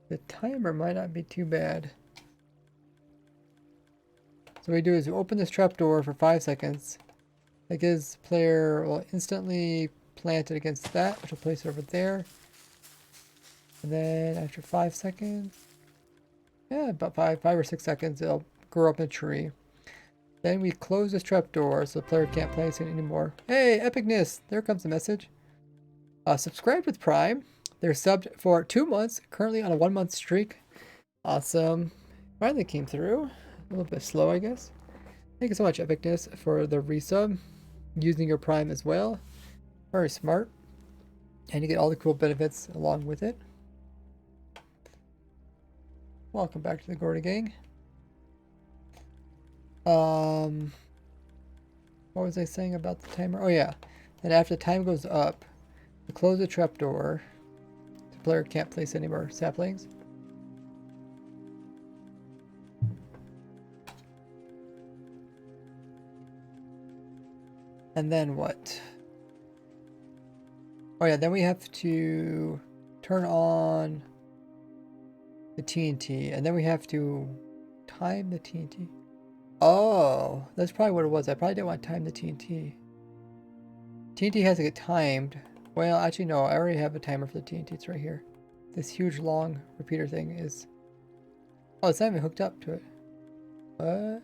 The timer might not be too bad. So what we do is we open this trapdoor for 5 seconds. That gives the player will instantly plant it against that, which will place it over there. And then after 5 seconds, yeah, about five or 6 seconds, it'll grow up in a tree. Then we close this trapdoor so the player can't place it anymore. Hey, epicness! There comes the message. Subscribed with Prime. They're subbed for 2 months, currently on a 1-month streak. Awesome. Finally came through. A little bit slow, I guess. Thank you so much, epicness, for the resub. Using your Prime as well. Very smart. And you get all the cool benefits along with it. Welcome back to the Gordy Gang. What was I saying about the timer? Oh yeah. And after the time goes up, we close the trapdoor. The player can't place any more saplings. And then what? Oh yeah, then we have to turn on the TNT, and then we have to time the TNT. Oh, that's probably what it was. I probably didn't want to time the TNT. TNT has to get timed. Well, actually no, I already have a timer for the TNT. It's right here. This huge long repeater thing is... Oh, it's not even hooked up to it. What?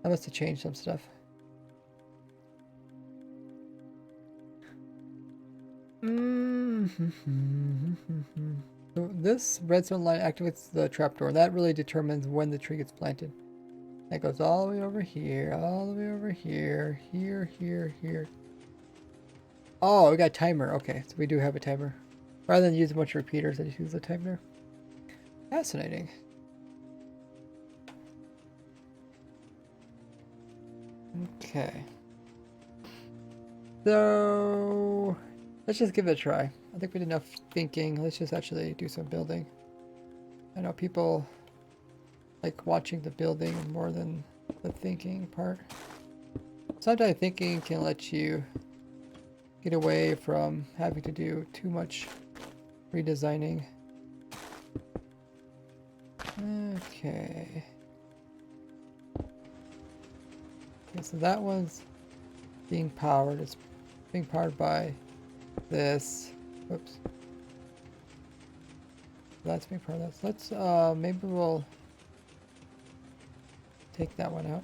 I must have changed some stuff. So this redstone line activates the trapdoor. That really determines when the tree gets planted. That goes all the way over here, all the way over here, here, here, here. Oh, we got a timer. Okay, so we do have a timer. Rather than use a bunch of repeaters, I just use a timer. Fascinating. Okay. So let's just give it a try. I think we did enough thinking. Let's just actually do some building. I know people like watching the building more than the thinking part. Sometimes thinking can let you get away from having to do too much redesigning. Okay. Okay, so that one's being powered. It's being powered by this. Whoops. That's being powered. Let's maybe we'll take that one out.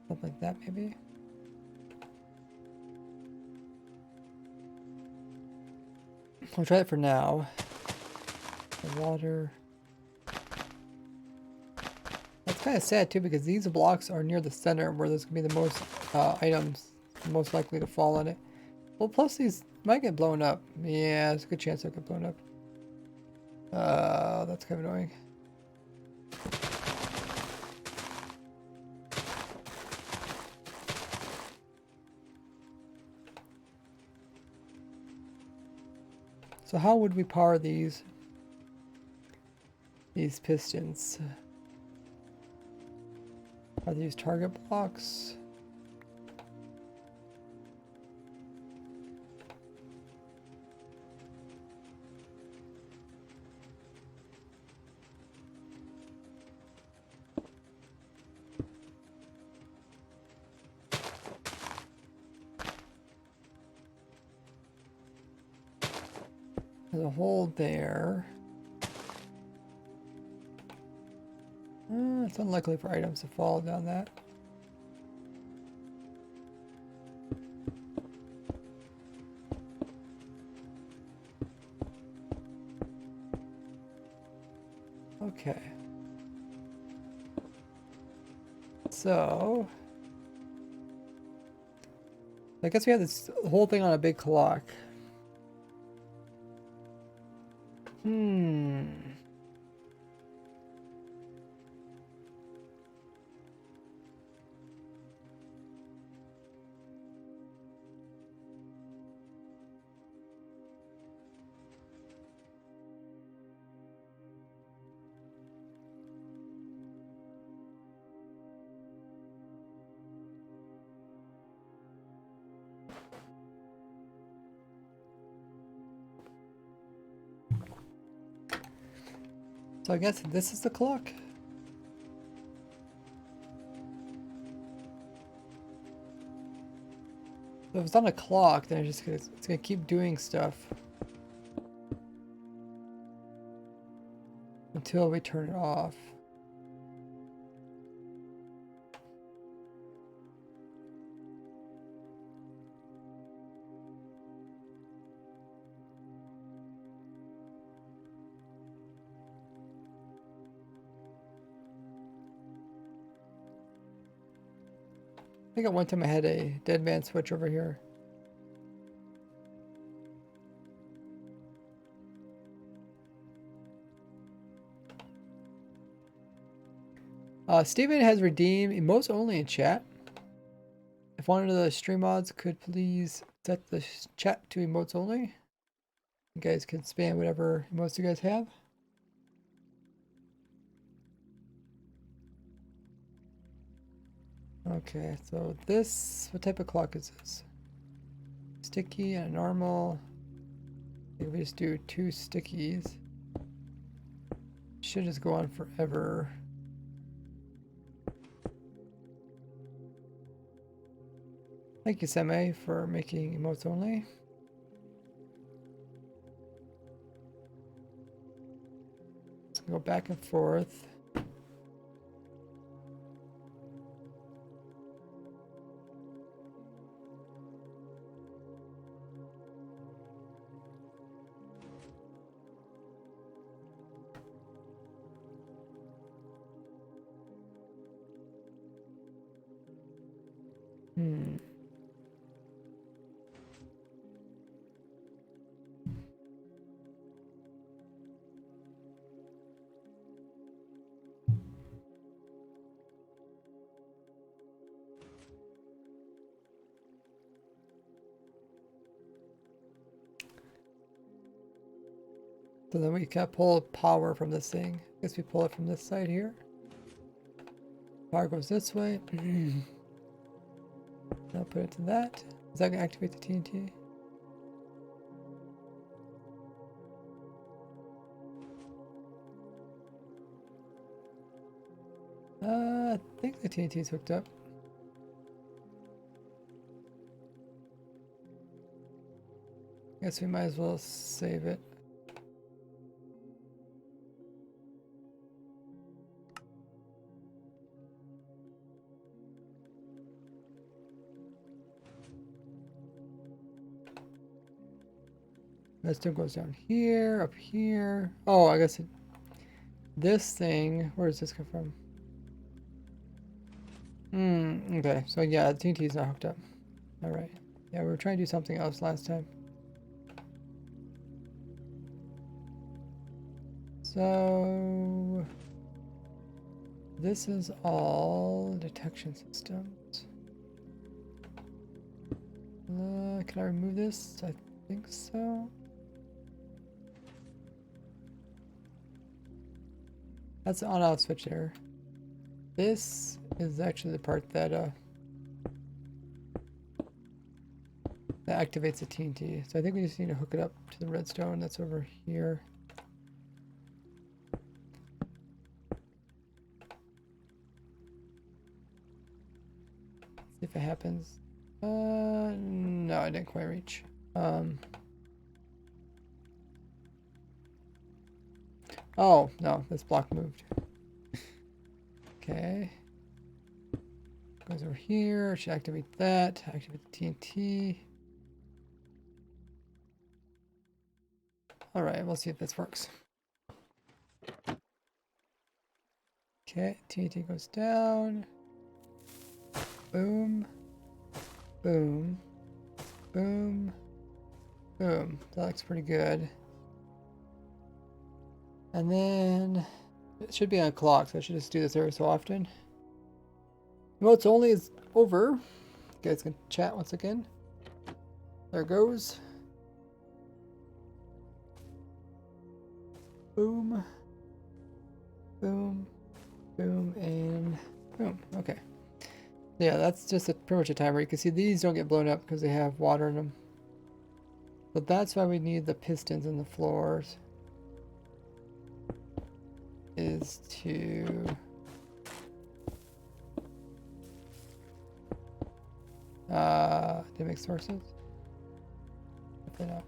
Something like that, maybe. We'll try it for now. The water. That's kind of sad too, because these blocks are near the center where there's gonna be the most items most likely to fall on it. Well, plus these might get blown up. Yeah, there's a good chance they'll get blown up. That's kind of annoying. So how would we power these pistons? Are these target blocks? There's a hole there. It's unlikely for items to fall down that. Okay. So I guess we have this whole thing on a big clock. Hmm. So I guess this is the clock. So if it's on a clock, then it's gonna keep doing stuff until we turn it off. I think at one time I had a dead man switch over here. Steven has redeemed emotes only in chat. If one of the stream mods could please set the chat to emotes only. You guys can spam whatever emotes you guys have. Okay, so this, what type of clock is this? Sticky and a normal. I think we just do 2 stickies. Should just go on forever. Thank you, Seme, for making emotes only. Let's go back and forth. Hmm. So then we can pull power from this thing. I guess we pull it from this side here. Power goes this way. I'll put it to that. Is that gonna activate the TNT? I think the TNT is hooked up. Guess we might as well save it. That still goes down here, up here. Oh, I guess this thing, where does this come from? Okay, so yeah, the TNT is not hooked up. All right. Yeah, we were trying to do something else last time. So this is all detection systems. Can I remove this? I think so. That's the on-off switch there. This is actually the part that that activates the TNT. So I think we just need to hook it up to the redstone that's over here. See if it happens. No, I didn't quite reach. Oh, no, this block moved. Okay. Goes over here, should activate that, activate the TNT. All right, we'll see if this works. Okay, TNT goes down. Boom. Boom. Boom. Boom. That looks pretty good. And then it should be on a clock, so I should just do this every so often. Well, it's only is over. You guys can chat once again. There it goes. Boom. Boom. Boom. And boom. Okay. Yeah, that's just pretty much a timer. You can see these don't get blown up because they have water in them. But that's why we need the pistons in the floors. Is to did it make sources? Hopefully not.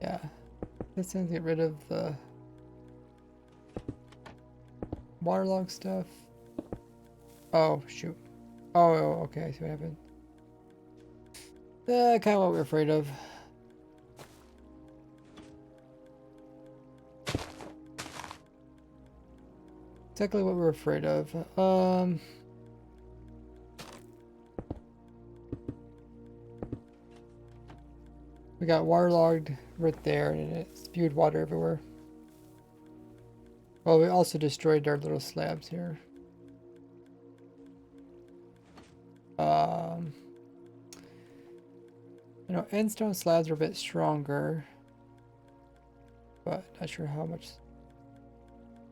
Yeah. Pistons get rid of the waterlog stuff. Oh shoot. Oh, okay, I see what happened. Kind of what we're afraid of. Exactly what we're afraid of. We got waterlogged right there, and it spewed water everywhere. Well, we also destroyed our little slabs here. You know, end stone slabs are a bit stronger, but not sure how much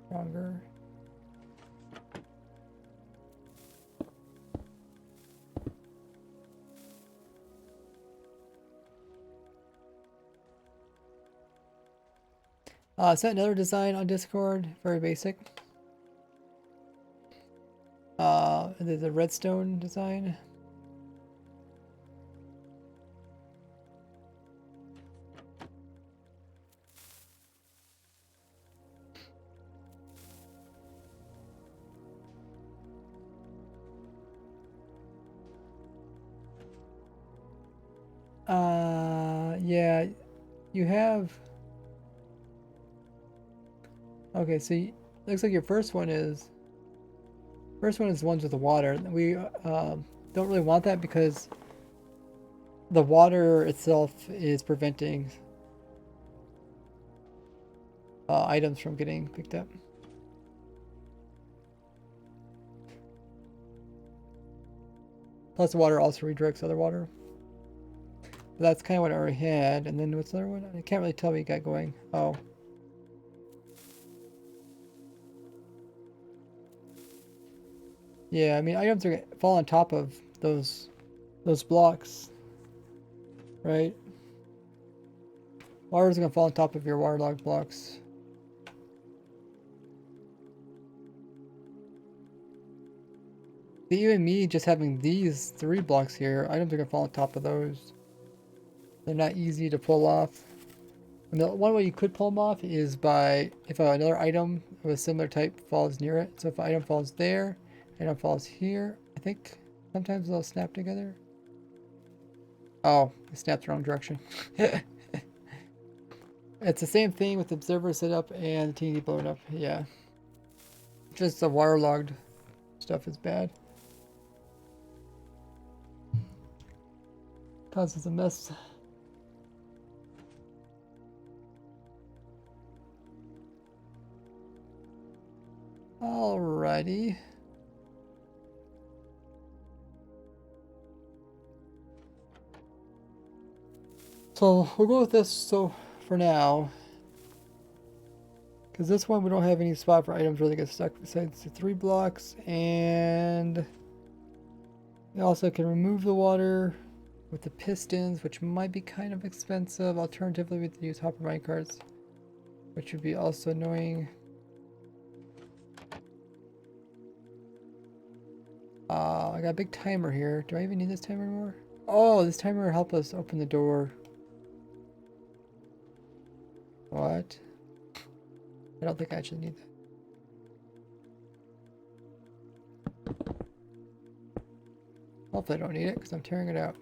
stronger. Sent another design on Discord, very basic. There's a redstone design. Yeah, you have. Okay, so looks like your first one is the ones with the water. We don't really want that because the water itself is preventing items from getting picked up. Plus, the water also redirects other water. But that's kind of what I already had. And then what's the other one? I can't really tell what you got going. Oh. Yeah, I mean, items are gonna fall on top of those blocks, right? Water's gonna fall on top of your waterlogged blocks. Even me just having these 3 blocks here, items are gonna fall on top of those. They're not easy to pull off. And the one way you could pull them off is by if another item of a similar type falls near it. So if an item falls there, item falls here, I think sometimes they'll snap together. Oh, it snapped the wrong direction. It's the same thing with the observer setup and the TNT blown up. Yeah. Just the waterlogged stuff is bad. Causes a mess. Alrighty. So we'll go with this for now. Because this one we don't have any spot for items really get stuck besides the 3 blocks. And we also can remove the water with the pistons, which might be kind of expensive. Alternatively, we could use hopper minecarts, which would be also annoying. I got a big timer here. Do I even need this timer anymore? Oh, this timer will help us open the door. What? I don't think I actually need that. Hopefully I don't need it because I'm tearing it out.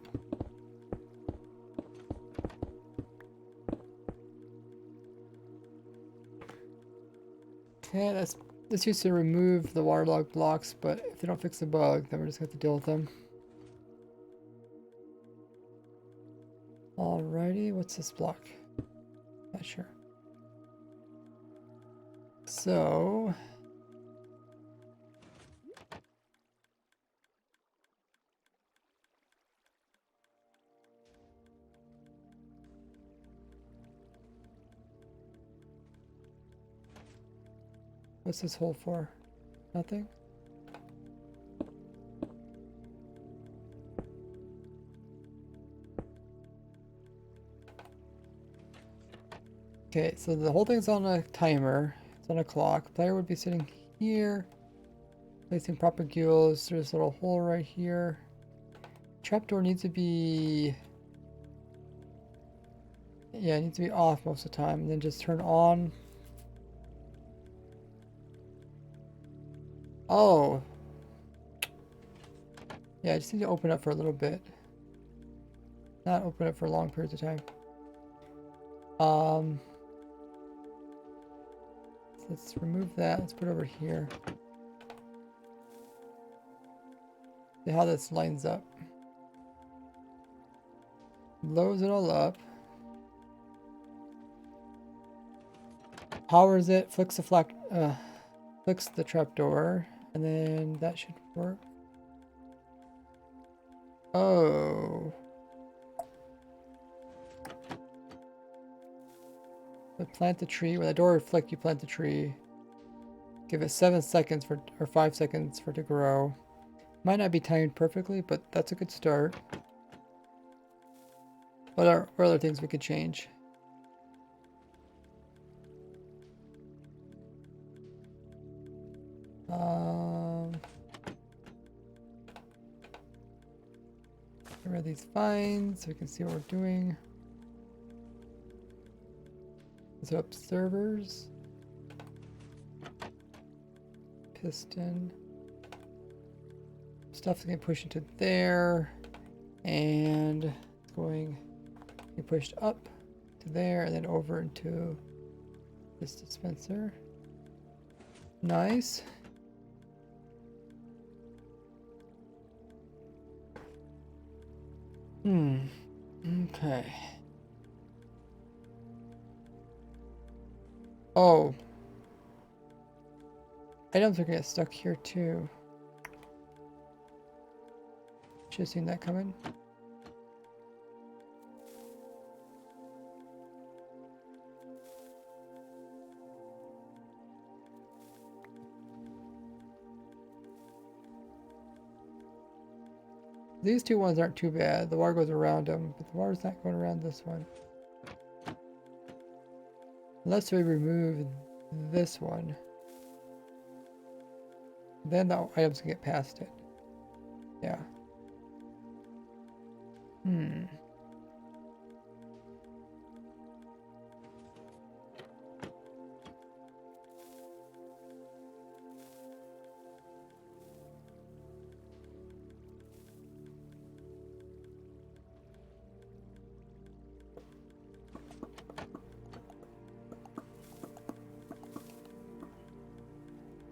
Okay, this used to remove the waterlogged blocks, but if they don't fix the bug, then we're just gonna have to deal with them. Alrighty, what's this block? Not sure. So what's this hole for? Nothing? Okay, so the whole thing's on a timer. It's on a clock. Player would be sitting here, placing propagules. There's a little hole right here. Trapdoor needs to be... yeah, it needs to be off most of the time, and then just turn on. Oh. Yeah, I just need to open up for a little bit. Not open up for long periods of time. So let's remove that. Let's put it over here. See how this lines up. Loads it all up. Powers it, flicks the trapdoor, and then that should work. Oh. But plant the tree. When the door would flick, you plant the tree. Give it 7 seconds for, or 5 seconds for it to grow. Might not be timed perfectly, but that's a good start. What are other things we could change? Get rid of these vines so we can see what we're doing. So observers. Piston. Stuff's getting pushed into there. And it's going to be pushed up to there and then over into this dispenser. Nice. Okay. Oh. Items are gonna get stuck here too. Should have seen that coming. These two ones aren't too bad. The water goes around them, but the water's not going around this one. Unless we remove this one. Then the items can get past it. Yeah.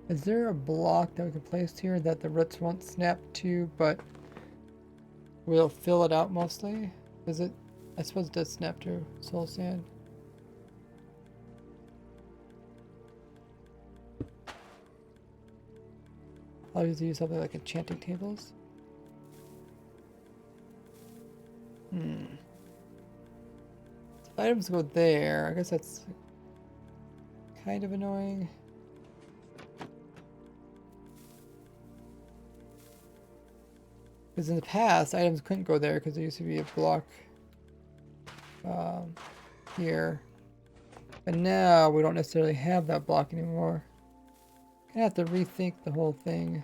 Is there a block that we can place here that the roots won't snap to, but we'll fill it out mostly? Is it? I suppose it does snap to soul sand. I'll usually use something like enchanting tables. Items go there. I guess that's kind of annoying. Because in the past, items couldn't go there because there used to be a block here. But now we don't necessarily have that block anymore. Gonna have to rethink the whole thing.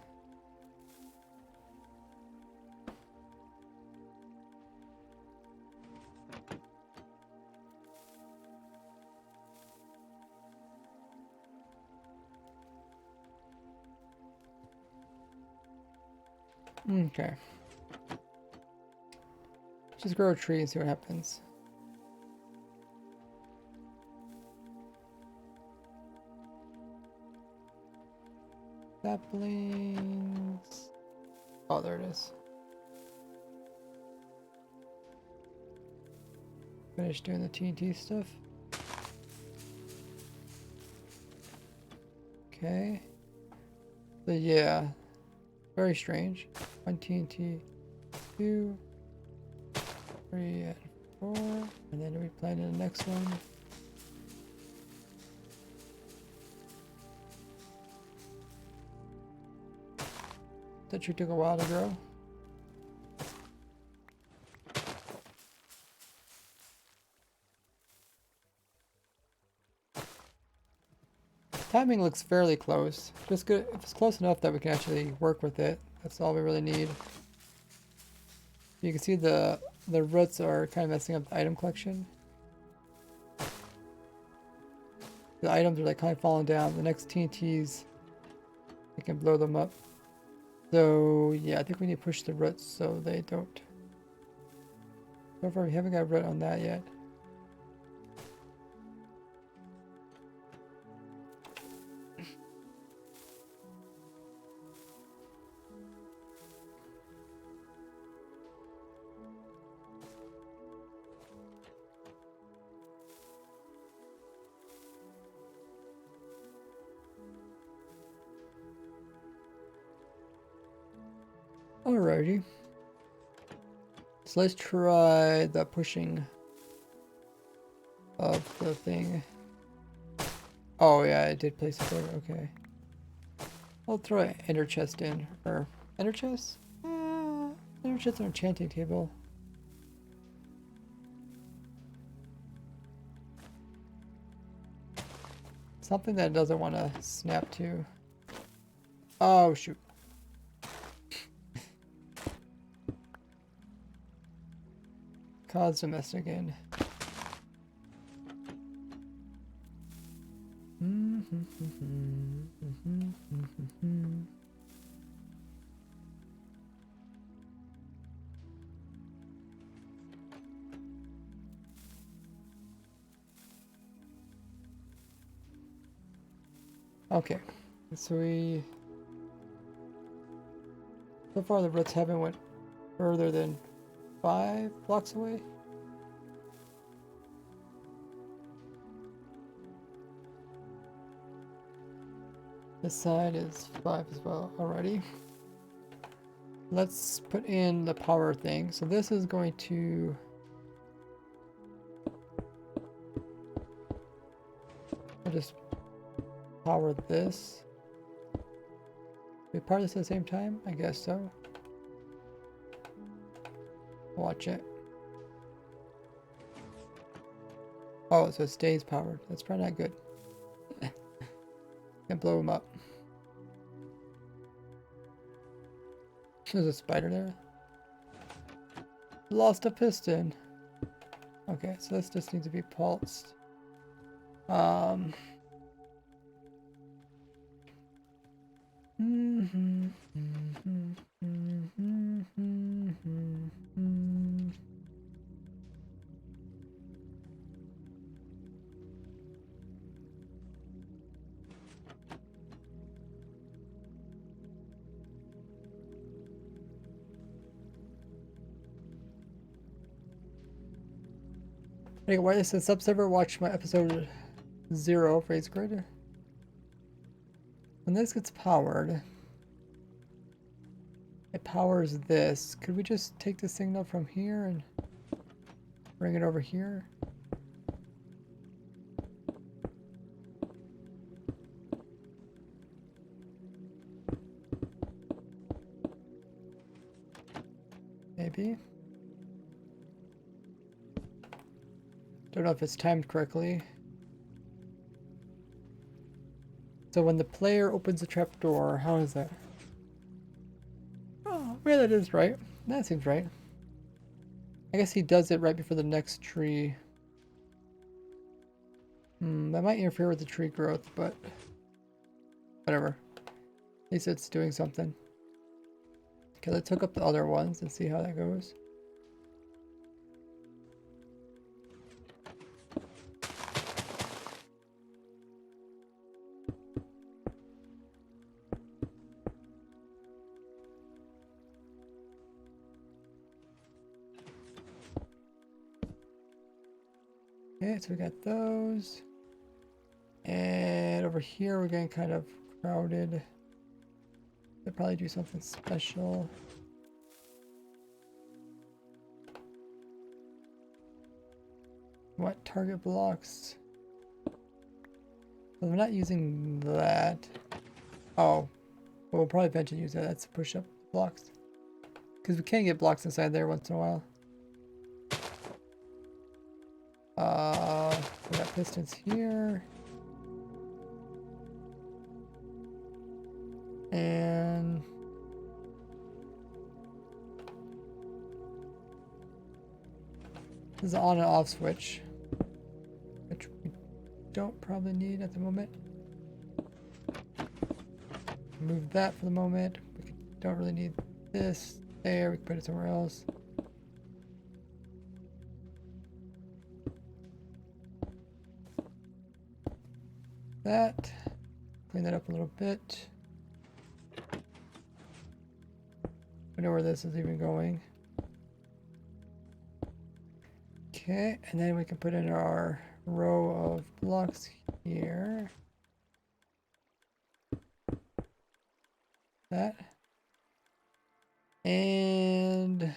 Okay. Just grow a tree and see what happens. saplings. Oh, there it is. Finish doing the TNT stuff. Okay. So yeah, very strange. 1 TNT, 2, 3, and 4, and then we plan in the next one. That tree took a while to grow. Timing looks fairly close. Just good if it's close enough that we can actually work with it. That's all we really need. You can see the roots are kind of messing up the item collection. The items are like kind of falling down. The next TNTs, we can blow them up. So yeah, I think we need to push the roots so they don't. So far we haven't got a root on that yet. Alrighty. So let's try the pushing of the thing. Oh yeah, I did place it there. Okay. I'll throw an ender chest in. Or ender chest? Ender chest on enchanting table. Something that doesn't want to snap to. Oh shoot. Caused a mess again. Okay, so so far the roots haven't went further than 5 blocks away. This side is 5 as well already. Let's put in the power thing. So this is going to I'll just power this. We power this at the same time? I guess so. Watch it. Oh, so it stays powered. That's probably not good. Can blow him up. There's a spider there. Lost a piston. Okay, so this just needs to be pulsed. Hey, why this is Subserver? Watch my episode 0 phrase grid. When this gets powered, it powers this. Could we just take the signal from here and bring it over here? Maybe. Don't know if it's timed correctly. So when the player opens the trapdoor, how is that? Oh, yeah, that is right. That seems right. I guess he does it right before the next tree. That might interfere with the tree growth, but whatever. At least it's doing something. Okay, let's hook up the other ones and see how that goes. Okay, so we got those. And over here we're getting kind of crowded. They'll probably do something special. What target blocks? Well, we're not using that. Oh, well, we'll probably eventually use that. That's push up blocks. Because we can get blocks inside there once in a while. We got pistons here. And this is an on and off switch, which we don't probably need at the moment. Move that for the moment. We don't really need this there. We can put it somewhere else. That. Clean that up a little bit. We know where this is even going. Okay, and then we can put in our row of blocks here. That. And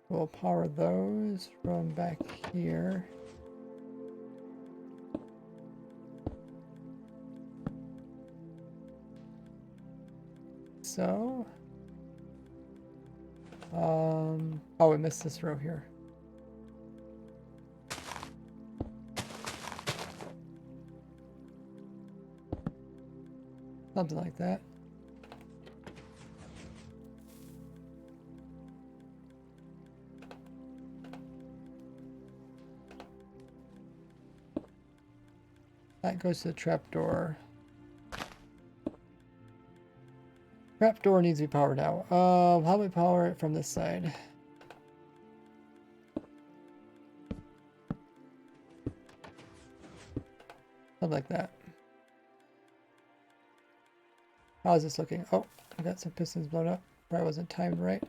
we'll power those from back here. So, oh, we missed this row here. Something like that. That goes to the trapdoor. Trapdoor needs to be powered now. How do we power it from this side? Something like that. How is this looking? Oh, I got some pistons blown up. Probably wasn't timed right.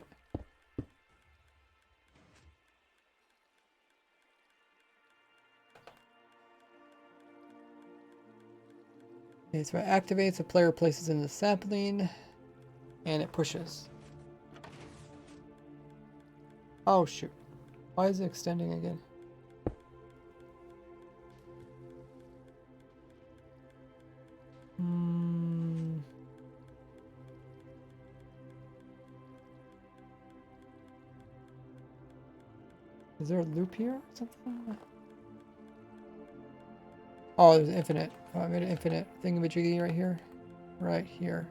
Okay, so it activates, the player places in the sapling, and it pushes. Oh shoot. Why is it extending again? Is there a loop here or something? Oh, there's infinite. Oh, I made an infinite thingamajiggy right here. Right here.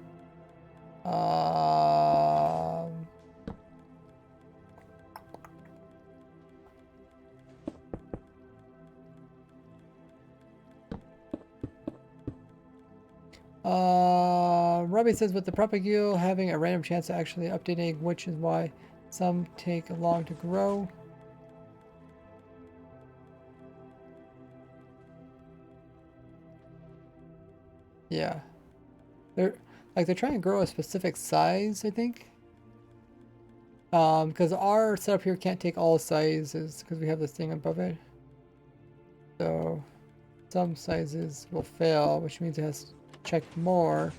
Robbie says with the propagule having a random chance of actually updating, which is why some take long to grow. Yeah. They're trying to grow a specific size, I think. Because our setup here can't take all sizes because we have this thing above it. So some sizes will fail, which means it has to check more.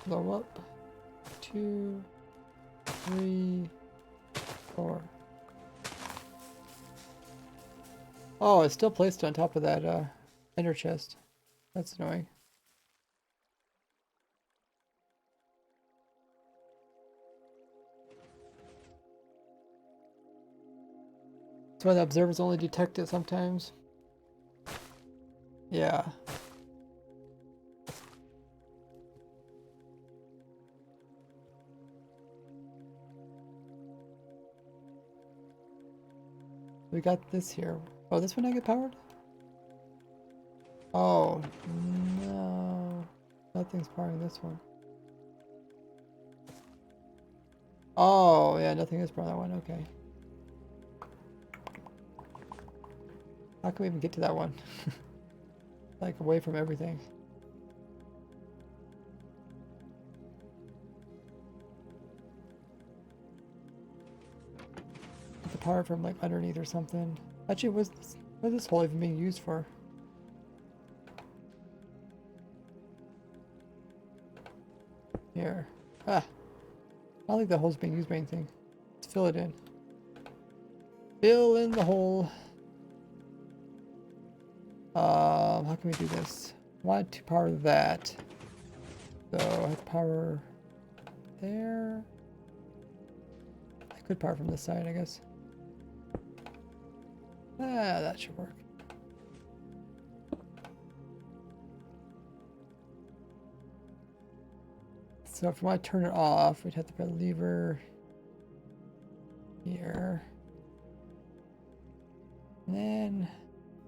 Blow up. 2, 3, 4. Oh, it's still placed on top of that ender chest. That's annoying. That's why the observers only detect it sometimes. Yeah. We got this here. Oh, this one I get powered? Oh, no. Nothing's powering this one. Oh, yeah, nothing is powering that one. Okay. How can we even get to that one? Like, away from everything. Get the power from, like, underneath or something. Actually, what is this hole even being used for? Here. Ah. I don't think the hole's being used by anything. Let's fill it in. Fill in the hole. How can we do this? I want to power that. So I have to power there. I could power from this side, I guess. Ah, that should work. So if we want to turn it off, we'd have to put a lever here. And then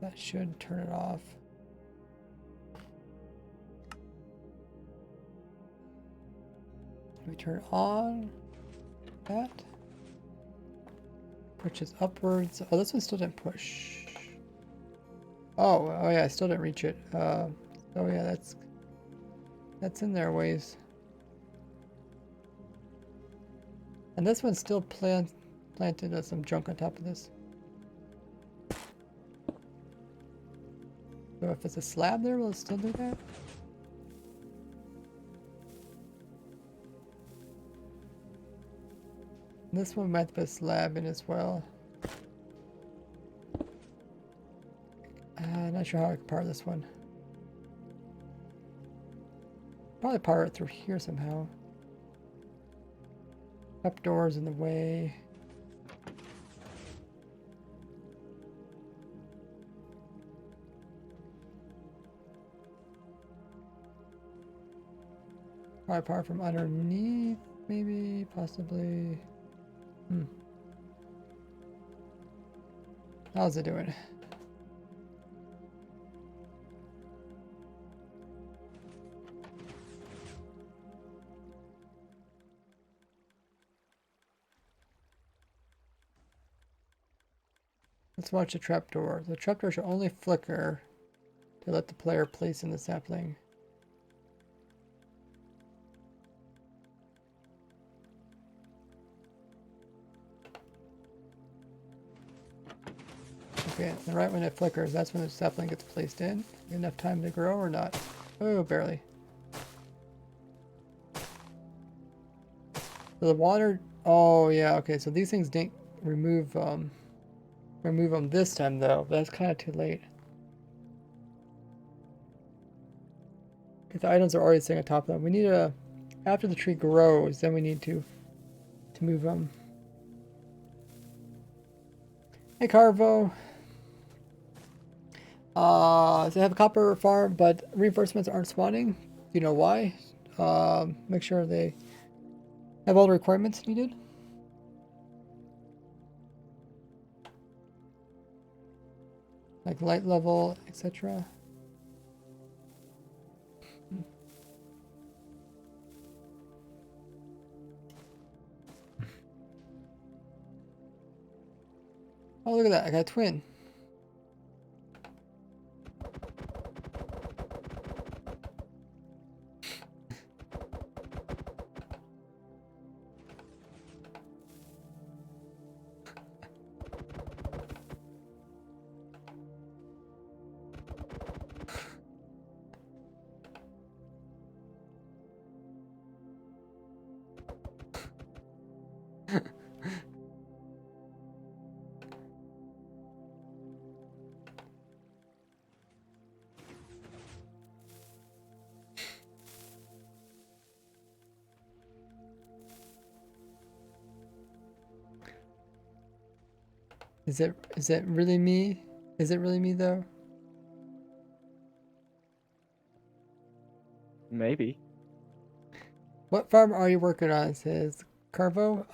that should turn it off. We turn it on. That pushes upwards. Oh, this one still didn't push. Oh yeah, I still didn't reach it. Oh yeah, that's in there a ways. And this one's still planted as some junk on top of this. So if it's a slab there, will it still do that? This one might put a slab in as well. Not sure how I can power this one. Probably power it through here somehow. Up doors in the way. Probably power from underneath, maybe, possibly. How's it doing? Let's watch the trapdoor. The trapdoor should only flicker to let the player place in the sapling. Okay, and right when it flickers, that's when the sapling gets placed in. Enough time to grow or not? Oh, barely. So the water. Oh yeah, okay. So these things didn't remove them this time though. That's kind of too late. If the items are already sitting on top of them, we need to. After the tree grows, then we need to move them. Hey Carvo. So they have a copper farm, but reinforcements aren't spawning. Do you know why? Make sure they have all the requirements needed. Like light level, etc. Oh, look at that. I got a twin. Is it really me? Is it really me though? Maybe. What farm are you working on? It says Carvo.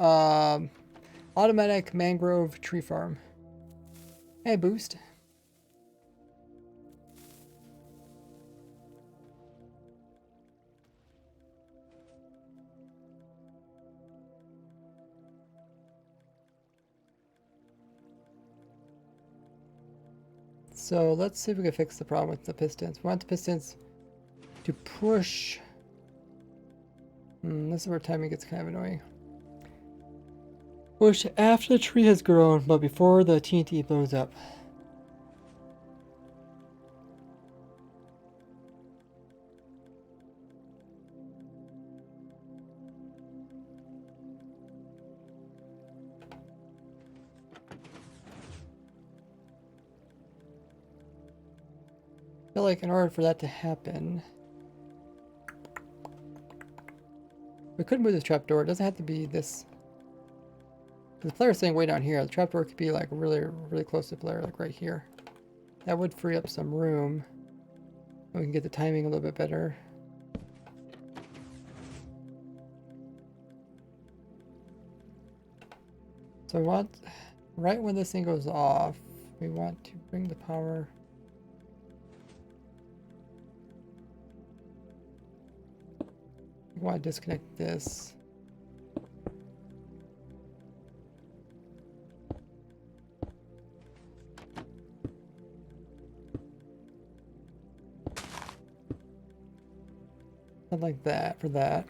Automatic mangrove tree farm. Hey, Boost. So let's see if we can fix the problem with the pistons. We want the pistons to push. This is where timing gets kind of annoying. Push after the tree has grown, but before the TNT blows up. I feel like in order for that to happen, we could move this trapdoor. It doesn't have to be this. The player's staying way down here. The trapdoor could be like really, really close to the player, like right here. That would free up some room. We can get the timing a little bit better. So we want, right when this thing goes off, we want to bring the power. We want to disconnect this. Something like that for that.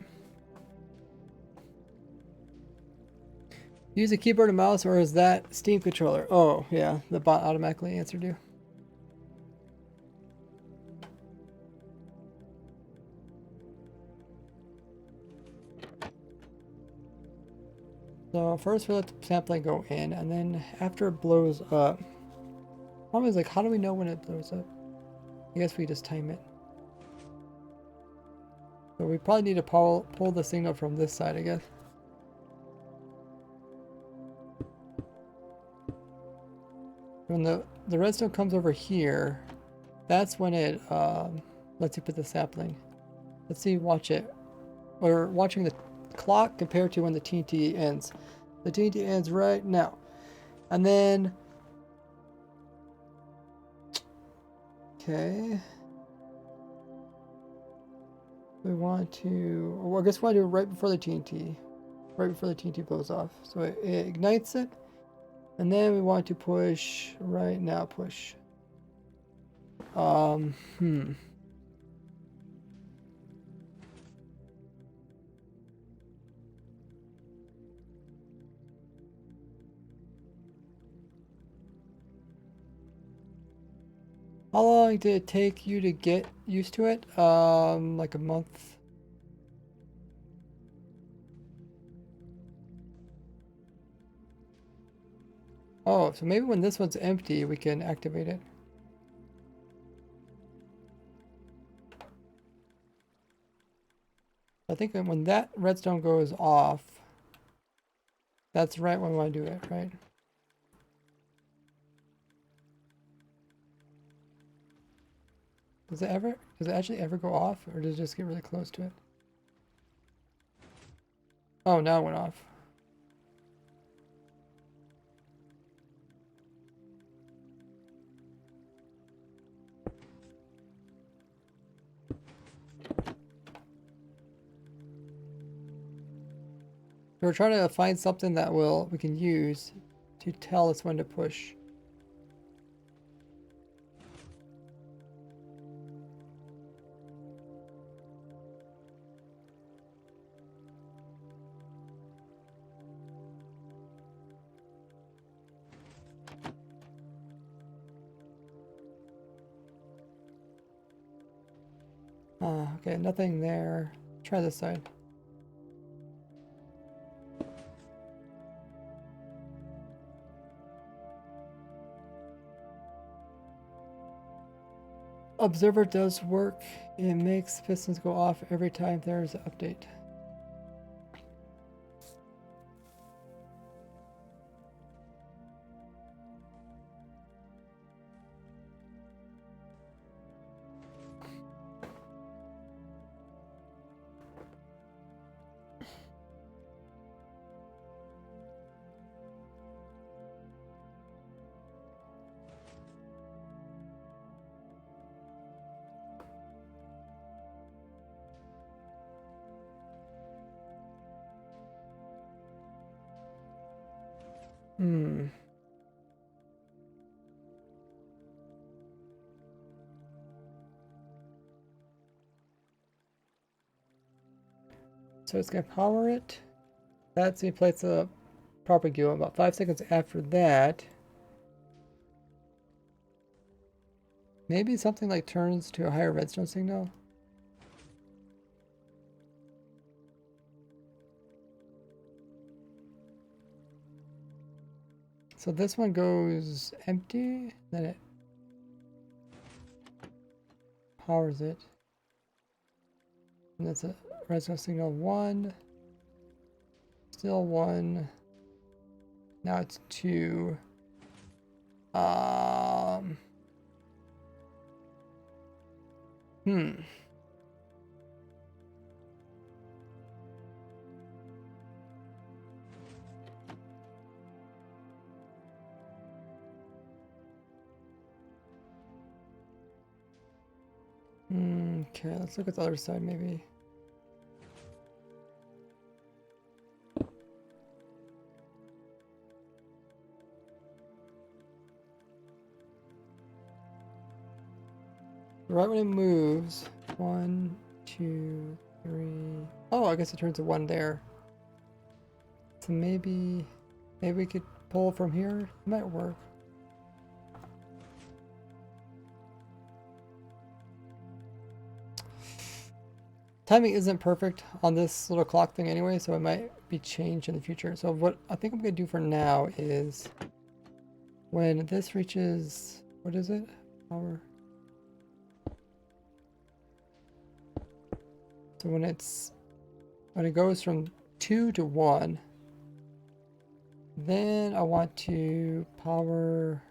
Use a keyboard and mouse, or is that Steam controller? Oh, yeah, the bot automatically answered you. So first we let the sampling go in, and then after it blows up, problem is like, how do we know when it blows up? I guess we just time it. So we probably need to pull the signal from this side, I guess. When the redstone comes over here, that's when it lets you put the sapling. Let's see, watch it. We're watching the clock compared to when the TNT ends. The TNT ends right now. And then... Okay. We want to... Well, I guess we want to do it right before the TNT. Right before the TNT blows off. So it ignites it. And then we want to push right now. Push. How long did it take you to get used to it? Like a month. Oh, so maybe when this one's empty, we can activate it. I think that when that redstone goes off, that's right when we want to do it, right? Does it actually ever go off, or does it just get really close to it? Oh, now it went off. So we're trying to find something that we can use to tell us when to push. Okay, nothing there. Try this side. Observer does work. It makes pistons go off every time there's an update. So it's gonna power it. That's when you place the proper gear. About 5 seconds after that, maybe something like turns to a higher redstone signal. So this one goes empty, then it powers it. And that's a redstone signal 1. Still 1. Now it's 2. Hmm. Okay, let's look at the other side maybe. Right when it moves, 1, 2, 3. Oh, I guess it turns to 1 there. So maybe we could pull from here. It might work. Timing isn't perfect on this little clock thing anyway, so it might be changed in the future. So what I think I'm gonna do for now is when this reaches, what is it? Power. So when it goes from 2 to 1, then I want to power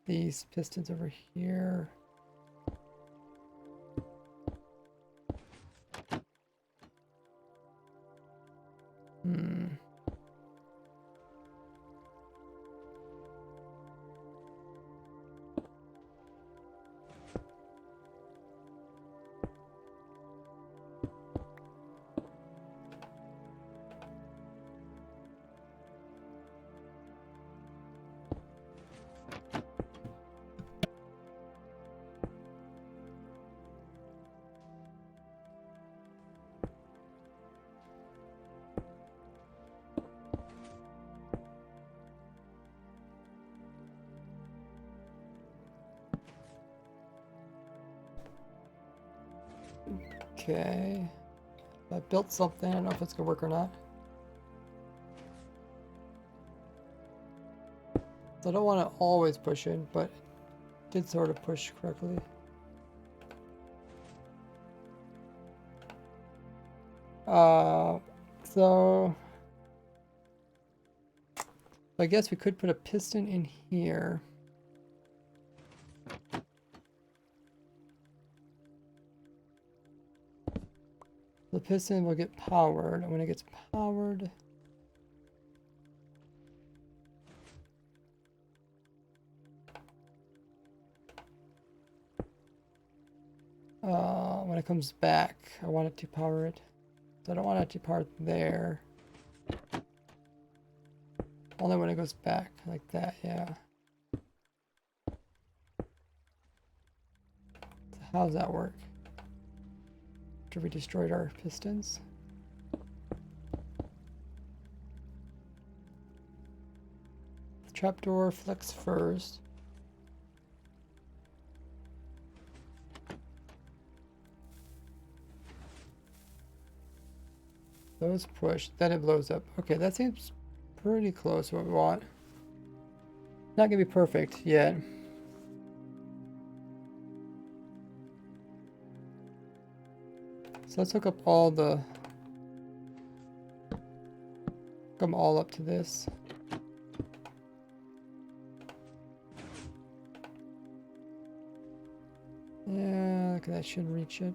these pistons over here. Okay. I built something. I don't know if it's gonna work or not. So I don't want to always push in, but it did sort of push correctly. So I guess we could put a piston in here. The piston will get powered, and when it gets powered, when it comes back, I want it to power it. So I don't want it to power it there. Only when it goes back, like that, yeah. So how does that work? After we destroyed our pistons. The trapdoor flicks first. Those push, then it blows up. Okay, that seems pretty close to what we want. Not gonna be perfect yet. So let's hook up all the, hook them all up to this. Yeah, okay, that should reach it.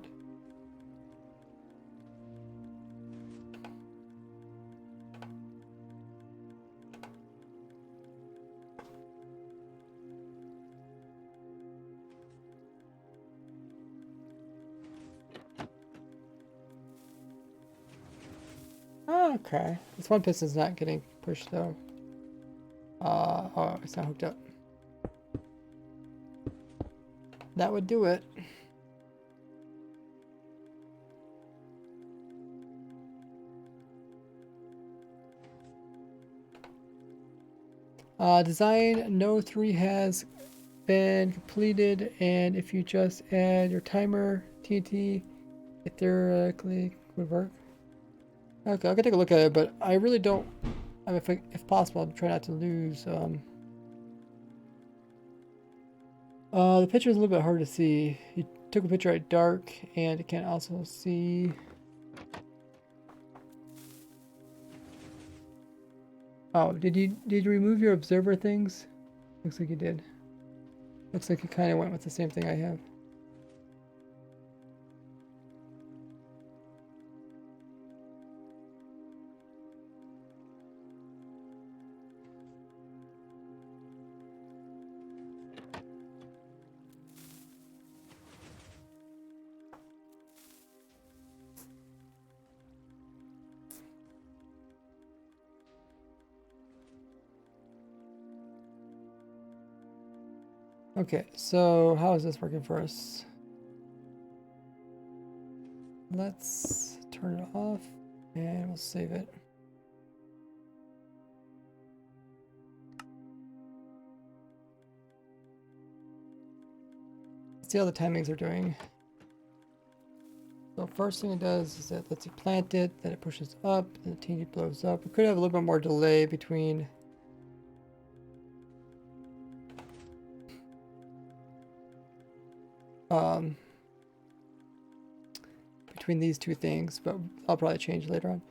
Oh, okay. This one piston's not getting pushed though. Oh, it's not hooked up. That would do it. Design no 3 has been completed, and if you just add your timer, TNT, it theoretically would work. Okay, I can take a look at it, but I really don't. I mean, if possible, I'm trying not to lose. The picture is a little bit hard to see. You took a picture at dark, and you can also see. Oh, did you remove your observer things? Looks like you did. Looks like you kind of went with the same thing I have. Okay, so how is this working for us? Let's turn it off and we'll save it. Let's see how the timings are doing. So first thing it does is it lets you plant it, then it pushes up, then the TNT blows up. We could have a little bit more delay between between these two things, but I'll probably change later on.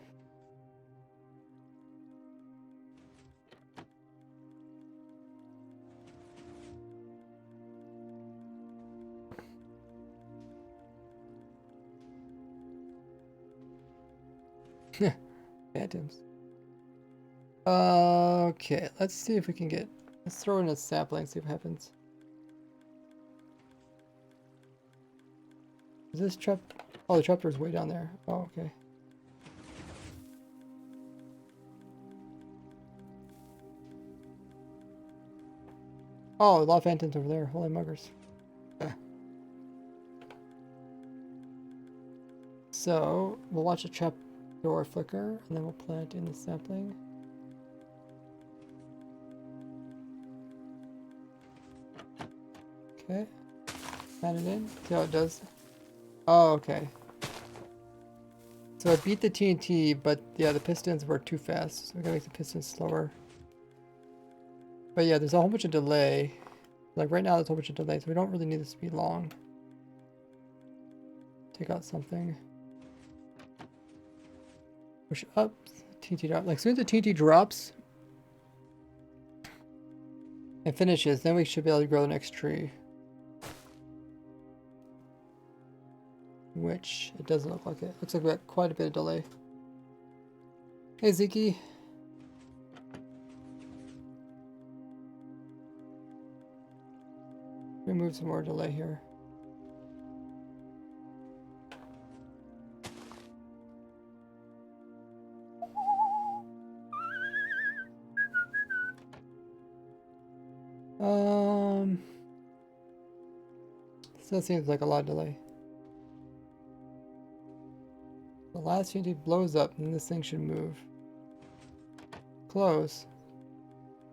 Phantoms. Okay, let's see if we can get. Let's throw in a sapling, see what happens. Is this trap? Oh, the trapdoor's way down there. Oh, okay. Oh, a lot of phantoms over there. Holy muggers. So, we'll watch the trap door flicker, and then we'll plant in the sapling. Okay. Plant it in. See how it does. Oh, okay. So I beat the TNT, but yeah, the pistons were too fast. So we gotta make the pistons slower. But yeah, there's a whole bunch of delay. Like right now, there's a whole bunch of delay, so we don't really need this to be long. Take out something. Push up, TNT drop. Like as soon as the TNT drops and finishes, then we should be able to grow the next tree. Which it doesn't look like it. Looks like we got quite a bit of delay. Hey Ziki. Remove some more delay here. Still seems like a lot of delay. The last TNT blows up and this thing should move. Close.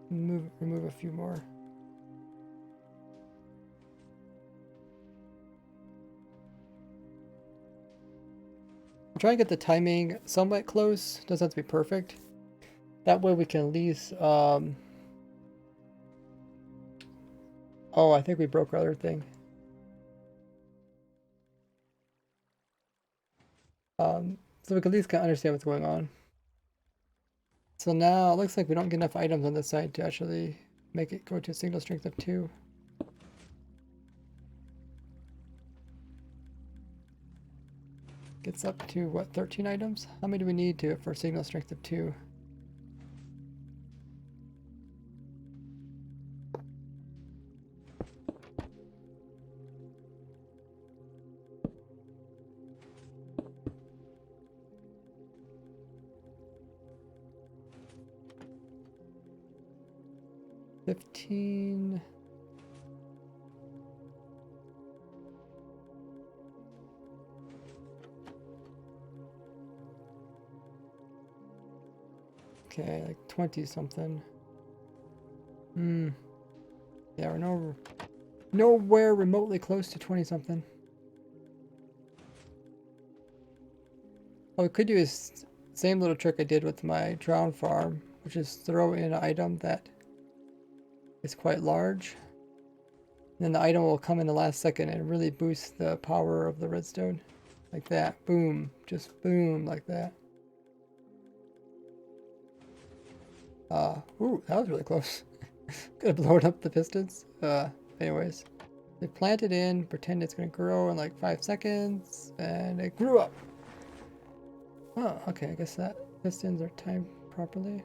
Remove a few more. I'm trying to get the timing somewhat close. Doesn't have to be perfect. That way we can at least oh, I think we broke our other thing. So we can at least kind of understand what's going on. So now it looks like we don't get enough items on this side to actually make it go to a signal strength of 2. Gets up to what, 13 items? How many do we need to for signal strength of 2? $15. Okay, like 20 something. Hmm. Yeah, we're nowhere remotely close to 20 something. What we could do is same little trick I did with my drown farm, which is throw in an item that is quite large. And then the item will come in the last second and really boost the power of the redstone. Like that. Boom. Just boom like that. Ooh, that was really close. Could have blown up the pistons. Anyways. They plant it in, pretend it's gonna grow in like 5 seconds, and it grew up. Oh, okay, I guess that pistons are timed properly.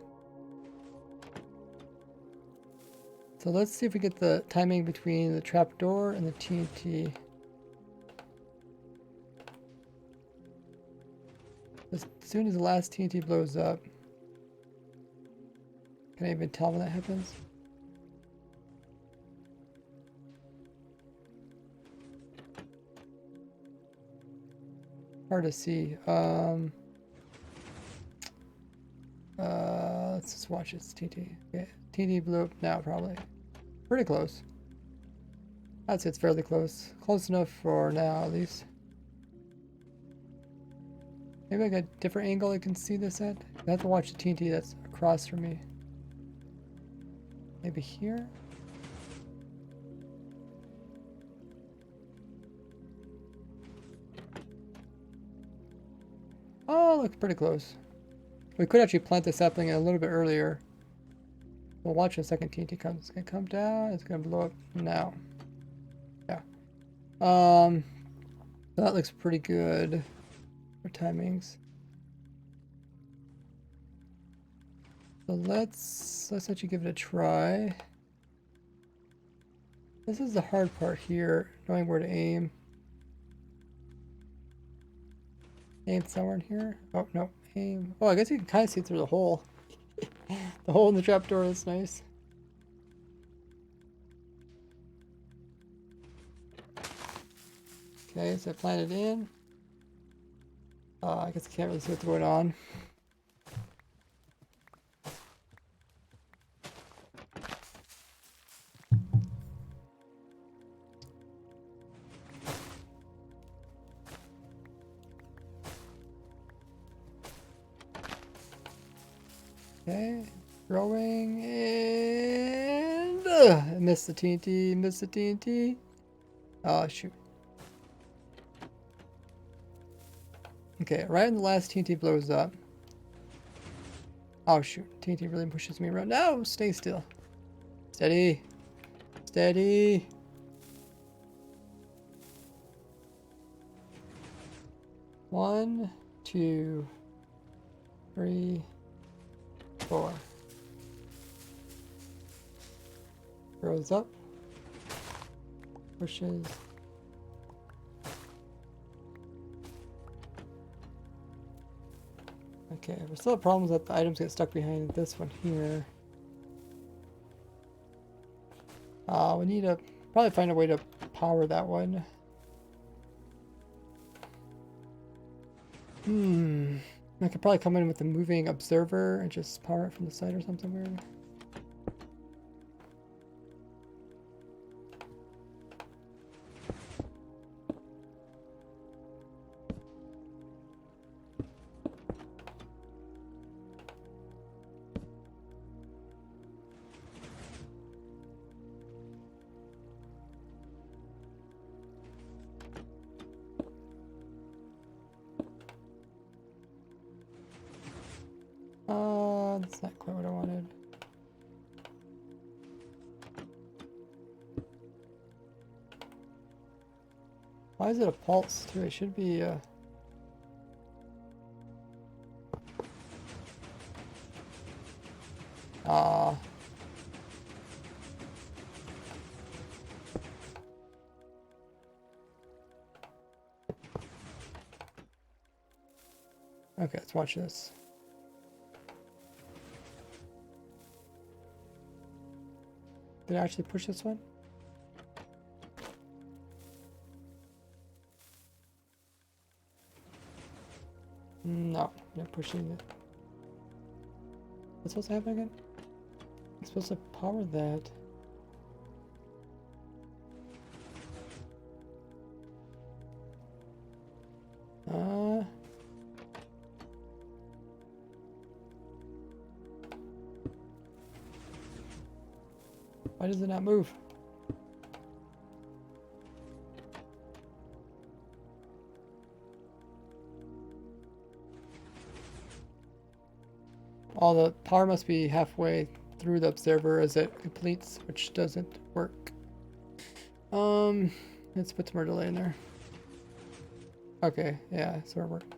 So let's see if we get the timing between the trapdoor and the TNT. As soon as the last TNT blows up, can I even tell when that happens? Hard to see. Let's just watch its TNT. Okay, TNT blew up now, probably. Pretty close. I'd say it's fairly close. Close enough for now, at least. Maybe I got a different angle I can see this at. I have to watch the TNT that's across from me. Maybe here? Oh, looks pretty close. We could actually plant the sapling a little bit earlier. We'll watch the second TNT comes. It's gonna come down. It's gonna blow up now. Yeah. That looks pretty good for timings. So let's actually give it a try. This is the hard part here, knowing where to aim. Aim somewhere in here. Oh no, aim. Oh, I guess you can kind of see through the hole. The hole in the trapdoor is nice. Okay, so I planted in. I guess I can't really see what's going on. Okay, growing and I missed the TNT, missed the TNT. Oh shoot. Okay, right when the last TNT blows up. Oh shoot, TNT really pushes me around. No, stay still. Steady. Steady. One, two, three, 4. Grows up. Pushes. Okay, we still have problems that the items get stuck behind this one here. We need to probably find a way to power that one. I could probably come in with the moving observer and just power it from the side or something weird. That's not quite what I wanted. Why is it a pulse too? It should be okay, let's watch this. Did I actually push this one? No, I'm not pushing it. What's supposed to happen again? I'm supposed to power that. Why does it not move? All the power must be halfway through the observer as it completes, which doesn't work. Let's put some more delay in there. Okay, yeah, so it worked.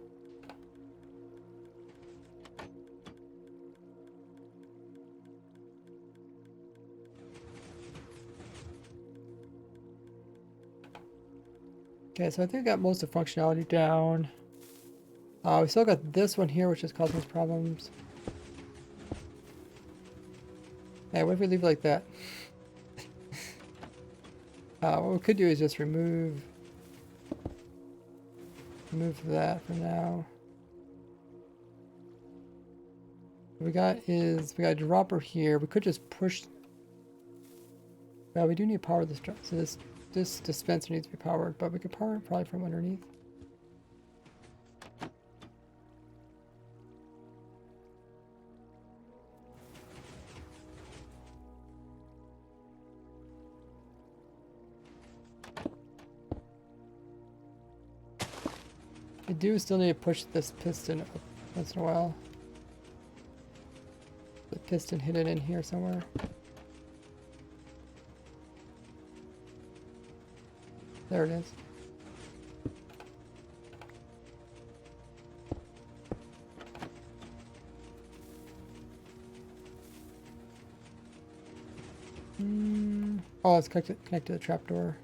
Okay, so I think I got most of the functionality down. We still got this one here, which is causing us problems. Hey, what if we leave it like that? What we could do is just remove that for now. What we got a dropper here. We could just push. Well, we do need to power this. So this dispenser needs to be powered, but we could power it probably from underneath. I do still need to push this piston up once in a while. The piston hidden in here somewhere. There it is. Oh, it's connected to the trapdoor.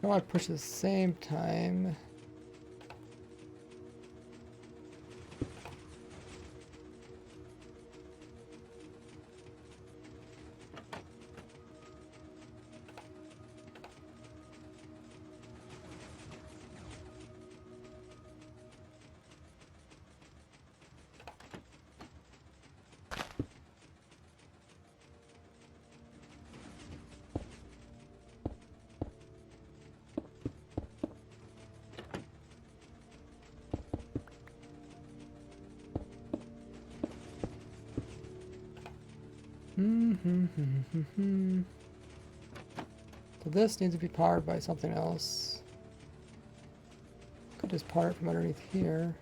I want to push at the same time. So this needs to be powered by something else. Could just power it from underneath here.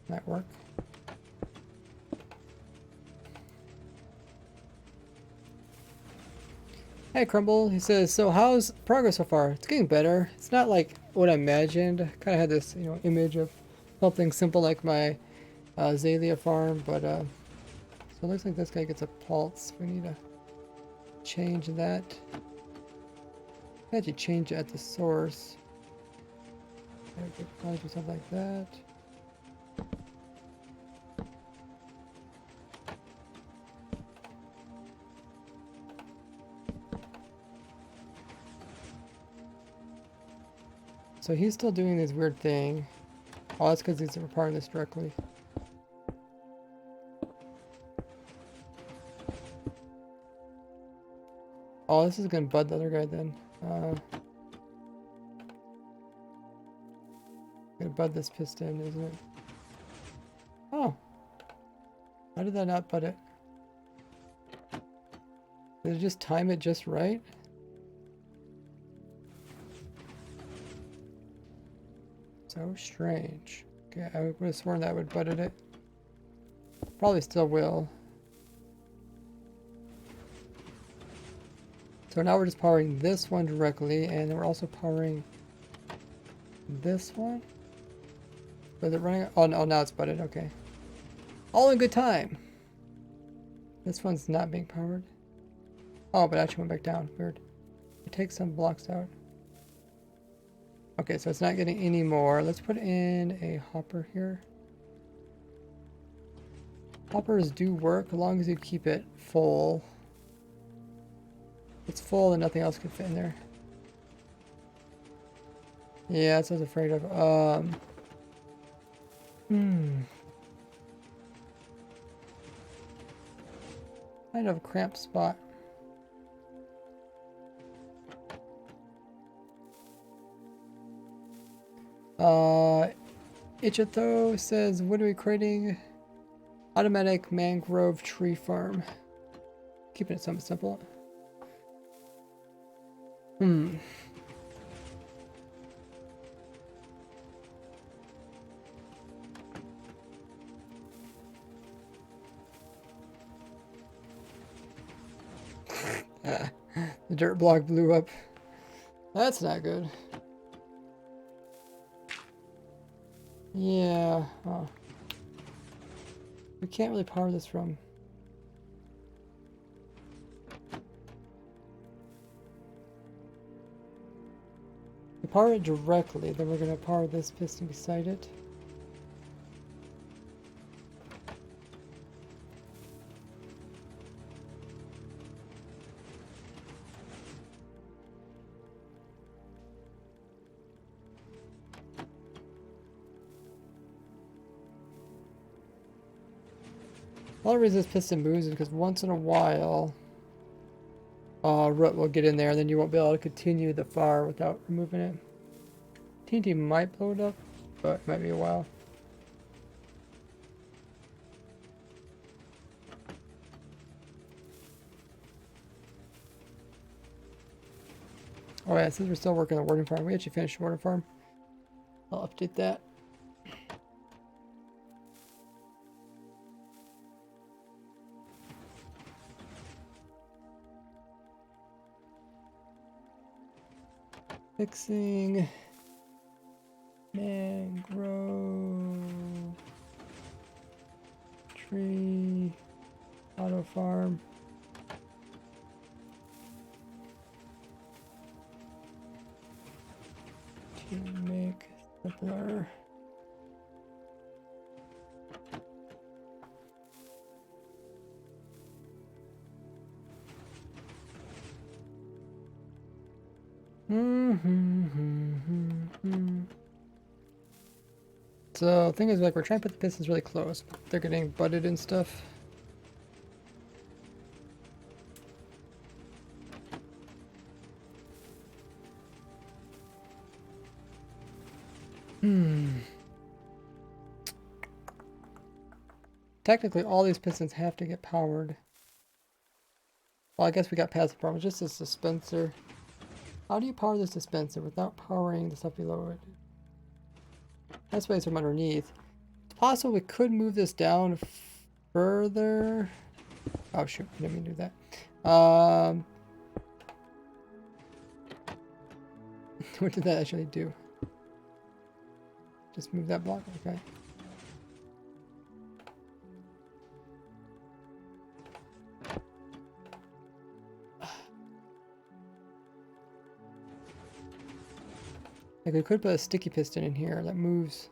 Might work. Hey Crumble, he says, so how's progress so far? It's getting better. It's not like what I imagined. Kind of had this, image of something simple like my Azalea farm, but so it looks like this guy gets a pulse. We need to change that. Actually change it at the source. I could probably do something like that. So he's still doing this weird thing. Oh, that's because he's repairing this directly. Oh, this is gonna bud the other guy then. Gonna bud this piston, isn't it? Oh. How did that not bud it? Did it just time it just right? So strange. Okay, I would have sworn that would butted it. Probably still will. So now we're just powering this one directly, and then we're also powering this one. Is it running? Oh, no, now it's butted. Okay. All in good time. This one's not being powered. Oh, but it actually went back down. Weird. It takes some blocks out. Okay, so it's not getting any more. Let's put in a hopper here. Hoppers do work as long as you keep it full. If it's full, then nothing else can fit in there. Yeah, that's what I was afraid of. Kind of a cramped spot. Ichito says, what are we creating? Automatic mangrove tree farm. Keeping it something simple. The dirt block blew up. That's not good. Yeah. Oh. We can't really power this from. We power it directly, then we're going to power this piston beside it. A lot of reason this piston moves is because once in a while, root will get in there, and then you won't be able to continue the fire without removing it. TNT might blow it up, but it might be a while. Oh yeah, since we're still working on the warden farm, we actually finished the warden farm. I'll update that. Fixing mangrove tree auto farm. To make simpler. So the thing is, like, we're trying to put the pistons really close, but they're getting butted and stuff. Technically, all these pistons have to get powered. Well, I guess we got past the problem. It's just a dispenser. How do you power this dispenser without powering the stuff below it? That's ways from underneath. It's possible we could move this down further. Oh shoot, I didn't mean to do that. What did that actually do? Just move that block, okay. Like, we could put a sticky piston in here that moves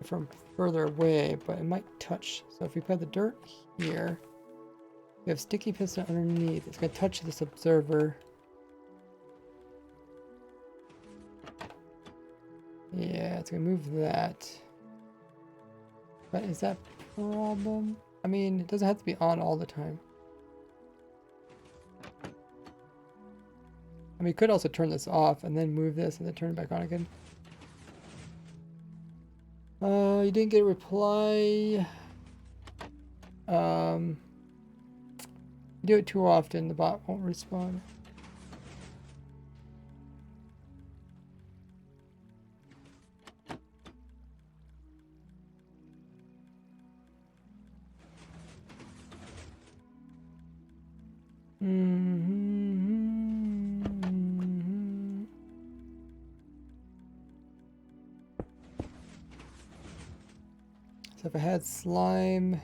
from further away, but it might touch. So if we put the dirt here, we have sticky piston underneath. It's going to touch this observer. Yeah, it's going to move that. But is that a problem? I mean, it doesn't have to be on all the time. I mean, you could also turn this off and then move this and then turn it back on again. You didn't get a reply. Do it too often, the bot won't respond. So if I had slime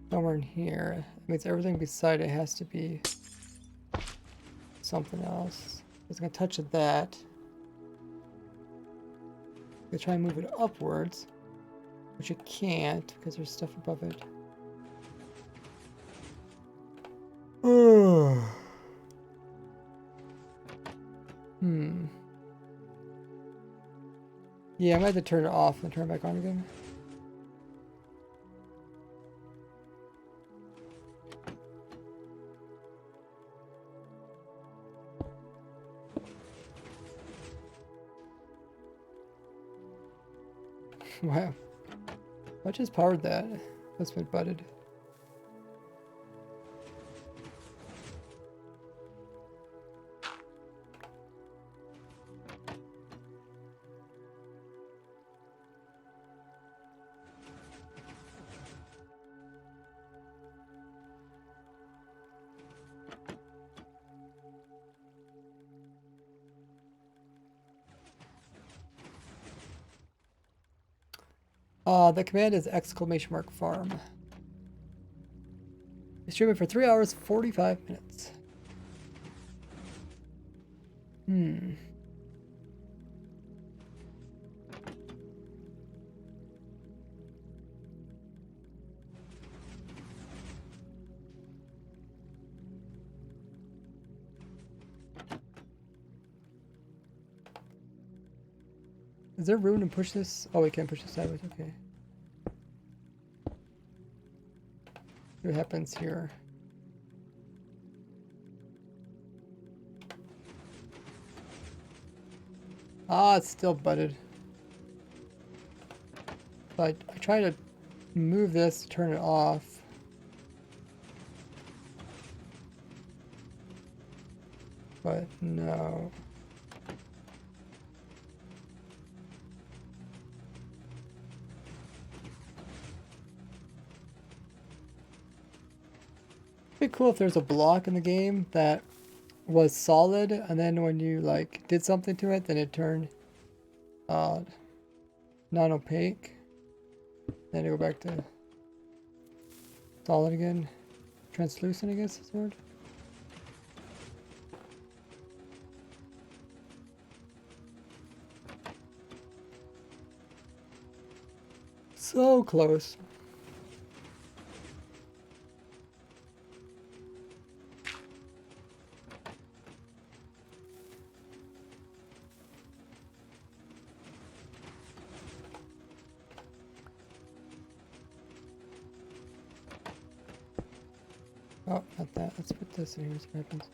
somewhere in here, it means everything beside it has to be something else. I was gonna touch that. I try and move it upwards, which you can't because there's stuff above it. Yeah, I might have to turn it off and turn it back on again. Wow. What just powered that? That's been butted. The command is !farm. It's streaming for 3 hours, 45 minutes. Is there room to push this? Oh, we can't push this sideways. Okay. See what happens here. Ah, it's still butted. But I try to move this, turn it off. But no. It'd be cool if there's a block in the game that was solid, and then when you like did something to it, then it turned non-opaque. Then it go back to solid again. Translucent, I guess is the word. So close. Oh, not that. Let's put this in here. See what happens.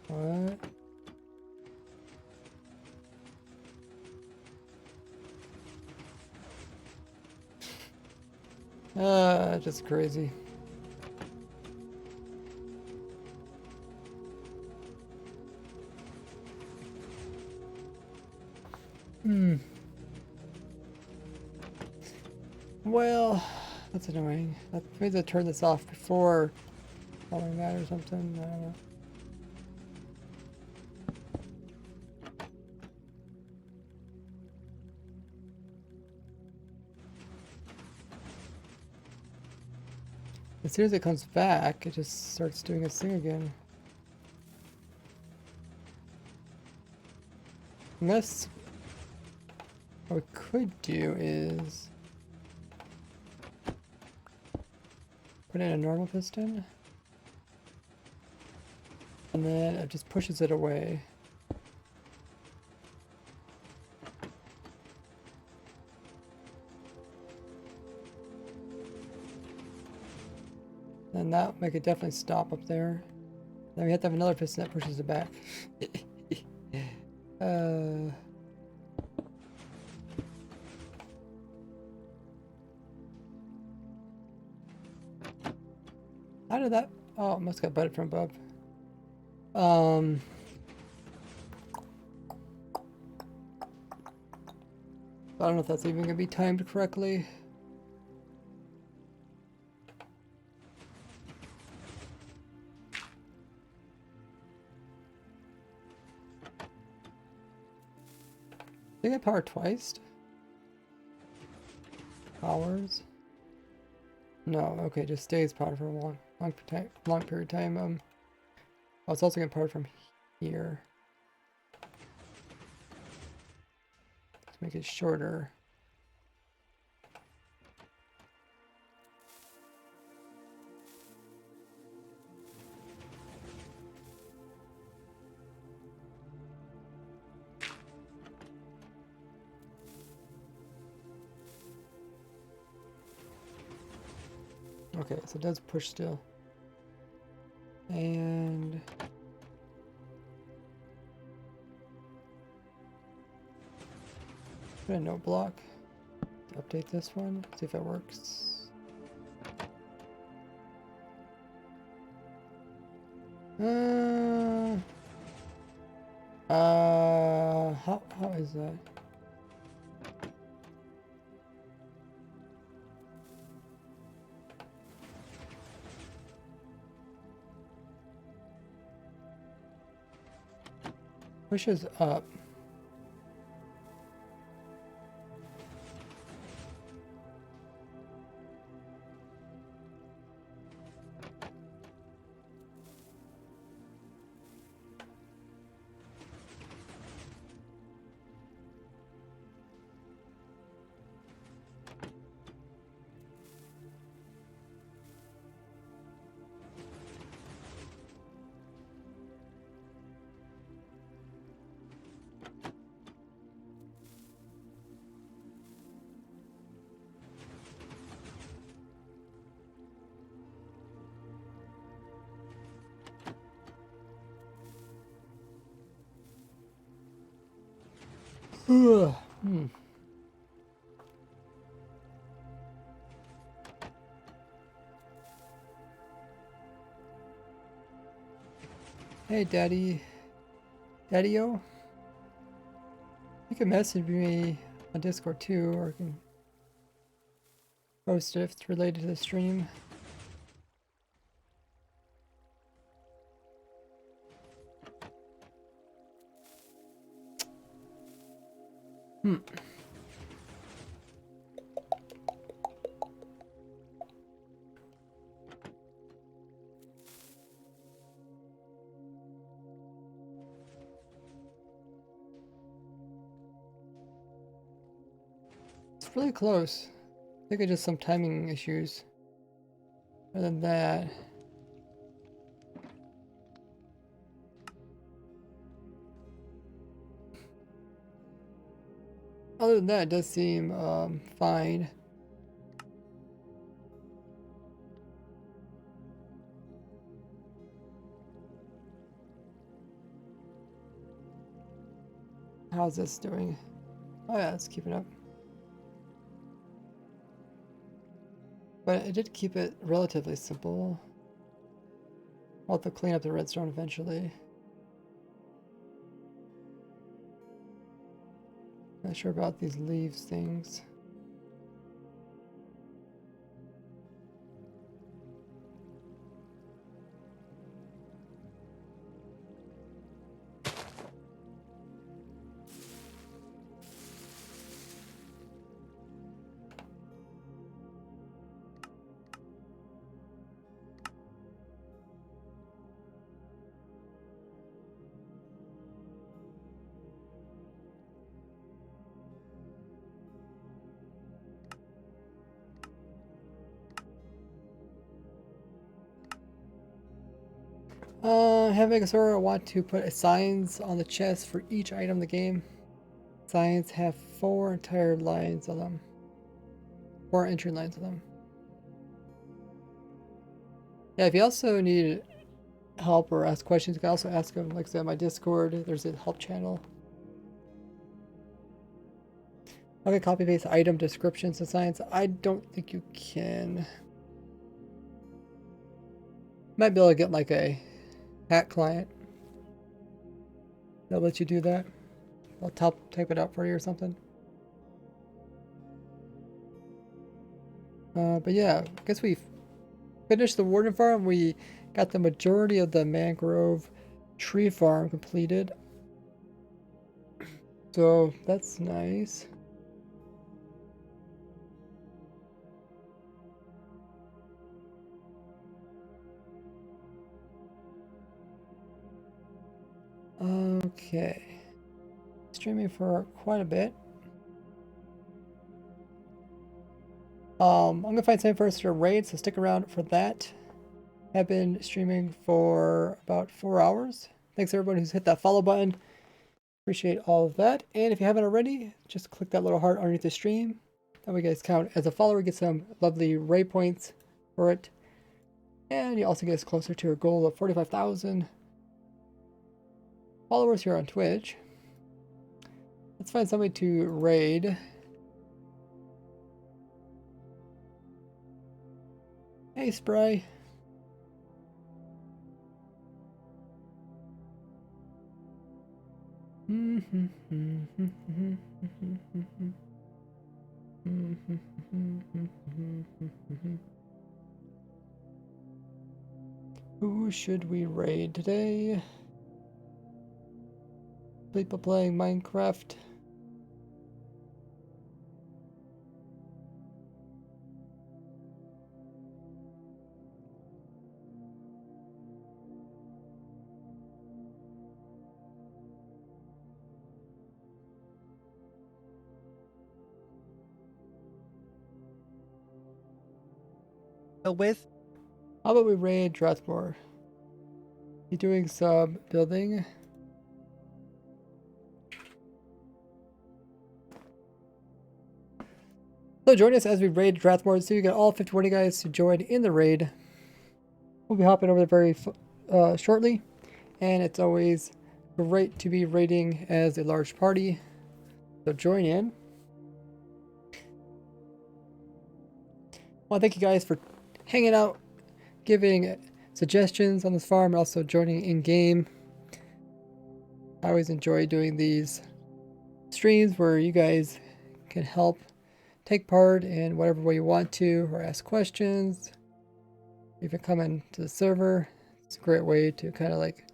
What? Just crazy. Well, that's annoying. Maybe I turn this off before following that or something. I don't know. As soon as it comes back, it just starts doing its thing again. Unless what we could do is put in a normal piston, and then it just pushes it away. And that would make it definitely stop up there. Then we have to have another piston that pushes it back. How did that? Oh, it must got butted from above. I don't know if that's even gonna be timed correctly. think I powered twice. Powers. No, okay, just stays powered for a long period of time. Oh, it's also getting powered from here. Let's make it shorter. Okay, so it does push still. And put a note block to update this one, see if it works. How is that? Pushes up. Hmm. Hey, Daddy-o. You can message me on Discord too, or you can post it if it's related to the stream. It's really close. I think it's just some timing issues. Other than that, it does seem fine. How's this doing? Oh yeah, it's keeping up. But it did keep it relatively simple. I'll have to clean up the redstone eventually. Not sure about these leaves things. Having a sort of want to put signs on the chest for each item in the game. Signs have 4 entire lines of them. 4 entry lines of them. Yeah, if you also need help or ask questions, you can also ask them. Like I said, on my Discord, there's a help channel. Okay, copy paste item descriptions and signs. I don't think you can. Might be able to get like a hack client. They'll let you do that. I'll type it out for you or something. But yeah, I guess we finished the Warden Farm. We got the majority of the mangrove tree farm completed. So that's nice. Okay. Streaming for quite a bit. I'm gonna find something first to raid, so stick around for that. Have been streaming for about 4 hours. Thanks everyone who's hit that follow button. Appreciate all of that. And if you haven't already, just click that little heart underneath the stream. That way you guys count as a follower, get some lovely raid points for it. And you also get us closer to our goal of 45,000 followers here on Twitch. Let's find somebody to raid. Hey, Spry. Who should we raid today? People playing Minecraft. With? How about we raid Drathmore? He's doing some building. So join us as we raid Drathmore. So you get all 51 guys to join in the raid. We'll be hopping over there very shortly. And it's always great to be raiding as a large party. So join in. Well, thank you guys for hanging out, giving suggestions on this farm, and also joining in game. I always enjoy doing these streams where you guys can help take part in whatever way you want to, or ask questions, even come into the server. It's a great way to kind of like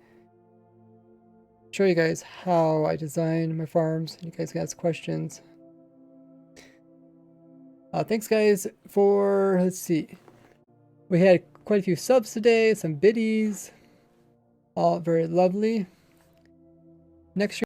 show you guys how I design my farms, and you guys can ask questions. Thanks guys for, let's see, we had quite a few subs today, some biddies, all very lovely. Next